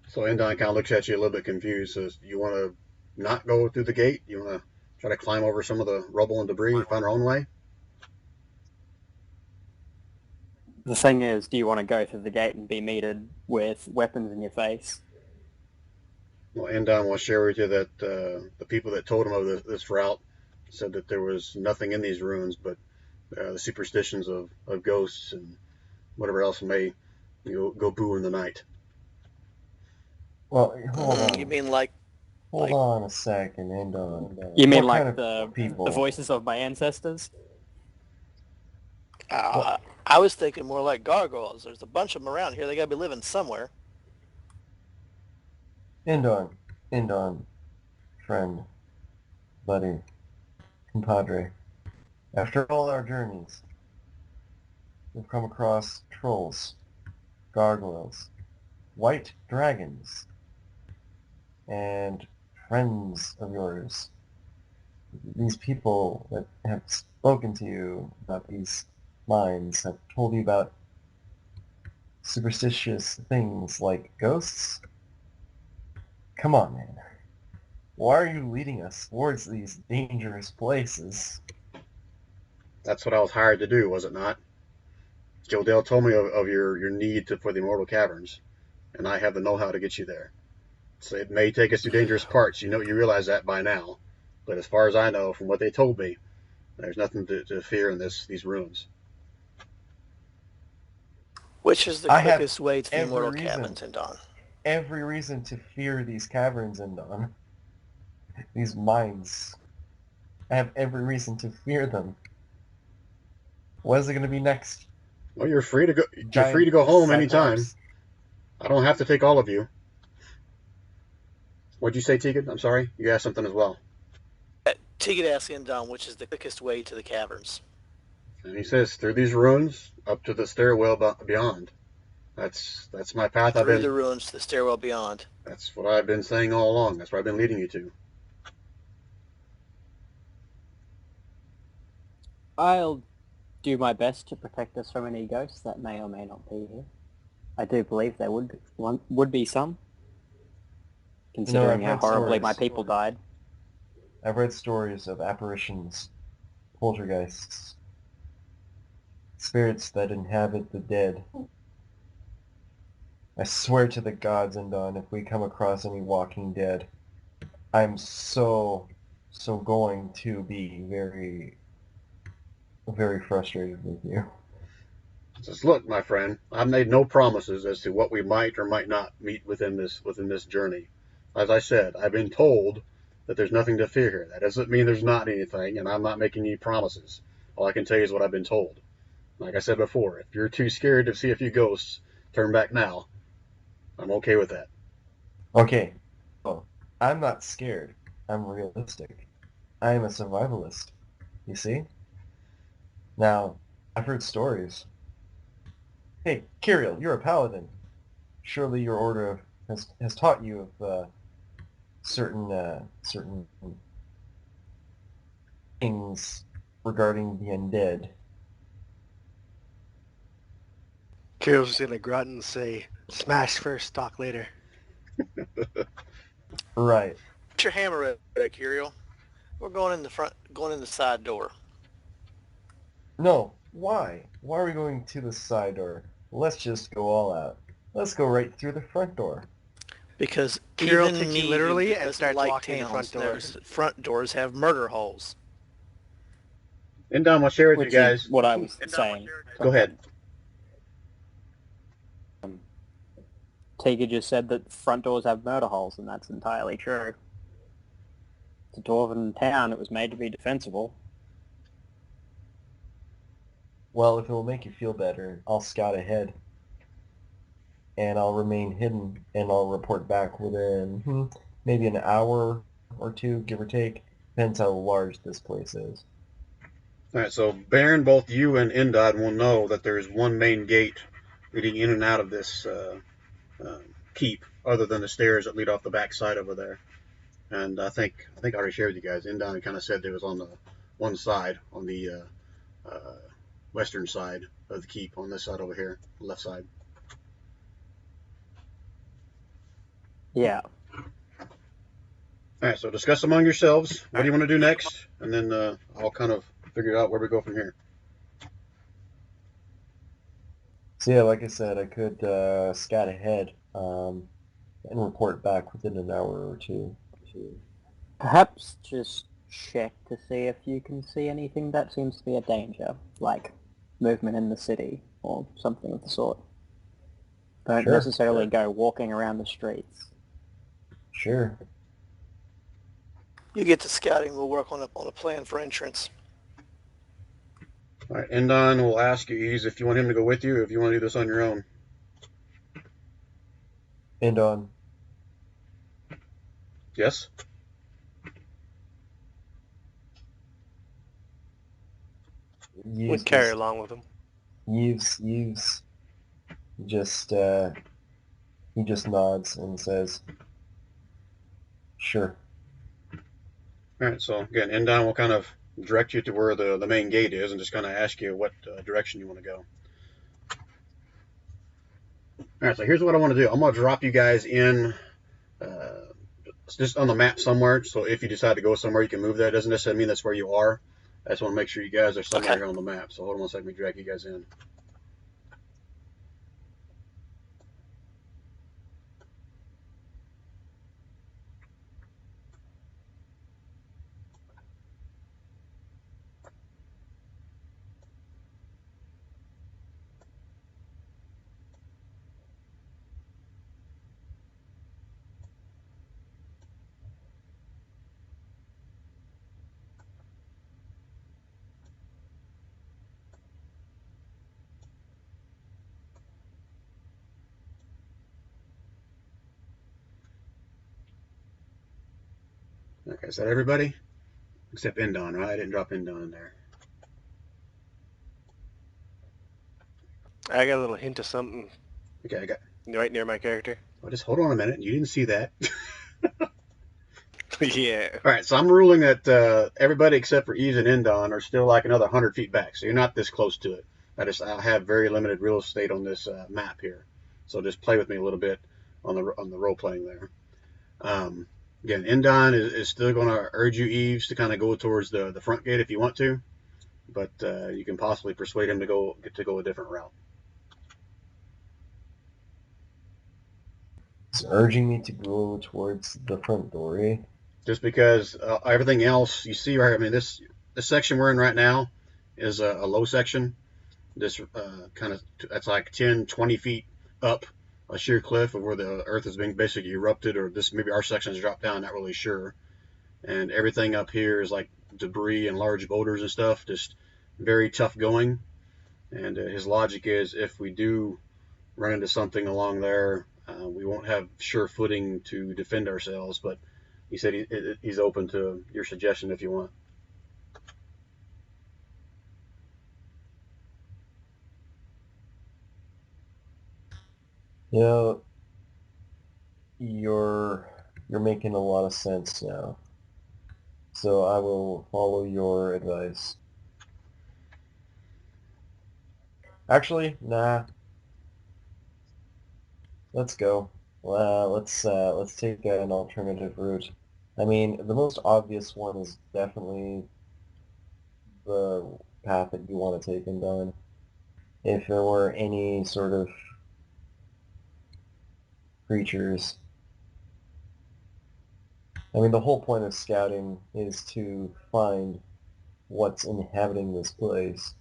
So Endon kind of looks at you a little bit confused. Says, "You want to not go through the gate? You want to try to climb over some of the rubble and debris and find our own way?" The thing is, do you want to go through the gate and be meted with weapons in your face? Well, Endon will share with you that the people that told him of this route said that there was nothing in these ruins but the superstitions of ghosts and whatever else may go boo in the night. Well, hold on. You mean like Hold on a second, Endon. You mean What like kind of people? the voices of my ancestors? I was thinking more like gargoyles. There's a bunch of them around here. They gotta be living somewhere. Endon, friend, buddy, compadre. After all our journeys, we've come across trolls, gargoyles, white dragons, and friends of yours. These people that have spoken to you about these mines have told you about superstitious things like ghosts. Come on, man. Why are you leading us towards these dangerous places? That's what I was hired to do, was it not? Jodell told me of your need for the Immortal Caverns, and I have the know-how to get you there. So it may take us through dangerous parts. You realize that by now. But as far as I know, from what they told me, there's nothing to fear in these ruins. Which is the I have quickest way to the every Immortal reason. Caverns in Dawn? Every reason to fear these caverns, Endon. These mines. I have every reason to fear them. What is it going to be next? Well, you're free to go. You're Giant free to go home anytime. cyclops? I don't have to take all of you. What'd you say, Tegan? I'm sorry. You asked something as well. Tegan asked Indon which is the quickest way to the caverns. And he says, through these ruins, up to the stairwell beyond. That's my path. Through the ruins to the stairwell beyond. That's what I've been saying all along. That's where I've been leading you to. I'll do my best to protect us from any ghosts that may or may not be here. I do believe there would be some, considering how heard horribly my stories. people died. I've read stories of apparitions, poltergeists, spirits that inhabit the dead. I swear to the gods, Endon, if we come across any walking dead, I'm so going to be very, very frustrated with you. Says, look, my friend, I've made no promises as to what we might or might not meet within this journey. As I said, I've been told that there's nothing to fear here. That doesn't mean there's not anything, and I'm not making any promises. All I can tell you is what I've been told. Like I said before, if you're too scared to see a few ghosts, turn back now. I'm okay with that. Okay. Well, I'm not scared. I'm realistic. I am a survivalist. You see? Now, I've heard stories. Hey, Kirill, you're a paladin. Surely your order has taught you of certain things regarding the undead. Kirill's gonna grunt and say, "Smash first, talk later." Right. Put your hammer at Kirill. We're going in the side door. No, why? Why are we going to the side door? Let's just go all out. Let's go right through the front door. Because Kirill even takes you me, literally who and doesn't starts like walking the towns, front doors. knows that front doors have murder holes. Endon, I'll share with Which you guys. is what I was saying. Go ahead. Tiga just said that front doors have murder holes, and that's entirely true. It's a dwarven town. It was made to be defensible. Well, if it will make you feel better, I'll scout ahead. And I'll remain hidden, and I'll report back within maybe an hour or two, give or take. Depends how large this place is. All right, so Baron, both you and Indod will know that there's one main gate leading in and out of this keep, other than the stairs that lead off the back side over there. And I think I already shared with you guys. Indod kind of said it was on the one side, on the western side of the keep, on this side over here, left side. Yeah. All right, so discuss among yourselves. What do you want to do next? And then I'll kind of figure out where we go from here. So yeah, like I said, I could scout ahead and report back within an hour or two. Perhaps just check to see if you can see anything that seems to be a danger, like movement in the city or something of the sort. Don't Sure, necessarily sure. go walking around the streets. Sure. You get to scouting. We'll work on a plan for entrance. All right, Indon will ask you, Ease, if you want him to go with you, or if you want to do this on your own. And on. Yes? We'd carry along with him. Yves just he just nods and says, "Sure." All right, so again, Indon will kind of direct you to where the main gate is and just kind of ask you what direction you want to go. All right, so here's what I want to do. I'm going to drop you guys in just on the map somewhere, so if you decide to go somewhere, you can move that. It doesn't necessarily mean that's where you are. I just want to make sure you guys are somewhere Okay. here on the map. So hold on one second, let me drag you guys in. Okay, is that everybody? Except Indon, right? I didn't drop Indon in there. I got a little hint of something Okay, I got. right near my character. Well, just hold on a minute. You didn't see that. Yeah. All right, so I'm ruling that everybody except for Ease and Indon are still like another 100 feet back, so you're not this close to it. I have very limited real estate on this map here, so just play with me a little bit on the role playing there. Again, Indon is still going to urge you, Eves, to kind of go towards the front gate if you want to, but you can possibly persuade him to go a different route. He's urging me to go towards the front door, eh? Just because everything else you see right, I mean, this section we're in right now is a low section. This that's like 10, 20 feet up a sheer cliff of where the earth is being basically erupted, or this maybe our section has dropped down, not really sure. And everything up here is like debris and large boulders and stuff, just very tough going. And his logic is if we do run into something along there, we won't have sure footing to defend ourselves, but he said he's open to your suggestion if you want. You know, you're making a lot of sense now. So I will follow your advice. Actually, nah. Let's go. Let's take an alternative route. I mean, the most obvious one is definitely the path that you want to take and done. If there were any sort of creatures, I mean, the whole point of scouting is to find what's inhabiting this place.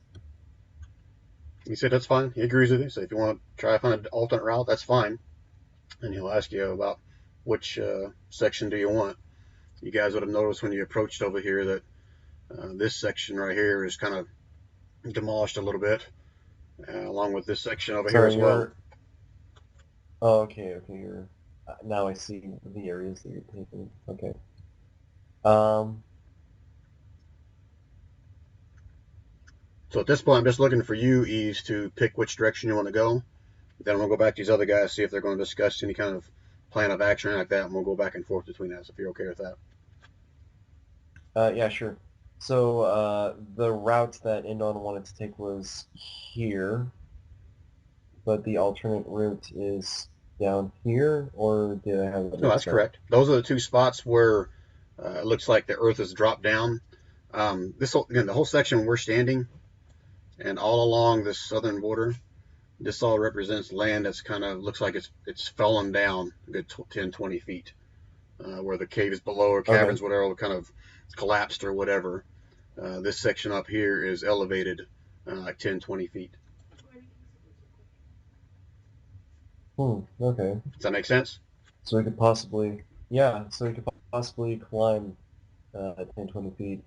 He said that's fine. He agrees with you. So if you want to try to find an alternate route, that's fine. And he'll ask you about which section do you want. You guys would have noticed when you approached over here that this section right here is kind of demolished a little bit, along with this section over here as well. Oh, okay, you're... now I see the areas that you're taking. Okay. Um, So at this point, I'm just looking for you, Ease, to pick which direction you want to go. Then we'll go back to these other guys, see if they're going to discuss any kind of plan of action or like that, and we'll go back and forth between us if you're okay with that. yeah, sure. So the route that Indon wanted to take was here, but the alternate route is down here, or did I have it? No, that's correct. Those are the two spots where it looks like the earth has dropped down. Again, the whole section we're standing, and all along this southern border, this all represents land that's kind of looks like it's fallen down a good 10, 20 feet, where the caves below or caverns, whatever, kind of collapsed or whatever. This section up here is elevated like 10, 20 feet. Okay. Does that make sense? So we could possibly, yeah, so we could possibly climb 10, 20 feet.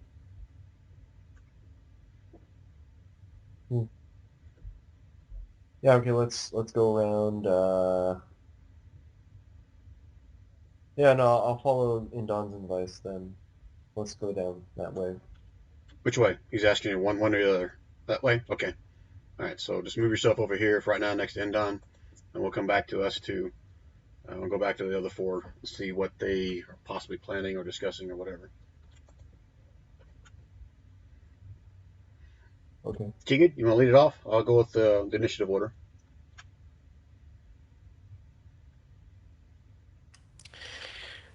Yeah, okay, let's go around. Yeah, no, I'll follow Indon's advice then. Let's go down that way. Which way? He's asking you one or the other. That way? Okay. All right, so just move yourself over here for right now next to Indon, and we'll come back to us too. We'll go back to the other four and see what they are possibly planning or discussing or whatever. Okay. Keegan, you want to lead it off? I'll go with the initiative order.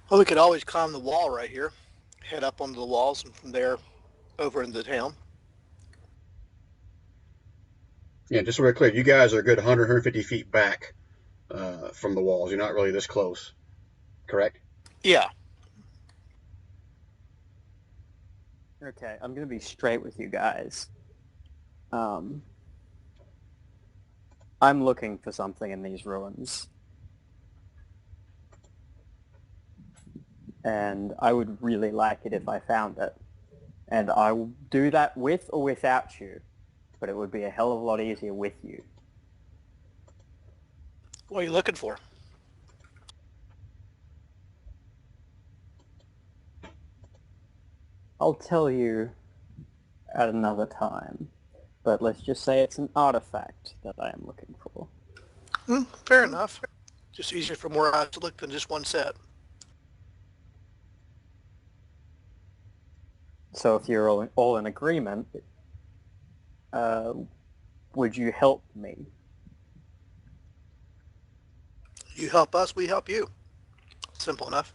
Well, we could always climb the wall right here, head up onto the walls, and from there over into the town. Yeah, just so we're clear, you guys are a good 100, 150 feet back from the walls. You're not really this close, correct? Yeah. Okay, I'm gonna be straight with you guys. I'm looking for something in these ruins. And I would really like it if I found it. And I will do that with or without you, but it would be a hell of a lot easier with you. What are you looking for? I'll tell you at another time, but let's just say it's an artifact that I am looking for. Fair enough. Just easier for more eyes to look than just one set. So if you're all in agreement, would you help me? You help us, we help you. Simple enough.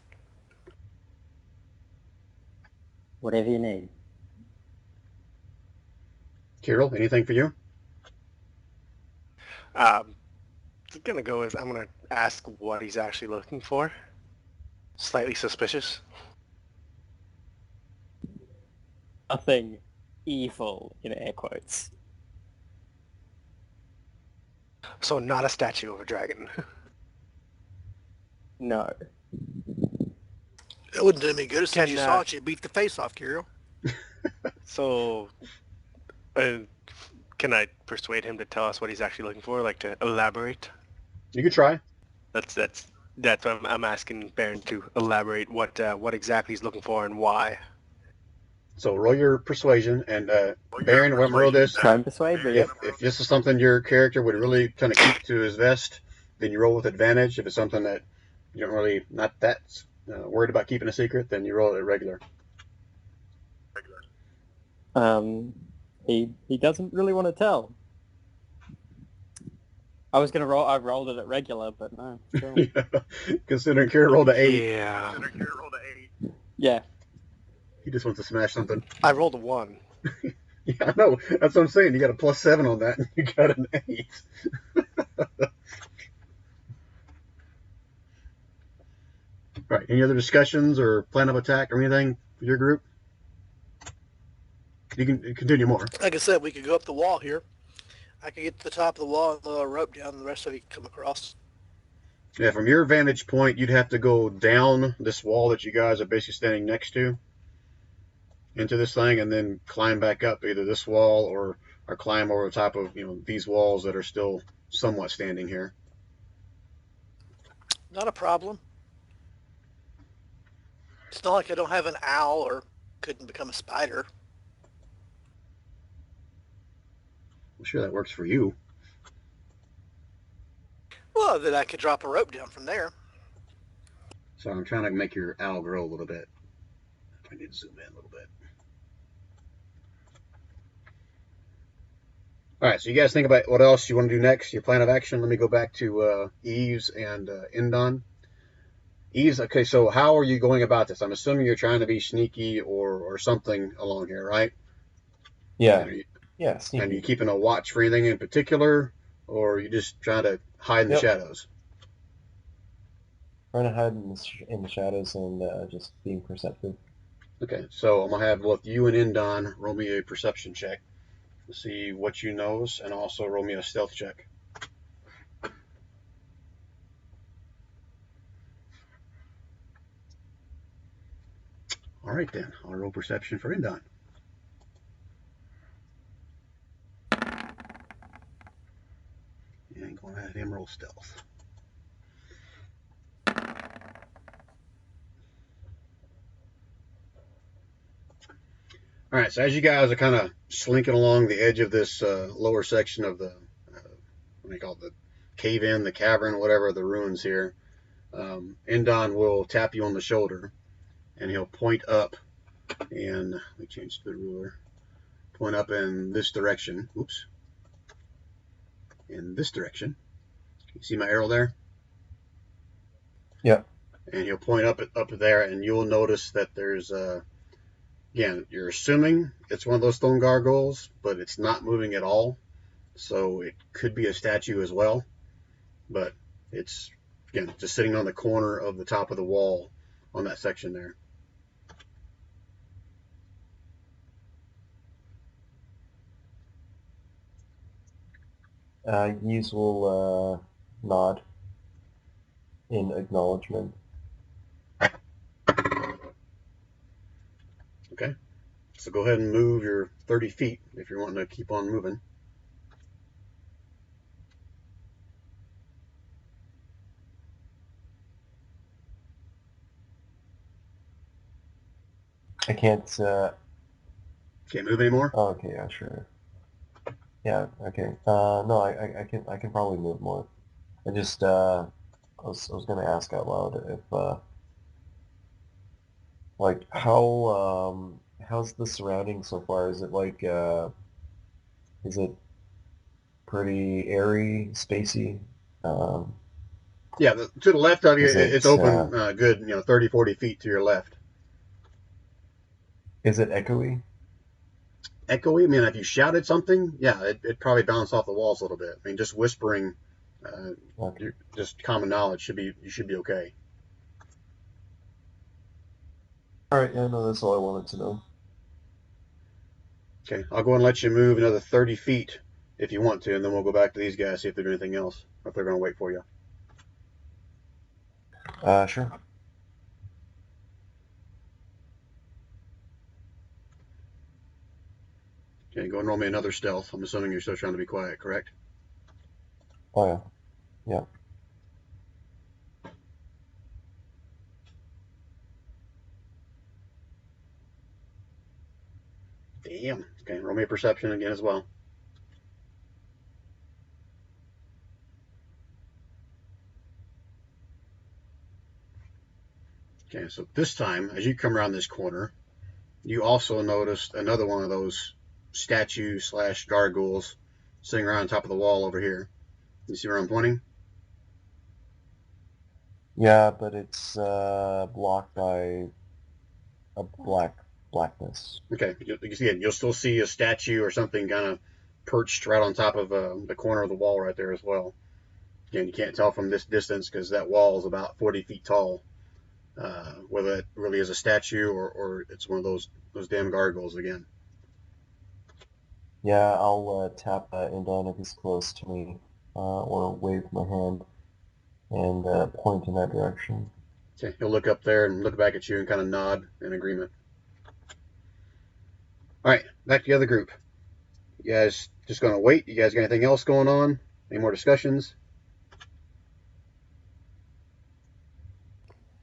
Whatever you need. Kirill, anything for you? I'm gonna ask what he's actually looking for. Slightly suspicious. Nothing evil, in air quotes. So not a statue of a dragon. No. It wouldn't do me good as soon as you Can, saw it, you beat the face off, Kirill. So, can I persuade him to tell us what he's actually looking for? Like to elaborate? You could try. That's what I'm asking Baron to elaborate what exactly he's looking for and why. So roll your persuasion, and Baron, when we roll this, Try and persuade me. if this is something your character would really kind of keep to his vest, then you roll with advantage. If it's something that you don't really, not that worried about keeping a secret, then you roll it at regular. He doesn't really want to tell. I was gonna roll. I rolled it at regular, but no. Still. Considering Kirill rolled an 8. Yeah. Yeah. He just wants to smash something. I rolled a 1. Yeah, I know. That's what I'm saying. You got a +7 on that, and you got an 8. Right. Any other discussions or plan of attack or anything for your group? You can continue more. Like I said, we could go up the wall here. I could get to the top of the wall and throw a rope down, and the rest of you can come across. Yeah, from your vantage point, you'd have to go down this wall that you guys are basically standing next to into this thing, and then climb back up either this wall or climb over the top of these walls that are still somewhat standing here. Not a problem. It's not like I don't have an owl or couldn't become a spider. I'm sure that works for you. Well, then I could drop a rope down from there. So I'm trying to make your owl grow a little bit. I need to zoom in a little bit. All right, so you guys think about what else you want to do next, your plan of action. Let me go back to Eves and Indon. Eves, okay, so how are you going about this? I'm assuming you're trying to be sneaky or something along here, right? Yeah. And Yeah, sneaky. and you keeping a watch for anything in particular, or are you just trying to hide in the shadows? Trying to hide in the shadows and just being perceptive. Okay, so I'm going to have both you and Indon roll me a perception check to see what you notice, and also roll me a stealth check. All right, then. I'll roll perception for Indon. And going to have him roll stealth. All right, so as you guys are kind of slinking along the edge of this lower section of the, what do you call it, the cave-in, the cavern, whatever, the ruins here, Indon will tap you on the shoulder, and he'll point up, and let me change the ruler, point up in this direction. Oops. In this direction. You see my arrow there? Yeah. And he'll point up there, and you'll notice that there's again, you're assuming it's one of those stone gargoyles, but it's not moving at all. So it could be a statue as well. But it's, again, just sitting on the corner of the top of the wall on that section there. Yves will nod in acknowledgement. Okay. So go ahead and move your 30 feet if you're wanting to keep on moving. I can't... Can't move anymore? Oh, okay, yeah, sure. Yeah, okay. No, I can probably move more. I just, I was gonna ask out loud if, like, how's the surrounding so far? Is it like, is it pretty airy, spacey? Yeah, to the left of you, Is it, it's open good, 30, 40 feet to your left. Is it echoey? Echoey? I mean, if you shouted something, yeah, it'd probably bounce off the walls a little bit. I mean, just whispering, Okay. just common knowledge, you should be okay. Alright, yeah, no, that's all I wanted to know. Okay, I'll go and let you move another 30 feet if you want to, and then we'll go back to these guys, see if they're doing anything else, or if they're going to wait for you. Sure. Okay, go and roll me another stealth. I'm assuming you're still trying to be quiet, correct? Oh, yeah. Yeah. Damn. Okay, roll me a perception again as well. Okay, so this time, as you come around this corner, you also noticed another one of those statue/gargoyles sitting around on top of the wall over here. You see where I'm pointing? Yeah, but it's blocked by a blackness. Okay, you'll still see a statue or something kind of perched right on top of the corner of the wall right there as well. Again, you can't tell from this distance because that wall is about 40 feet tall. Whether it really is a statue or it's one of those damn gargoyles again. Yeah, I'll tap Indon if he's close to me, or wave my hand and point in that direction. Okay, he'll look up there and look back at you and kind of nod in agreement. All right, back to the other group. You guys just going to wait? You guys got anything else going on? Any more discussions?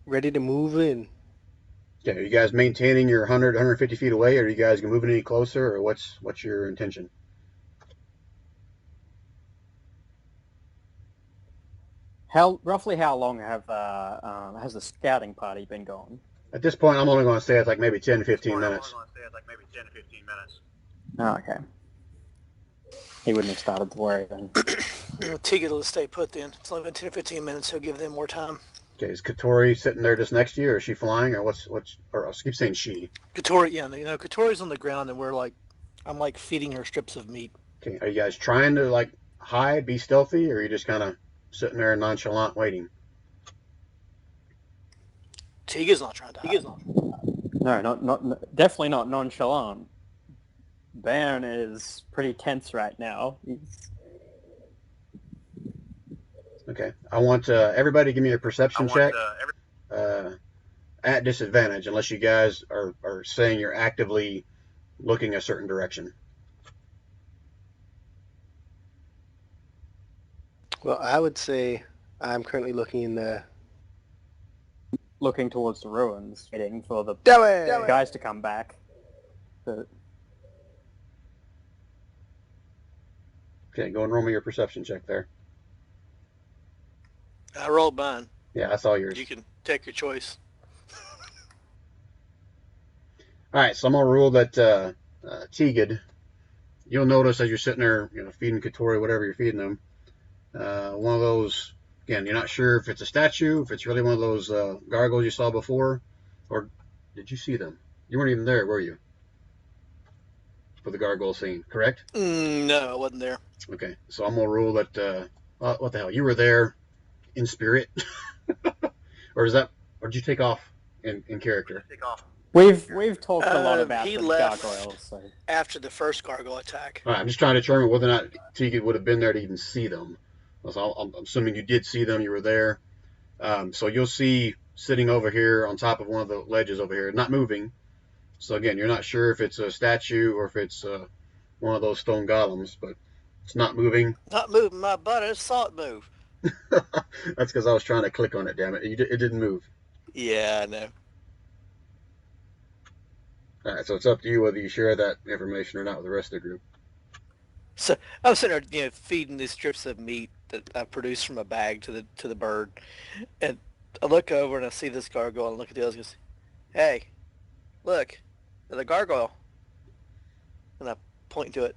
Ready to move in. Okay, are you guys maintaining your 100, 150 feet away, or are you guys moving any closer, or what's your intention? Roughly how long has the scouting party been gone? At this point, I'm only going to say it's like maybe 10, 15 minutes. Oh, okay. He wouldn't have started to worry then. Tegan will stay put then. It's only been 10 or 15 minutes. He'll give them more time. Okay, is Katori sitting there just next to you, or is she flying, or or I keep saying she. Katori, yeah, Katori's on the ground, and I'm like feeding her strips of meat. Okay, are you guys trying to like hide, be stealthy, or are you just kind of sitting there nonchalant waiting? Tegan's not trying to hide. No, definitely not nonchalant. Baron is pretty tense right now. Okay, I want everybody to give me a perception check at disadvantage, unless you guys are saying you're actively looking a certain direction. Well, I would say I'm currently looking towards the ruins, waiting for the Dewey! guys to come back. But Okay, go and roll me your perception check there. I rolled mine. Yeah, I saw yours. You can take your choice. All right, so I'm gonna rule that Tegan, you'll notice as you're sitting there, feeding Katori, whatever you're feeding them, one of those. Again, you're not sure if it's a statue, if it's really one of those gargoyles you saw before, or did you see them? You weren't even there, were you? For the gargoyle scene, correct? No, I wasn't there. Okay, so I'm gonna rule that. What the hell? You were there in spirit, or did you take off in character? we've talked a lot about he the left gargoyles. So. After the first gargoyle attack. All right, I'm just trying to determine whether or not Tegan would have been there to even see them. So I'm assuming you did see them. You were there. So you'll see sitting over here on top of one of the ledges over here, not moving. So again, you're not sure if it's a statue or if it's one of those stone golems, but it's not moving. Not moving my butt. I saw it move. That's because I was trying to click on it, damn it. It didn't move. Yeah, I know. All right, so it's up to you whether you share that information or not with the rest of the group. So I was sitting there, feeding these strips of meat that I produced from a bag to the bird, and I look over and I see this gargoyle and look at the others and goes, "Hey, look, there's a gargoyle," and I point to it.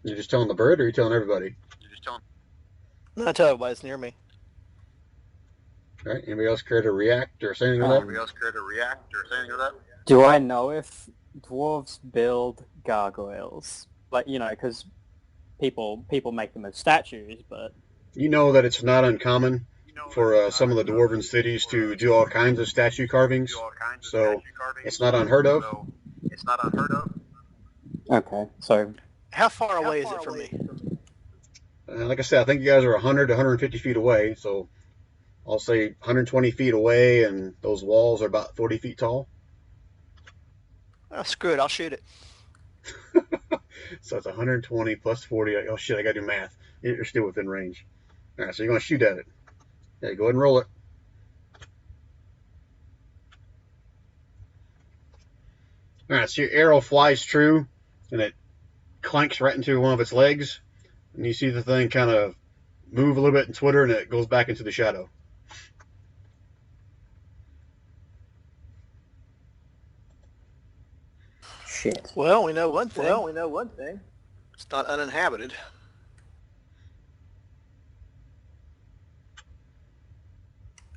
You're just telling the bird, or are you telling everybody? And I tell everybody it's near me. All right. Anybody else care to react or say anything to that? Do I know if dwarves build gargoyles? Like, because people make them as statues, but... You know that it's not uncommon for some of the dwarven cities to do all kinds of statue carvings, so it's not unheard of. Okay, so... How far away is it from me? Like I said, I think you guys are 100 to 150 feet away, so I'll say 120 feet away, and those walls are about 40 feet tall. Oh, screw it, I'll shoot it. So it's 120 plus 40. Oh shit, I gotta do math. You're still within range. All right, so you're gonna shoot at it. Okay, go ahead and roll it. All right, so your arrow flies true, and it clanks right into one of its legs, and you see the thing kind of move a little bit and twitter, and it goes back into the shadow. Shit. Well, we know one thing. It's not uninhabited.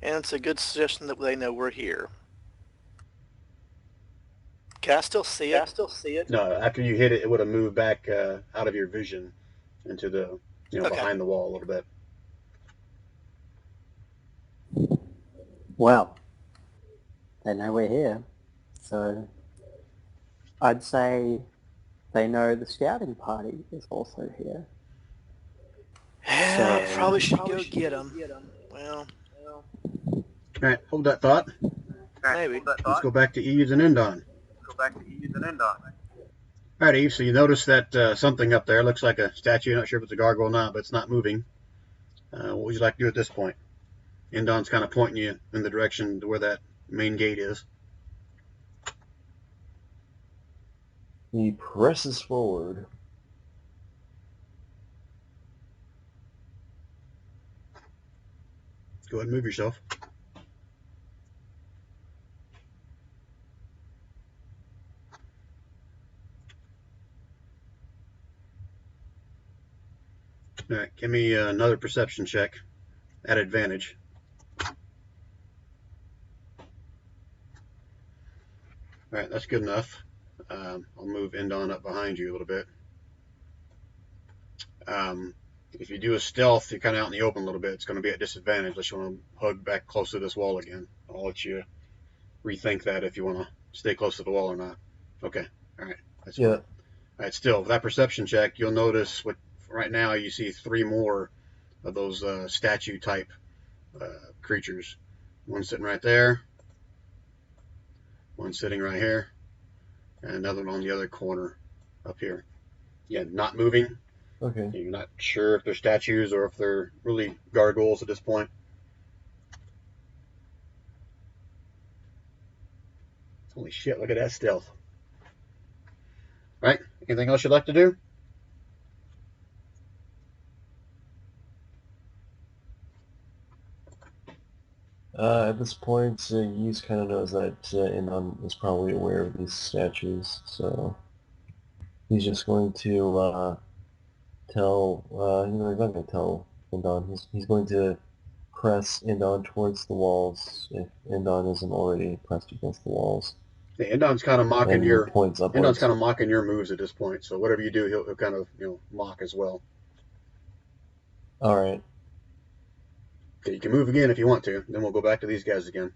And it's a good suggestion that they know we're here. Can I still see it? No, after you hit it, it would have moved back out of your vision into the, Okay. behind the wall a little bit. Well, they know we're here, so I'd say they know the scouting party is also here. Yeah, So- probably should go get them. Well, All right, hold that thought. maybe. Let's go back to Eves and Endon. All right, Eve, so you notice that something up there looks like a statue. You're not sure if it's a gargoyle or not, but it's not moving. What would you like to do at this point? Endon's kind of pointing you in the direction to where that main gate is. He presses forward. Go ahead and move yourself. All right, give me another perception check at advantage. All right, that's good enough. I'll move Endon up behind you a little bit. If you do a stealth, you're kind of out in the open a little bit. It's going to be at disadvantage unless you want to hug back close to this wall again. I'll let you rethink that if you want to stay close to the wall or not. Okay, all right, that's fine. All right, still, with that perception check, you'll notice what right now you see 3 more of those statue-type creatures. One sitting right there, one sitting right here, and another one on the other corner up here. Yeah, not moving. Okay. You're not sure if they're statues or if they're really gargoyles at this point. Holy shit, look at that stealth. Right? Anything else you'd like to do? At this point, Use kind of knows that Endon is probably aware of these statues, so he's just going to tell, he's not going to tell Endon. He's going to press Endon towards the walls if Endon isn't already pressed against the walls. Yeah, Endon's kind of mocking And your points upwards. Endon's kind of mocking your moves at this point. So whatever you do, he'll kind of mock as well. All right. Okay, you can move again if you want to. Then we'll go back to these guys again.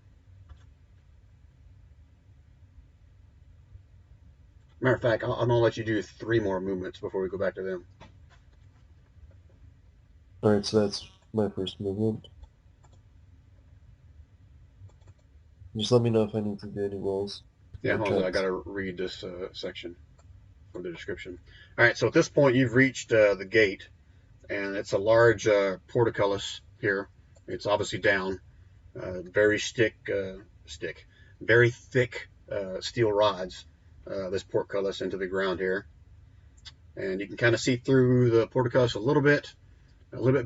Matter of fact, I'm gonna let you do 3 more movements before we go back to them. All right, so that's my first movement. Just let me know if I need to do any rolls. Yeah, hold on, I gotta read this section for the description. All right, so at this point you've reached the gate, and it's a large portcullis here. It's obviously down, very very thick steel rods. This portcullis into the ground here, and you can kind of see through the portcullis a little bit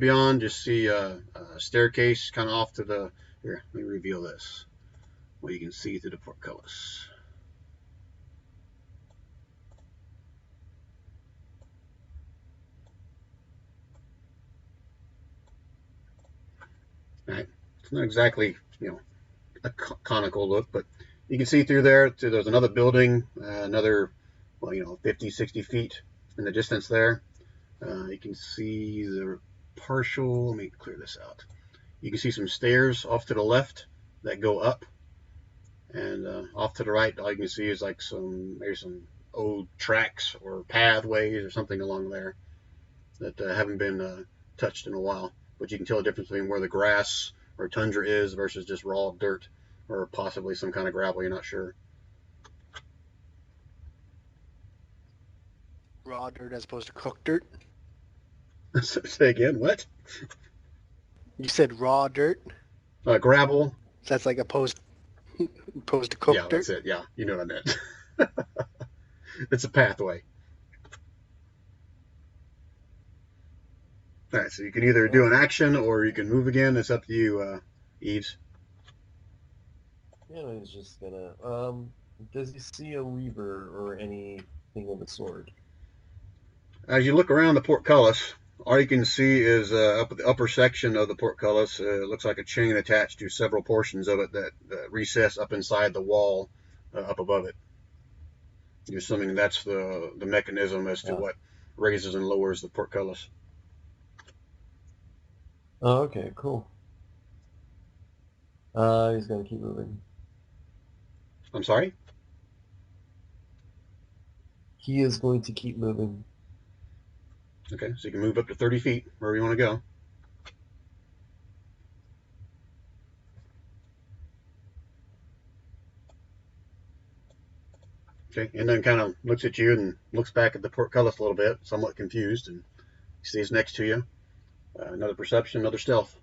beyond. Just see a staircase kind of off to the here. Let me reveal this. What you can see through the portcullis. Right. It's not exactly, a conical look, but you can see through there. There's another building, another, 50, 60 feet in the distance there. You can see the partial, let me clear this out. You can see some stairs off to the left that go up. And off to the right, all you can see is like maybe some old tracks or pathways or something along there that haven't been touched in a while. But you can tell the difference between where the grass or tundra is versus just raw dirt or possibly some kind of gravel. You're not sure. Raw dirt as opposed to cooked dirt? Say again, what? You said raw dirt? Gravel. That's like opposed to cooked Yeah, dirt? that's it. Yeah, you know what I meant. It's a pathway. All right, so you can either do an action or you can move again. It's up to you, Eves. Yeah, he's just gonna. Does he see a lever or anything of the sort? As you look around the portcullis, all you can see is up at the upper section of the portcullis. It looks like a chain attached to several portions of it that recess up inside the wall up above it. You're assuming that's the mechanism as to what raises and lowers the portcullis. Oh, okay, cool. He's gonna keep moving. I'm sorry? He is going to keep moving. Okay, so you can move up to 30 feet, wherever you want to go. Okay, and then kind of looks at you and looks back at the portcullis a little bit, somewhat confused, and stays next to you. Another perception, another stealth.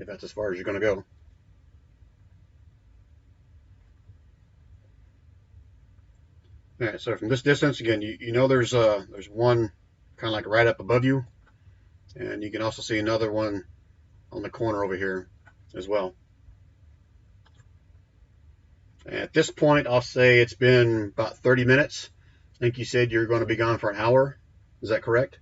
If that's as far as you're going to go. All right, so from this distance, again, you know there's one kind of like right up above you, and you can also see another one on the corner over here as well. At this point, I'll say it's been about 30 minutes. I think you said you're going to be gone for an hour. Is that correct?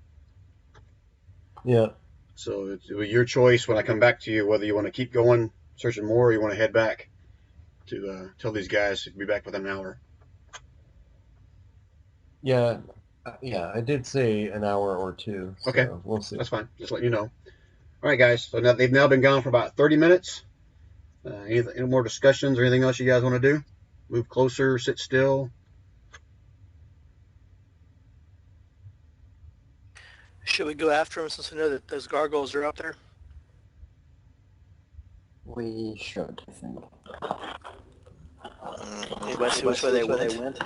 Yeah. So it's your choice when I come back to you whether you want to keep going, searching more, or you want to head back to tell these guys to be back within an hour. Yeah. Yeah, I did say an hour or two. So Okay. we'll see. That's fine. Just let you know. All right, guys. So now they've been gone for about 30 minutes. Any more discussions or anything else you guys want to do? Move closer, sit still. Should we go after them since we know that those gargoyles are up there? We should, I think. Anybody see which way they went?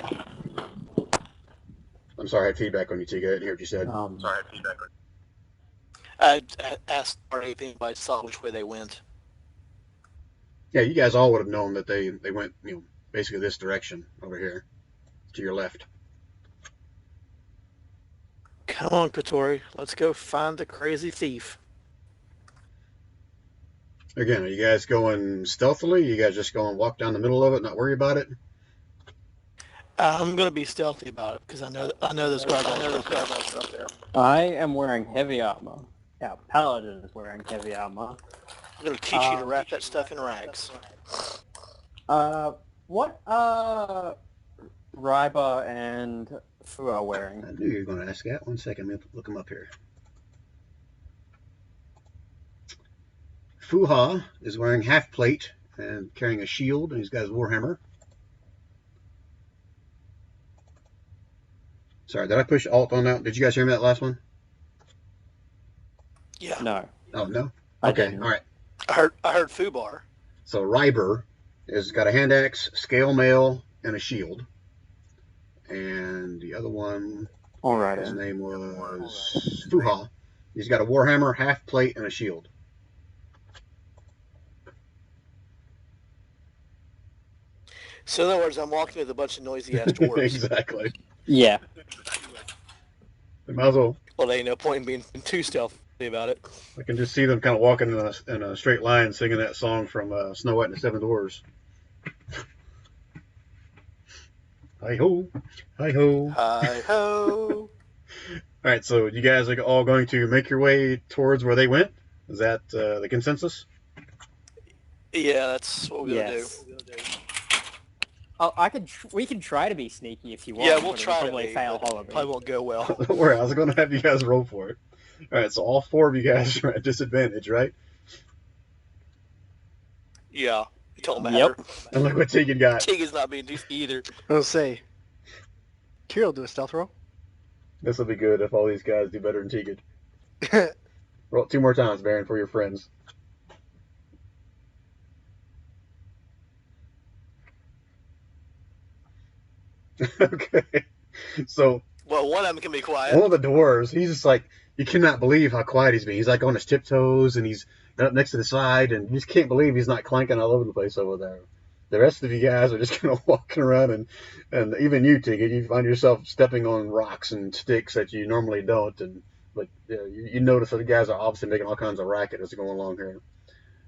I'm sorry, I had feedback on you, Tiga. I didn't hear what you said. I asked Marty if anybody saw which way they went. Yeah, you guys all would have known that they went, basically this direction over here to your left. Come on, Katori. Let's go find the crazy thief. Again, are you guys going stealthily? You guys just going walk down the middle of it, not worry about it? I'm gonna be stealthy about it because I know those gargoyles are up there. I am wearing heavy armor. Yeah, Paladin is wearing heavy armor. I'm gonna teach you to wrap that stuff in rags. What Ryba and Fu are wearing? I knew you were going to ask that. 1 second, let me look them up here. Fuha is wearing half plate and carrying a shield, and he's got his warhammer. Sorry, did I push Alt on that? Did you guys hear me that last one? Yeah. No. Oh, no? I Okay, didn't. all right. I heard Fubar. So Ryber has got a hand axe, scale mail, and a shield. And the other one, All right. his name was Fuha. He's got a warhammer, half plate, and a shield. So in other words, I'm walking with a bunch of noisy ass dwarves. Exactly. Yeah. Might as well. Well, there ain't no point in being too stealthy about it. I can just see them kind of walking in a straight line, singing that song from Snow White and the Seven Dwarfs. Hi ho, hi ho. Hi ho. All right, so you guys are all going to make your way towards where they went. Is that the consensus? Yeah, that's what we're gonna do. Oh, we can try to be sneaky if you want. Yeah, we'll but try to probably be, fail but horribly. probably won't go well. Don't worry, I was going to have you guys roll for it. All right, so all four of you guys are at disadvantage, right? Yeah, it don't matter. Yep. And look what Tegan got. Tegan's not being goofy either. I'll say, Kirill, do a stealth roll. This will be good if all these guys do better than Tegan. Roll it 2 more times, Baron, for your friends. Okay. So Well, one of them can be quiet. one of the dwarves, he's just like, you cannot believe how quiet he's being. He's like on his tiptoes and he's up next to the side, and you just can't believe he's not clanking all over the place over there. The rest of you guys are just kind of walking around, and even you, Tigger, you find yourself stepping on rocks and sticks that you normally don't, but you notice that the guys are obviously making all kinds of racket as they're going along here.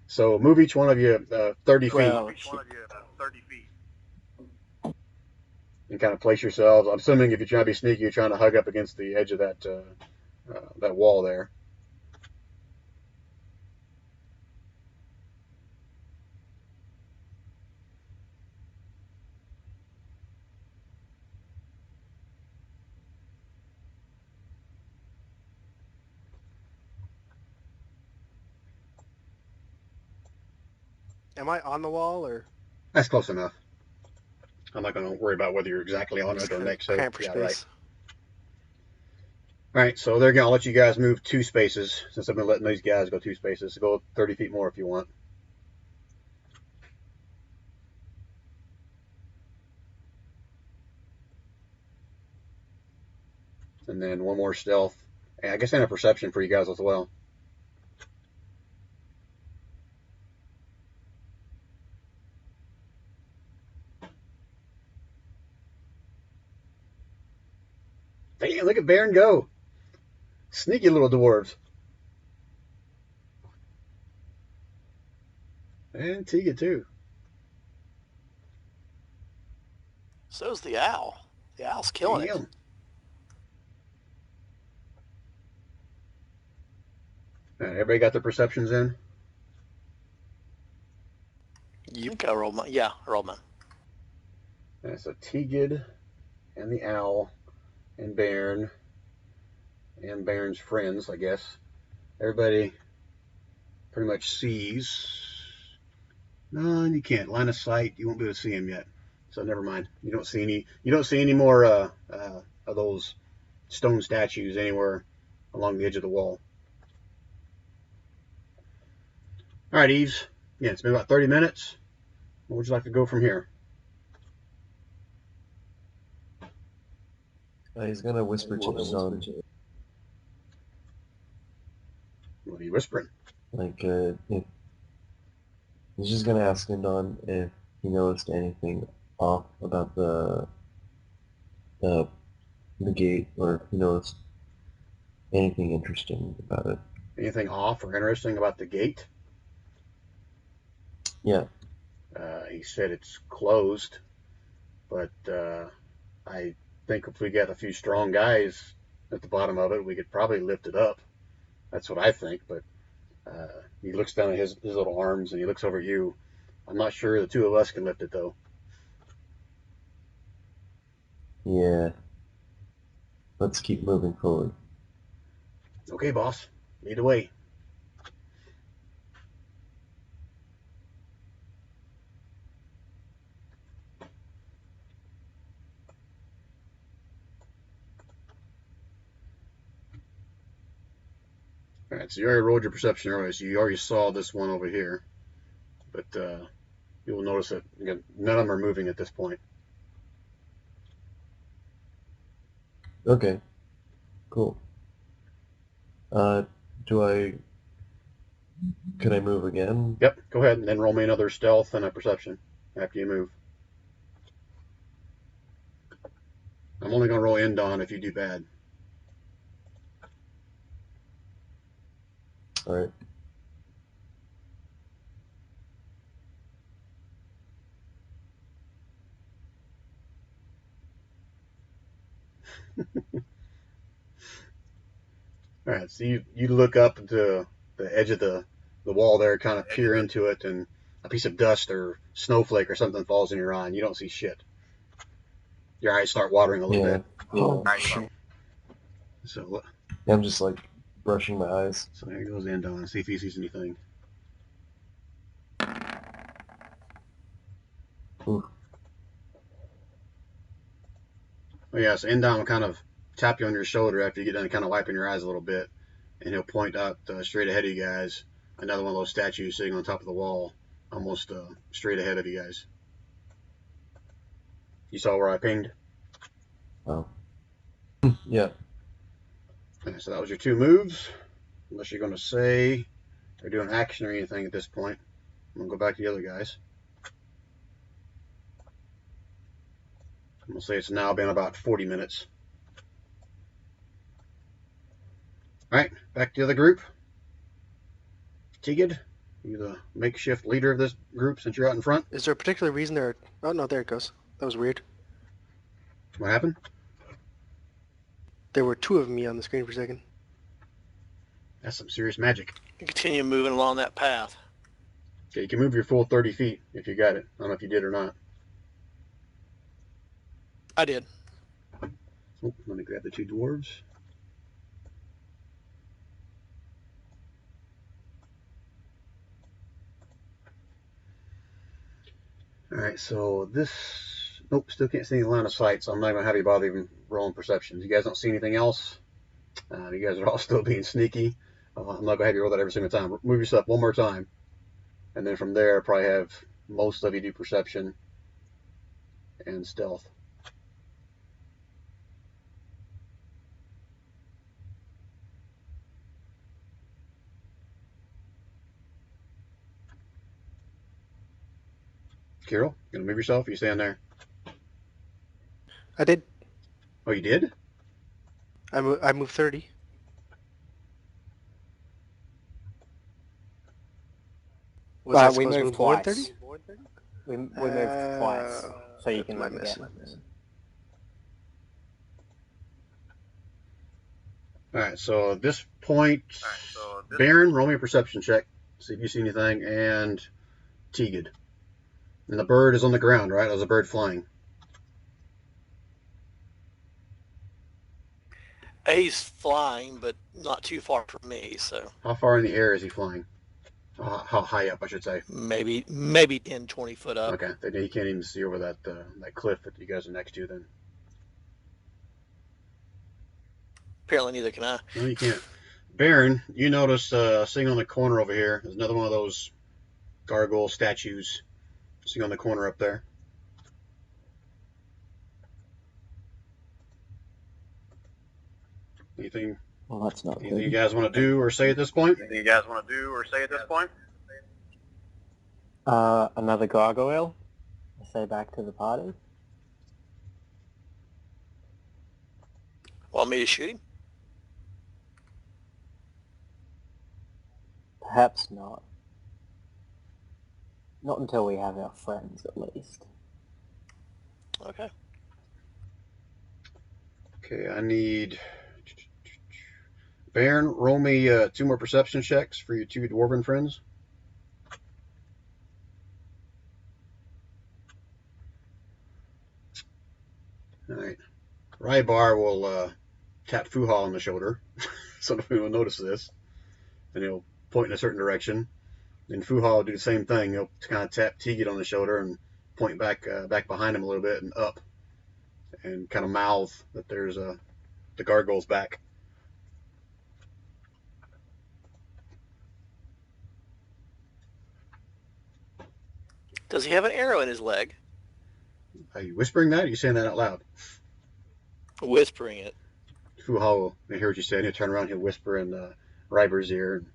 So move each one of you 30 feet. Well, And kind of place yourselves. I'm assuming if you're trying to be sneaky, you're trying to hug up against the edge of that wall there. Am I on the wall or? That's close enough. I'm not going to worry about whether you're exactly on it or next to it. Cramp for Yeah, space. right. All right, so they're going to let you guys move 2 spaces since I've been letting these guys go 2 spaces. So go 30 feet more if you want. And then 1 more stealth. And I guess and a perception for you guys as well. Damn, look at Baron go. Sneaky little dwarves. And Tiga too. So's the owl. The owl's killing it. Damn. All right, everybody got their perceptions in? I think I rolled mine. Yeah, I rolled mine. All right, so Tigid and the owl and Baron and Baron's friends, I guess. Everybody pretty much sees. No, you can't. Line of sight, you won't be able to see him yet. So never mind. You don't see any more of those stone statues anywhere along the edge of the wall. All right, Eves. Yeah, it's been about 30 minutes. Where would you like to go from here? He's gonna whisper to Indon. What are you whispering? Like, if he's just gonna ask Indon if he noticed anything off about the gate, or if he noticed anything interesting about it. Anything off or interesting about the gate? Yeah. He said it's closed, but I think if we got a few strong guys at the bottom of it, we could probably lift it up. That's what I think, but he looks down at his little arms and he looks over at you. I'm not sure the two of us can lift it, though. Yeah. Let's keep moving forward. Okay, boss. Lead the way. All right, so you already rolled your perception earlier, so you already saw this one over here. But you will notice that again, none of them are moving at this point. Okay. Cool. Could I move again? Yep, go ahead and then roll me another stealth and a perception after you move. I'm only going to roll Indon if you do bad. All right. All right, so you look up to the edge of the wall there, kind of peer into it, and a piece of dust or snowflake or something falls in your eye, and you don't see shit. Your eyes start watering a little bit. Yeah. So I'm just like brushing my eyes. So there goes Indon. See if he sees anything. Ooh. Oh yeah, so Indon will kind of tap you on your shoulder after you get done kind of wiping your eyes a little bit, and he'll point out straight ahead of you guys, another one of those statues sitting on top of the wall, almost straight ahead of you guys. You saw where I pinged? Oh. Yeah. Okay, so that was your two moves. Unless you're going to say or do an action or anything at this point. I'm going to go back to the other guys. I'm going to say it's now been about 40 minutes. All right, back to the other group. Tigid, you the makeshift leader of this group since you're out in front. Is there a particular reason there? Oh no, there it goes. That was weird. What happened? There were two of me on the screen for a second. That's some serious magic. You continue moving along that path. Okay, you can move your full 30 feet if you got it. I don't know if you did or not. I did. Oh, let me grab the two dwarves. All right, so this... Nope, still can't see any line of sight, so I'm not going to have you bother even rolling perceptions. You guys don't see anything else? You guys are all still being sneaky. I'm not going to have you roll that every single time. Move yourself one more time. And then from there, probably have most of you do perception and stealth. Kirill, you going to move yourself or you stand there? I did. Oh, you did? I move 30. Was I We supposed to moved move more than twice. 30? We moved twice, so you What can am I move again. missing? All right, so at this point, Baron, roll me a perception check. See if you see anything, and Teague. And the bird is on the ground, right? There's a bird flying. He's flying, but not too far from me, so How far in the air is he flying? How high up, I should say. maybe 10, 20 foot up. Okay, then he can't even see over that cliff that you guys are next to then. Apparently neither can I. No, you can't. Baron, you notice sitting on the corner over here, there's another one of those gargoyle statues sitting on the corner up there. Anything Well, that's not you good. guys want to do or say at this point? Another gargoyle. I say back to the party. Want me to shoot him? Perhaps not. Not until we have our friends, at least. Okay. Okay, I need... Baron, roll me 2 more perception checks for your 2 dwarven friends. Alright. Rybar will tap Fuha on the shoulder, so nobody will notice this. And he'll point in a certain direction. And Fuha will do the same thing. He'll kind of tap Teague on the shoulder and point back behind him a little bit and up. And kind of mouth that there's the gargoyle's back. Does he have an arrow in his leg? Are you whispering that or are you saying that out loud? Whispering it. Fuha will hear what you say and he'll turn around, he'll whisper in Ryber's ear, and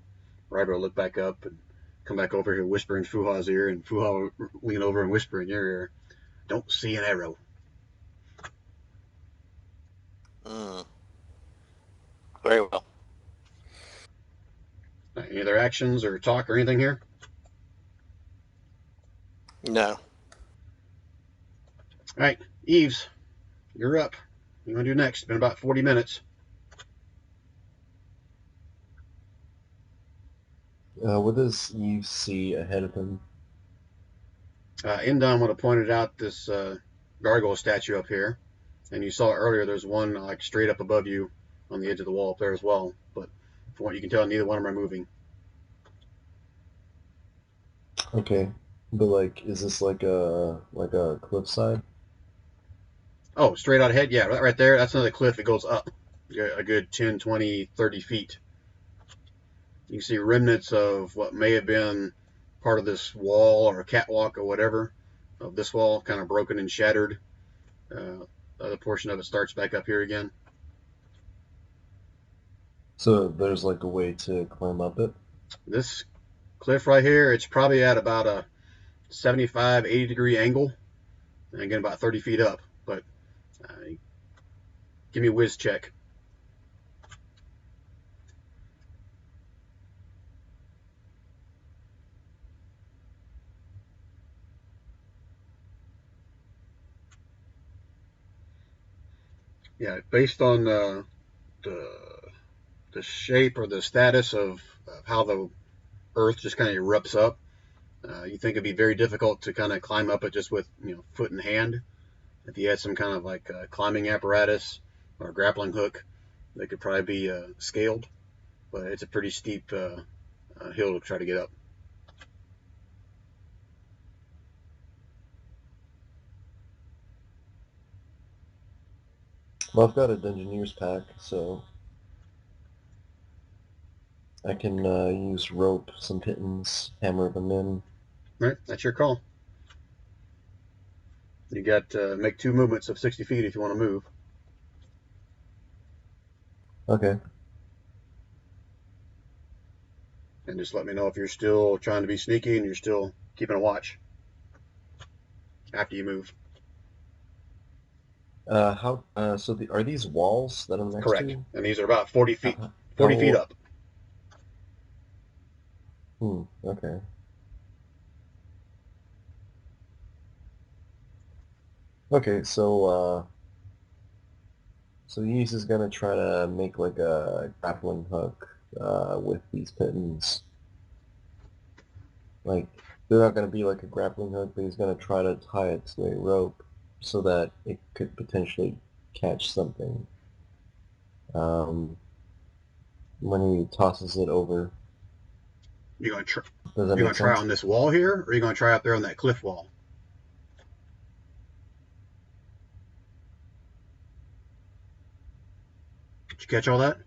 Ryber will look back up and come back over, he'll whisper in Fuha's ear, and Fuha will lean over and whisper in your ear, "Don't see an arrow." Very well. Any other actions or talk or anything here? No. All right, Eves, you're up. What you want to do next? It's been about 40 minutes. What does Eve see ahead of him? Indon would have pointed out this gargoyle statue up here, and you saw earlier there's one like straight up above you on the edge of the wall up there as well. But from what you can tell, neither one of them are moving. Okay, but like, is this like a cliffside? Oh, straight out ahead? Yeah, right there. That's another cliff that goes up a good 10, 20, 30 feet. You can see remnants of what may have been part of this wall or a catwalk or whatever of this wall, kind of broken and shattered. The other portion of it starts back up here again. So there's like a way to climb up it? This cliff right here, it's probably at about a 75, 80 degree angle, and again about 30 feet up. But give me a whiz check. Yeah, based on the shape or the status of how the earth just kind of erupts up, you think it'd be very difficult to kind of climb up it just with foot and hand. If you had some kind of like climbing apparatus or grappling hook, they could probably be scaled, but it's a pretty steep hill to try to get up. Well, I've got a Dungeoneer's pack, so I can use rope, some pittons, hammer them in. All right, that's your call. You got make 2 movements of 60 feet if you want to move. Okay. And just let me know if you're still trying to be sneaky and you're still keeping a watch after you move. Are these walls that I'm next Correct. to? And these are about 40 feet, How- 40 feet how- up. Okay. Okay, so Yeast is gonna try to make like a grappling hook with these pittons. Like, they're not gonna be like a grappling hook, but he's gonna try to tie it to a rope so that it could potentially catch something. When he tosses it over. You're going to Does that you're make going to try sense? on this wall here, or are you going to try up there on that cliff wall? Did you catch all that?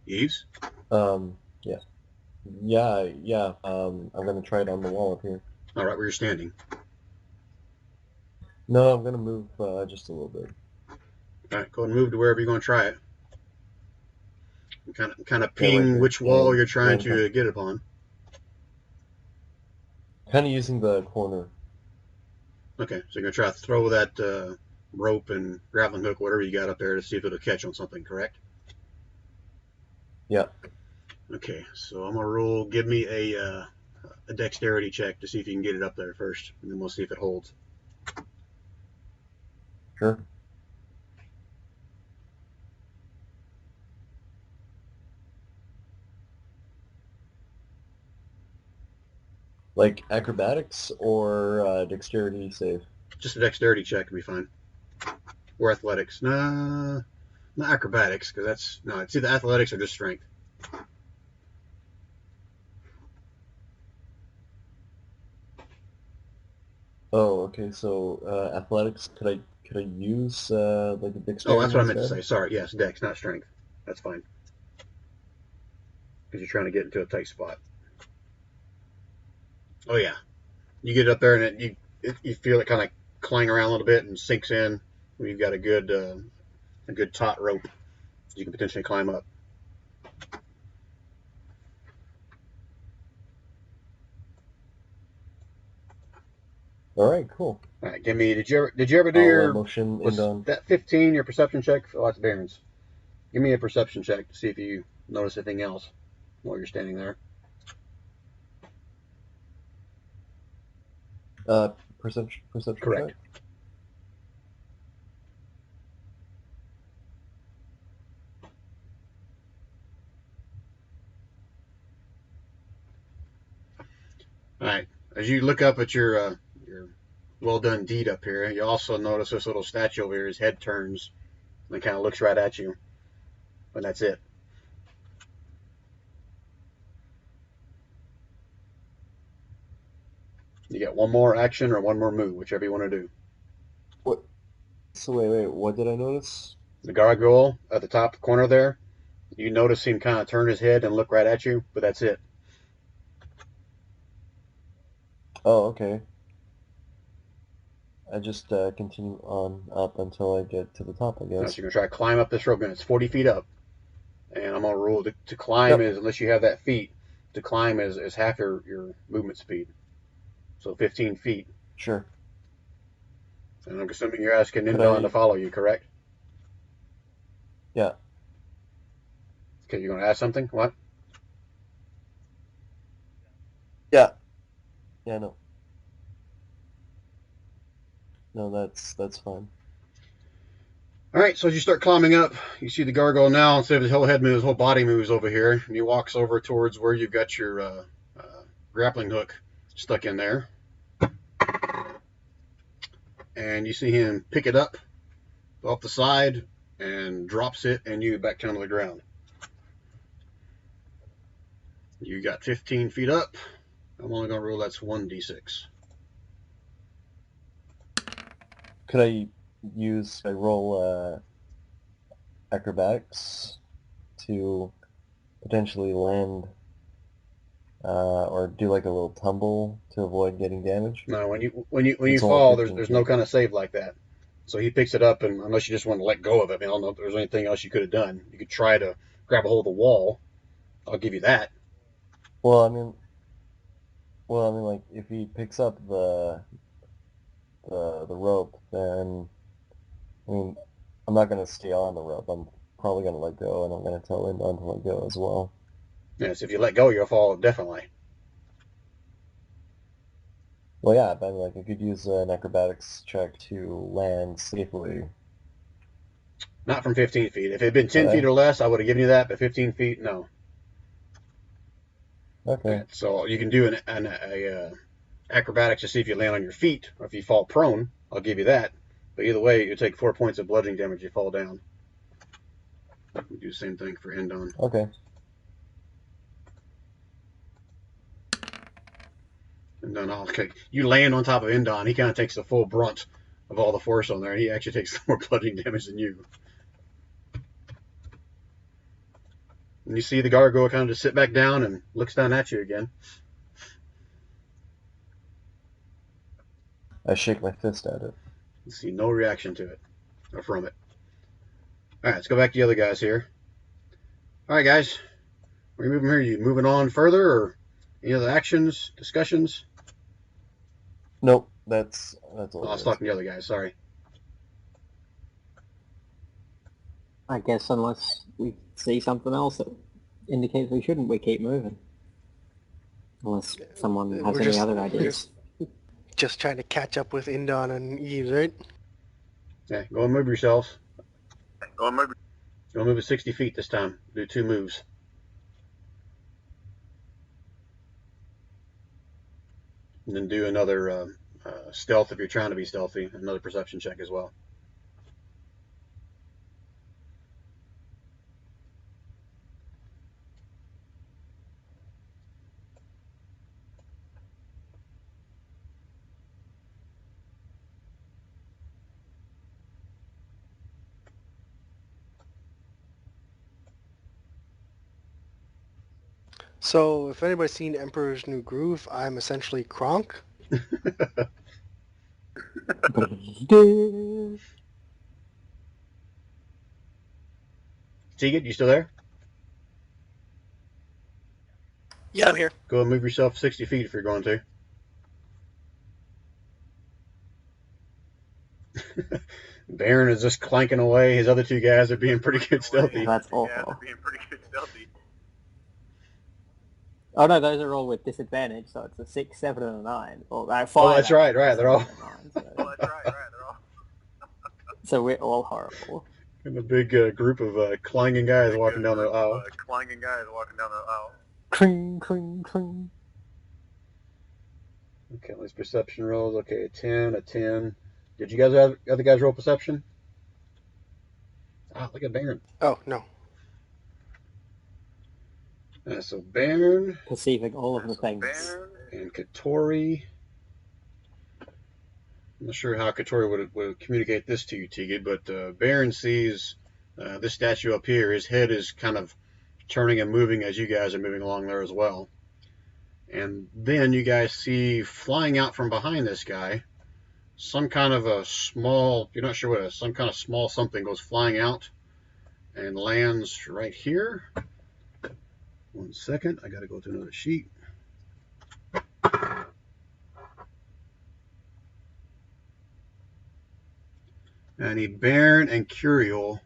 Eves? Yeah. Yeah. I'm gonna try it on the wall up here. All right, where you're standing. No, I'm gonna move just a little bit. All right, go ahead and move to wherever you're going to try it. Kind of Yeah, right ping here. which wall And you're trying to get upon. kind of using the corner. Okay, so you're going to try to throw that rope and grappling hook, whatever you got up there, to see if it'll catch on something, correct? Yeah. Okay, so I'm going to roll, give me a dexterity check to see if you can get it up there first, and then we'll see if it holds. Sure. Like acrobatics or dexterity save? Just a dexterity check would be fine. Or athletics. Nah, not acrobatics, because it's either athletics or just strength. Oh, okay. So athletics. Could I use like a dexterity? Oh, that's what I meant to instead? say. Sorry, yes, dex, not strength. That's fine. Because you're trying to get into a tight spot. Oh yeah, you get up there and you feel it kind of clang around a little bit and sinks in. You've got a good taut rope you can potentially climb up. All right. Cool. All right, give me. Did you ever do I'll your motion was in on. that 15 your perception check? Oh, that's Baron's. Give me a perception check to see if you notice anything else while you're standing there. Perception Correct. check. All right. As you look up at your well done deed up here, you also notice this little statue over here. His head turns and kind of looks right at you, and that's it. You get one more action or one more move, whichever you want to do. What? So wait. What did I notice? The gargoyle at the top corner there, you notice him kind of turn his head and look right at you, but that's it. Oh, okay. I just continue on up until I get to the top, I Now, so guess. you're going to try to climb up this rope, and it's 40 feet up. And I'm going to rule to climb Yep. is, unless you have that feat, to climb is half your movement speed. So 15 feet. Sure. And I'm assuming you're asking Could Nindon I- to follow you, correct? Yeah. Okay, you're going to ask something? What? Yeah, no. No, that's fine. All right, so as you start climbing up, you see the gargoyle now. Instead of his whole head moves, his whole body moves over here, and he walks over towards where you've got your grappling hook stuck in there. And you see him pick it up off the side and drops it and you back down to the ground. You got 15 feet up. I'm only going to roll that's 1d6. Could I roll acrobatics to potentially land or do like a little tumble to avoid getting damaged? No, when you It's only fall, 15 there's no feet. kind of save like that. So he picks it up, and unless you just want to let go of it, I don't know if there's anything else you could have done. You could try to grab a hold of the wall. I'll give you that. Well, I mean, Well, I mean, like, if he picks up the rope, then, I mean, I'm not going to stay on the rope. I'm probably going to let go, and I'm going to tell Indon to let go as well. Yes, if you let go, you'll fall definitely. Well, yeah, but I mean, like, I could use an acrobatics check to land safely. Not from 15 feet. If it had been 10 Okay. feet or less, I would have given you that, but 15 feet, no. Okay. So you can do an acrobatics to see if you land on your feet, or if you fall prone, I'll give you that. But either way, you take 4 points of bludgeoning damage if you fall down. We do the same thing for Indon. Okay. Indon, okay. You land on top of Indon, he kind of takes the full brunt of all the force on there, and he actually takes more bludgeoning damage than you. And you see the gargoyle kind of just sit back down and looks down at you again. I shake my fist at it. You see no reaction to it, or from it. All right, let's go back to the other guys here. All right, guys. Where are you moving here? Are you moving on further, or any other actions, discussions? Nope, that's all. Oh, I was talking to the other guys, sorry. I guess unless we see something else that indicates we shouldn't, we keep moving. Unless someone has We're any just- other we're ideas. Just trying to catch up with Indon and Eves, right? Yeah, go and move yourselves. Oh, maybe. Go and move it 60 feet this time. Do 2 moves. And then do another stealth if you're trying to be stealthy. Another perception check as well. So, if anybody's seen Emperor's New Groove, I'm essentially Kronk. Tegan, you still there? Yeah, I'm here. Go and move yourself 60 feet if you're going to. Baron is just clanking away. His other 2 guys are being pretty good stealthy. That's Yeah, they're awful. being pretty good stealthy. Oh no, those are all with disadvantage, so it's a 6, 7, and a 9. Or 5. Oh, that's right, they're all... Oh, that's right, they're all... So we're all horrible. And a big group of clanging guys walking down the aisle. Clanging guys walking down the aisle. Cling, cling, cling. Okay, let's perception rolls. Okay, a 10, a 10. Did you guys have other guys roll perception? Ah, look at Baron. Oh, no. So Baron Perceiving all of the things. Baron. and Katori. I'm not sure how Katori would communicate this to you, Tegan, but Baron sees this statue up here. His head is kind of turning and moving as you guys are moving along there as well. And then you guys see flying out from behind this guy some kind of a small, you're not sure what it is, some kind of small something goes flying out and lands right here. 1 second, I gotta go to another sheet. I need Baron and Curiel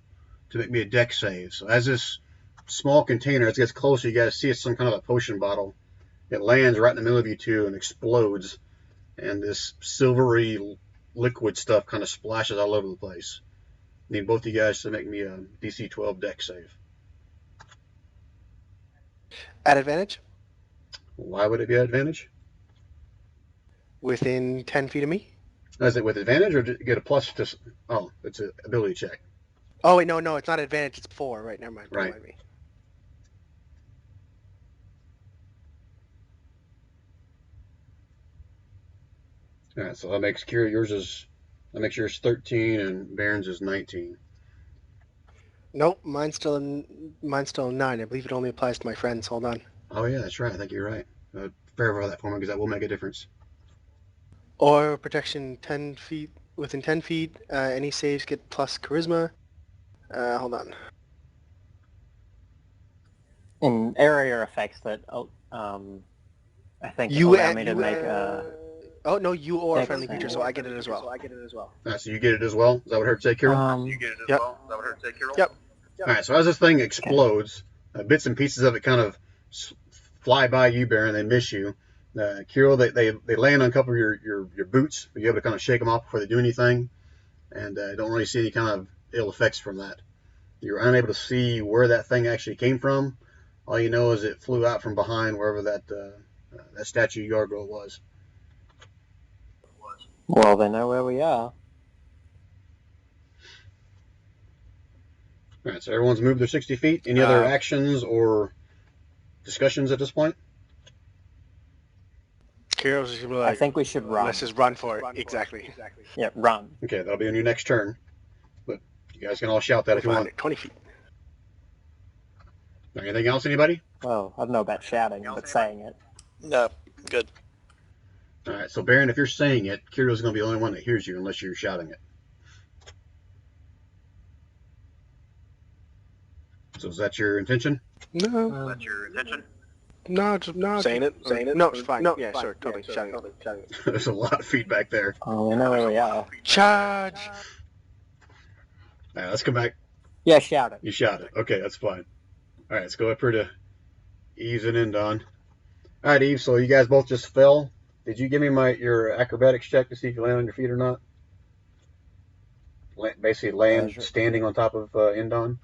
to make me a deck save. So as this small container, as it gets closer, you guys see it's some kind of a potion bottle. It lands right in the middle of you two and explodes. And this silvery liquid stuff kind of splashes all over the place. I need both of you guys to make me a DC 12 deck save. At advantage? Why would it be an advantage? Within 10 feet of me? Is it with advantage or do you get a plus to... Oh, it's an ability check. Oh, wait, no, it's not advantage, it's 4. Right, never mind. Right. Don't mind me. All right, so that makes yours 13 and Baron's is 19. Nope, mine's still 9. I believe it only applies to my friends. Hold on. Oh yeah, that's right. I think you're right. Verify that for me because that will make a difference. Or protection 10 feet, within 10 feet, any saves get plus charisma. Hold on. And area effects that I think You allow and me to make a... Oh no, you or a Dex friendly save. creature, so I get it as well. Alright, so you get it as well? Is that what her take, Kirill? You get it as Yep. well? Is that what her take, Kirill? Yep. Alright, so as this thing explodes, bits and pieces of it kind of fly by you, Baron. They miss you. Kirill, they land on a couple of your boots, but you're able to kind of shake them off before they do anything, and don't really see any kind of ill effects from that. You're unable to see where that thing actually came from. All you know is it flew out from behind wherever that statue gargoyle was. Well, they know where we are. Alright, so everyone's moved their 60 feet. Any other actions or discussions at this point? Kirill's just gonna be I like, think we should run. let's just run for it. Exactly. Yeah, run. Okay, that'll be on your next turn. But you guys can all shout that if you Find want. it. 20 feet. Anything else, anybody? Well, I don't know about shouting, but saying it. No, good. Alright, so Baron, if you're saying it, Kirill's going to be the only one that hears you unless you're shouting it. So is that your intention? No, That's your intention? no, just saying it. No, it's fine. No, yeah, sure, totally. Shouting it. There's a lot of feedback there. Oh, we know where we are. Charge! Alright, let's come back. Yeah, shout it. You shout it. Okay, that's fine. Alright, let's go up here to Eves and Indon. Alright, Eve, so you guys both just fell. Did you give me your acrobatics check to see if you land on your feet or not? Basically land Sure. standing on top of Indon.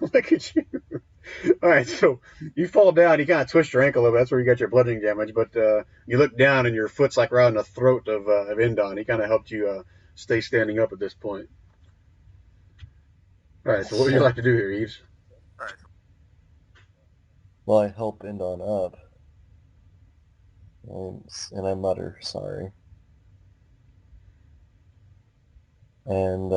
Look at you. Alright, so you fall down, you kind of twist your ankle a little bit. That's where you got your bludgeoning damage. But you look down and your foot's like around the throat of Indon. He kind of helped you stay standing up at this point. Alright, so what would you like to do here, Eves? Well, I help Indon up. And I mutter, sorry. And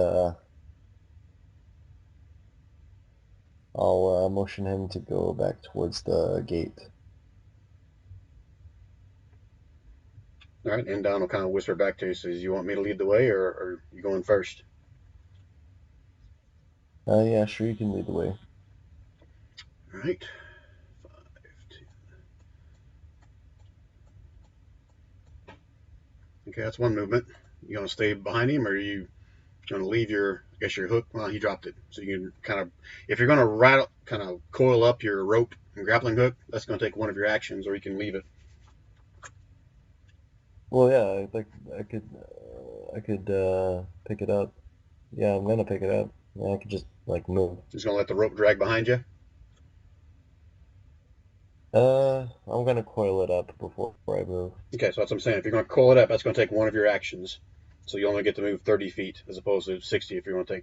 I'll motion him to go back towards the gate. Alright, Indon will kind of whisper back to you, says, you want me to lead the way, or are you going first? Yeah, sure, you can lead the way. Alright. 5, 2. Okay, that's one movement. You gonna stay behind him, or are you gonna leave your hook? Well, he dropped it. So you can kind of, if you're gonna kind of coil up your rope and grappling hook, that's gonna take one of your actions, or you can leave it. Well, yeah, I could pick it up. Yeah, I'm gonna pick it up. Yeah, I could just move. Just gonna let the rope drag behind you. I'm gonna coil it up before I move. Okay, so that's what I'm saying. If you're gonna coil it up, that's gonna take one of your actions. So you only get to move 30 feet as opposed to 60 if I want to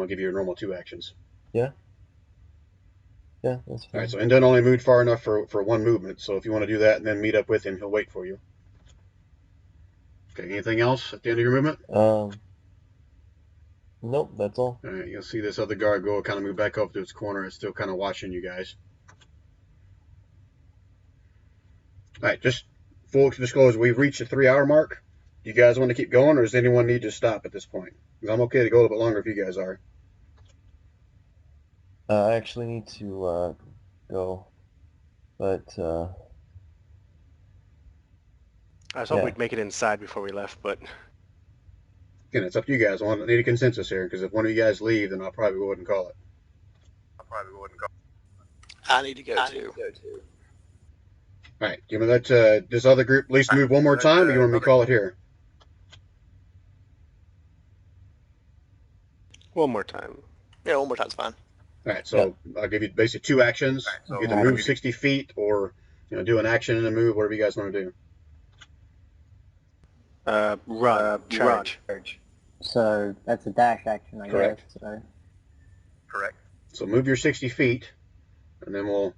give you your normal 2 actions. Yeah, that's fine. All right, so Indon only moved far enough for one movement. So if you want to do that and then meet up with him, he'll wait for you. Okay, anything else at the end of your movement? Nope, that's all. All right, you'll see this other gargoyle kind of move back up to its corner. It's still kind of watching you guys. All right, just full disclosure, we've reached the 3-hour mark. Do you guys want to keep going, or does anyone need to stop at this point? Because I'm okay to go a little bit longer if you guys are. I actually need to go, but I was hoping Yeah. we'd make it inside before we left, but Again, it's up to you guys. I need a consensus here, because if one of you guys leave, then I'll probably go ahead and call it. I need to go too. All right, do you want to let this other group at least move one more time, or you want me to call it here? one more time. Yeah, one more time's fine. All right, so I'll give you basically 2 actions. so You either move 60 feet or do an action and a move, whatever you guys want to do. Run. Charge. So that's a dash action, I Correct. guess. So Correct. So move your 60 feet, and then we'll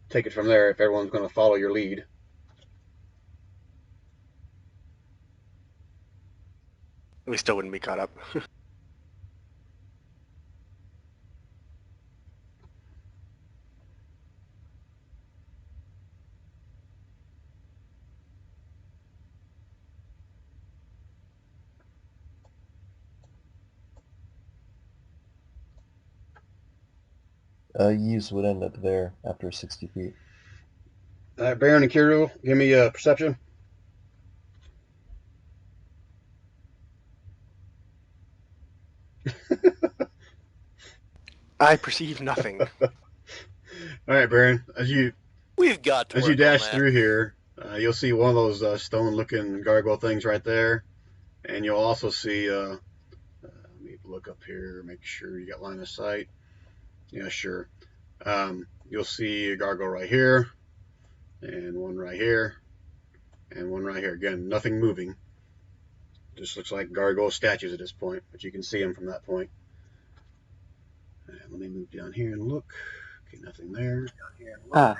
take it from there if everyone's going to follow your lead. We still wouldn't be caught up. Use would end up there after 60 feet. All right, Baron and Kirill, give me a perception. I perceive nothing. All right, Baron, We've got to as you work on dash that. through here, you'll see one of those stone-looking gargoyle things right there, and you'll also see. Let me look up here, make sure you got line of sight. Yeah, sure. You'll see a gargoyle right here, and one right here, and one right here. Again, nothing moving. Just looks like gargoyle statues at this point, but you can see them from that point. And let me move down here and look. Okay, nothing there. Ah.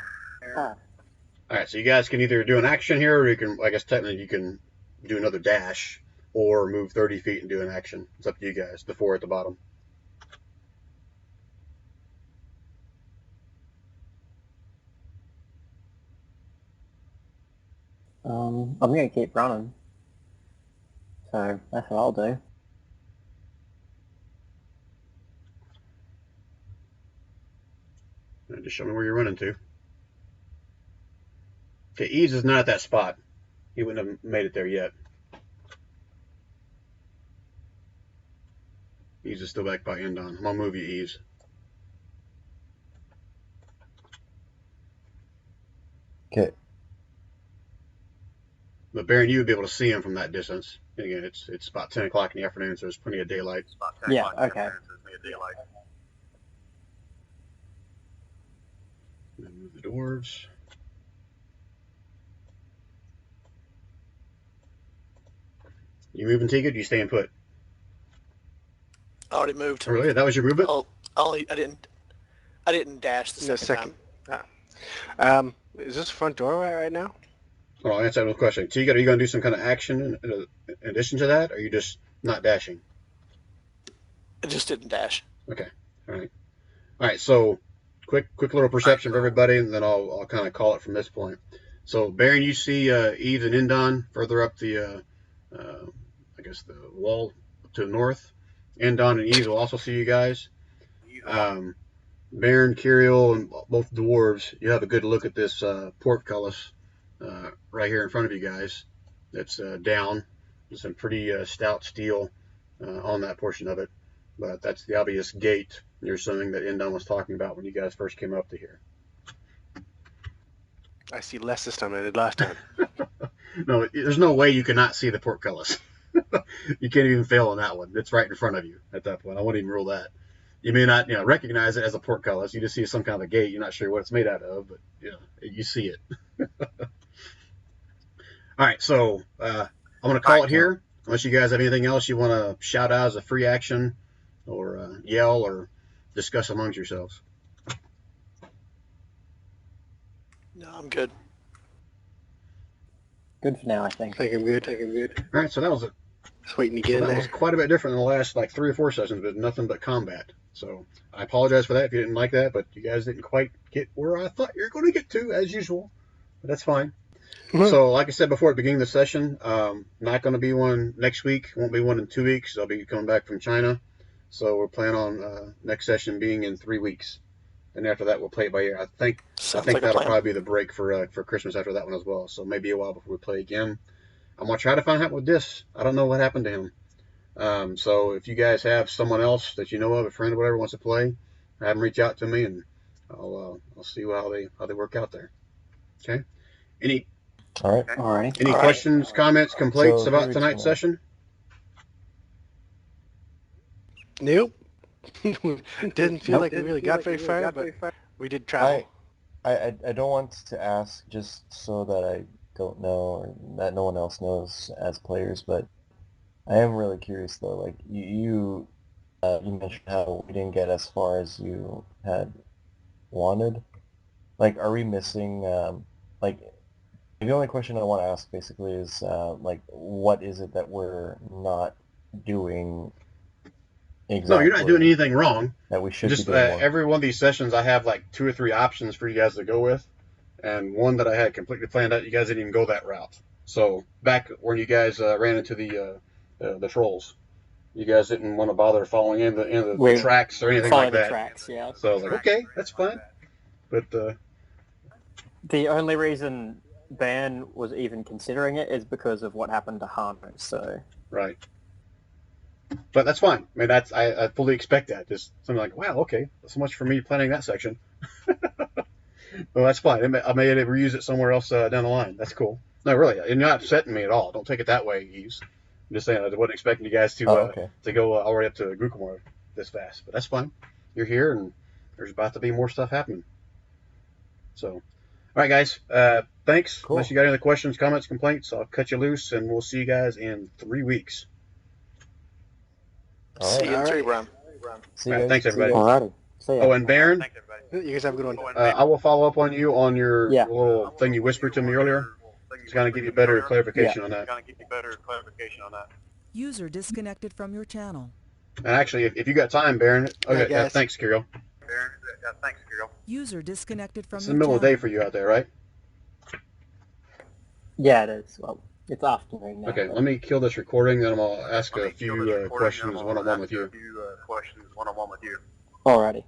All right, so you guys can either do an action here, or you can, I guess technically you can do another dash, or move 30 feet and do an action. It's up to you guys. The 4 at the bottom. I'm going to keep running. So that's what I'll do. Just show me where you're running to. Okay, Ease is not at that spot. He wouldn't have made it there yet. Ease is still back by Endon. I'm going to move you, Ease. Okay. But Baron, you would be able to see him from that distance. And again, it's about 10 o'clock in the afternoon, so there's plenty of daylight. It's about 10 Yeah, o'clock in the okay. afternoon, so it's plenty of daylight. And then move the dwarves. You moving, Tika? Do you stay and put? I already moved. Oh, really? That was your movement? Oh, I didn't dash the The second second. time. Is this front door right now? Well, I'll answer that with a question. Tika, are you going to do some kind of action in addition to that, or are you just not dashing? I just didn't dash. Okay. All right. All right. So, quick little perception for everybody, and then I'll kind of call it from this point. So, Baron, you see Eves and Endon further up the, I guess the wall to the north. Endon and Eves will also see you guys. Baron, Kirill, and both dwarves, you have a good look at this portcullis right here in front of you guys. That's down. There's some pretty stout steel on that portion of it. But that's the obvious gate near something that Endon was talking about when you guys first came up to here. I see less this time than I did last time. No, there's no way you cannot see the portcullis. You can't even fail on that one. It's right in front of you at that point. I wouldn't even rule that. You may not, recognize it as a portcullis. You just see some kind of a gate. You're not sure what it's made out of, but you see it. All right, so I'm going to call it here. Unless you guys have anything else you want to shout out as a free action, or yell, or discuss amongst yourselves. No, I'm good. Good for now, I think. I think I'm good. All right, so that was Just waiting to get in that was there. quite a bit different than the last 3 or 4 sessions, but nothing but combat. So I apologize for that if you didn't like that, but you guys didn't quite get where I thought you were going to get to, as usual. But that's fine. So, like I said before at the beginning of the session, not going to be one next week. Won't be one in 2 weeks. I'll be coming back from China. So we're planning on next session being in 3 weeks. And after that, we'll play it by ear. I think Sounds like a that'll plan. probably be the break for Christmas after that one as well. So maybe a while before we play again. I'm going to try to find out with this. I don't know what happened to him. So if you guys have someone else that you know of, a friend or whatever, wants to play, have them reach out to me, and I'll see how they work out there. Okay. Any All right. Alrighty. Any All right. questions, comments, complaints So, about 3 weeks tonight's from now. session? Nope. Didn't feel like we really got very far, but we did travel. I don't want to ask just so that I don't know or that no one else knows as players, but I am really curious though. Like you mentioned how we didn't get as far as you had wanted. Like, are we missing? Like, the only question I want to ask basically is like, what is it that we're not doing? Exactly. No, you're not doing anything wrong. that we should Just be doing more. every one of these sessions, I have 2 or 3 options for you guys to go with, and one that I had completely planned out. You guys didn't even go that route. So back when you guys ran into the trolls, You guys didn't want to bother following in the We tracks or anything follow like the that. tracks, yeah. So I was like, okay, that's fine. But The only reason Ban was even considering it is because of what happened to Hano, so... right. But that's fine. I mean, I fully expect that. Just something like, wow, okay, so much for me planning that section. Well, that's fine. I may reuse it somewhere else down the line. That's cool. No, really, you're not upsetting me at all. Don't take it that way, Eves. I'm just saying I wasn't expecting you guys to okay. to go all the way up to Gukumar this fast. But that's fine. You're here, and there's about to be more stuff happening. So, all right, guys. Thanks. Cool. Unless you got any other questions, comments, complaints, I'll cut you loose, and we'll see you guys in 3 weeks. All See right. you in 3 Alright. round. See you All right, guys. thanks, everybody. Alrighty. See ya. Oh, and Baron, Thanks, everybody. You guys have a good one. I will follow up on you on your Yeah. little thing you whispered to me earlier. It's going to give you better clarification on that. Gonna give you better clarification on that. User disconnected from your channel. And actually, if you got time, Baron. Okay, Right, guys. thanks, Kirill. Thanks, Kirill. User disconnected from It's your the middle of the day channel. for you out there, right? Yeah, it is. Well, it's afternoon now. Okay, but- let me kill this recording, then I'm going to ask Let a me kill this few recording, questions and I'm one-on-one gonna with ask you. a few questions one-on-one with you. Alrighty.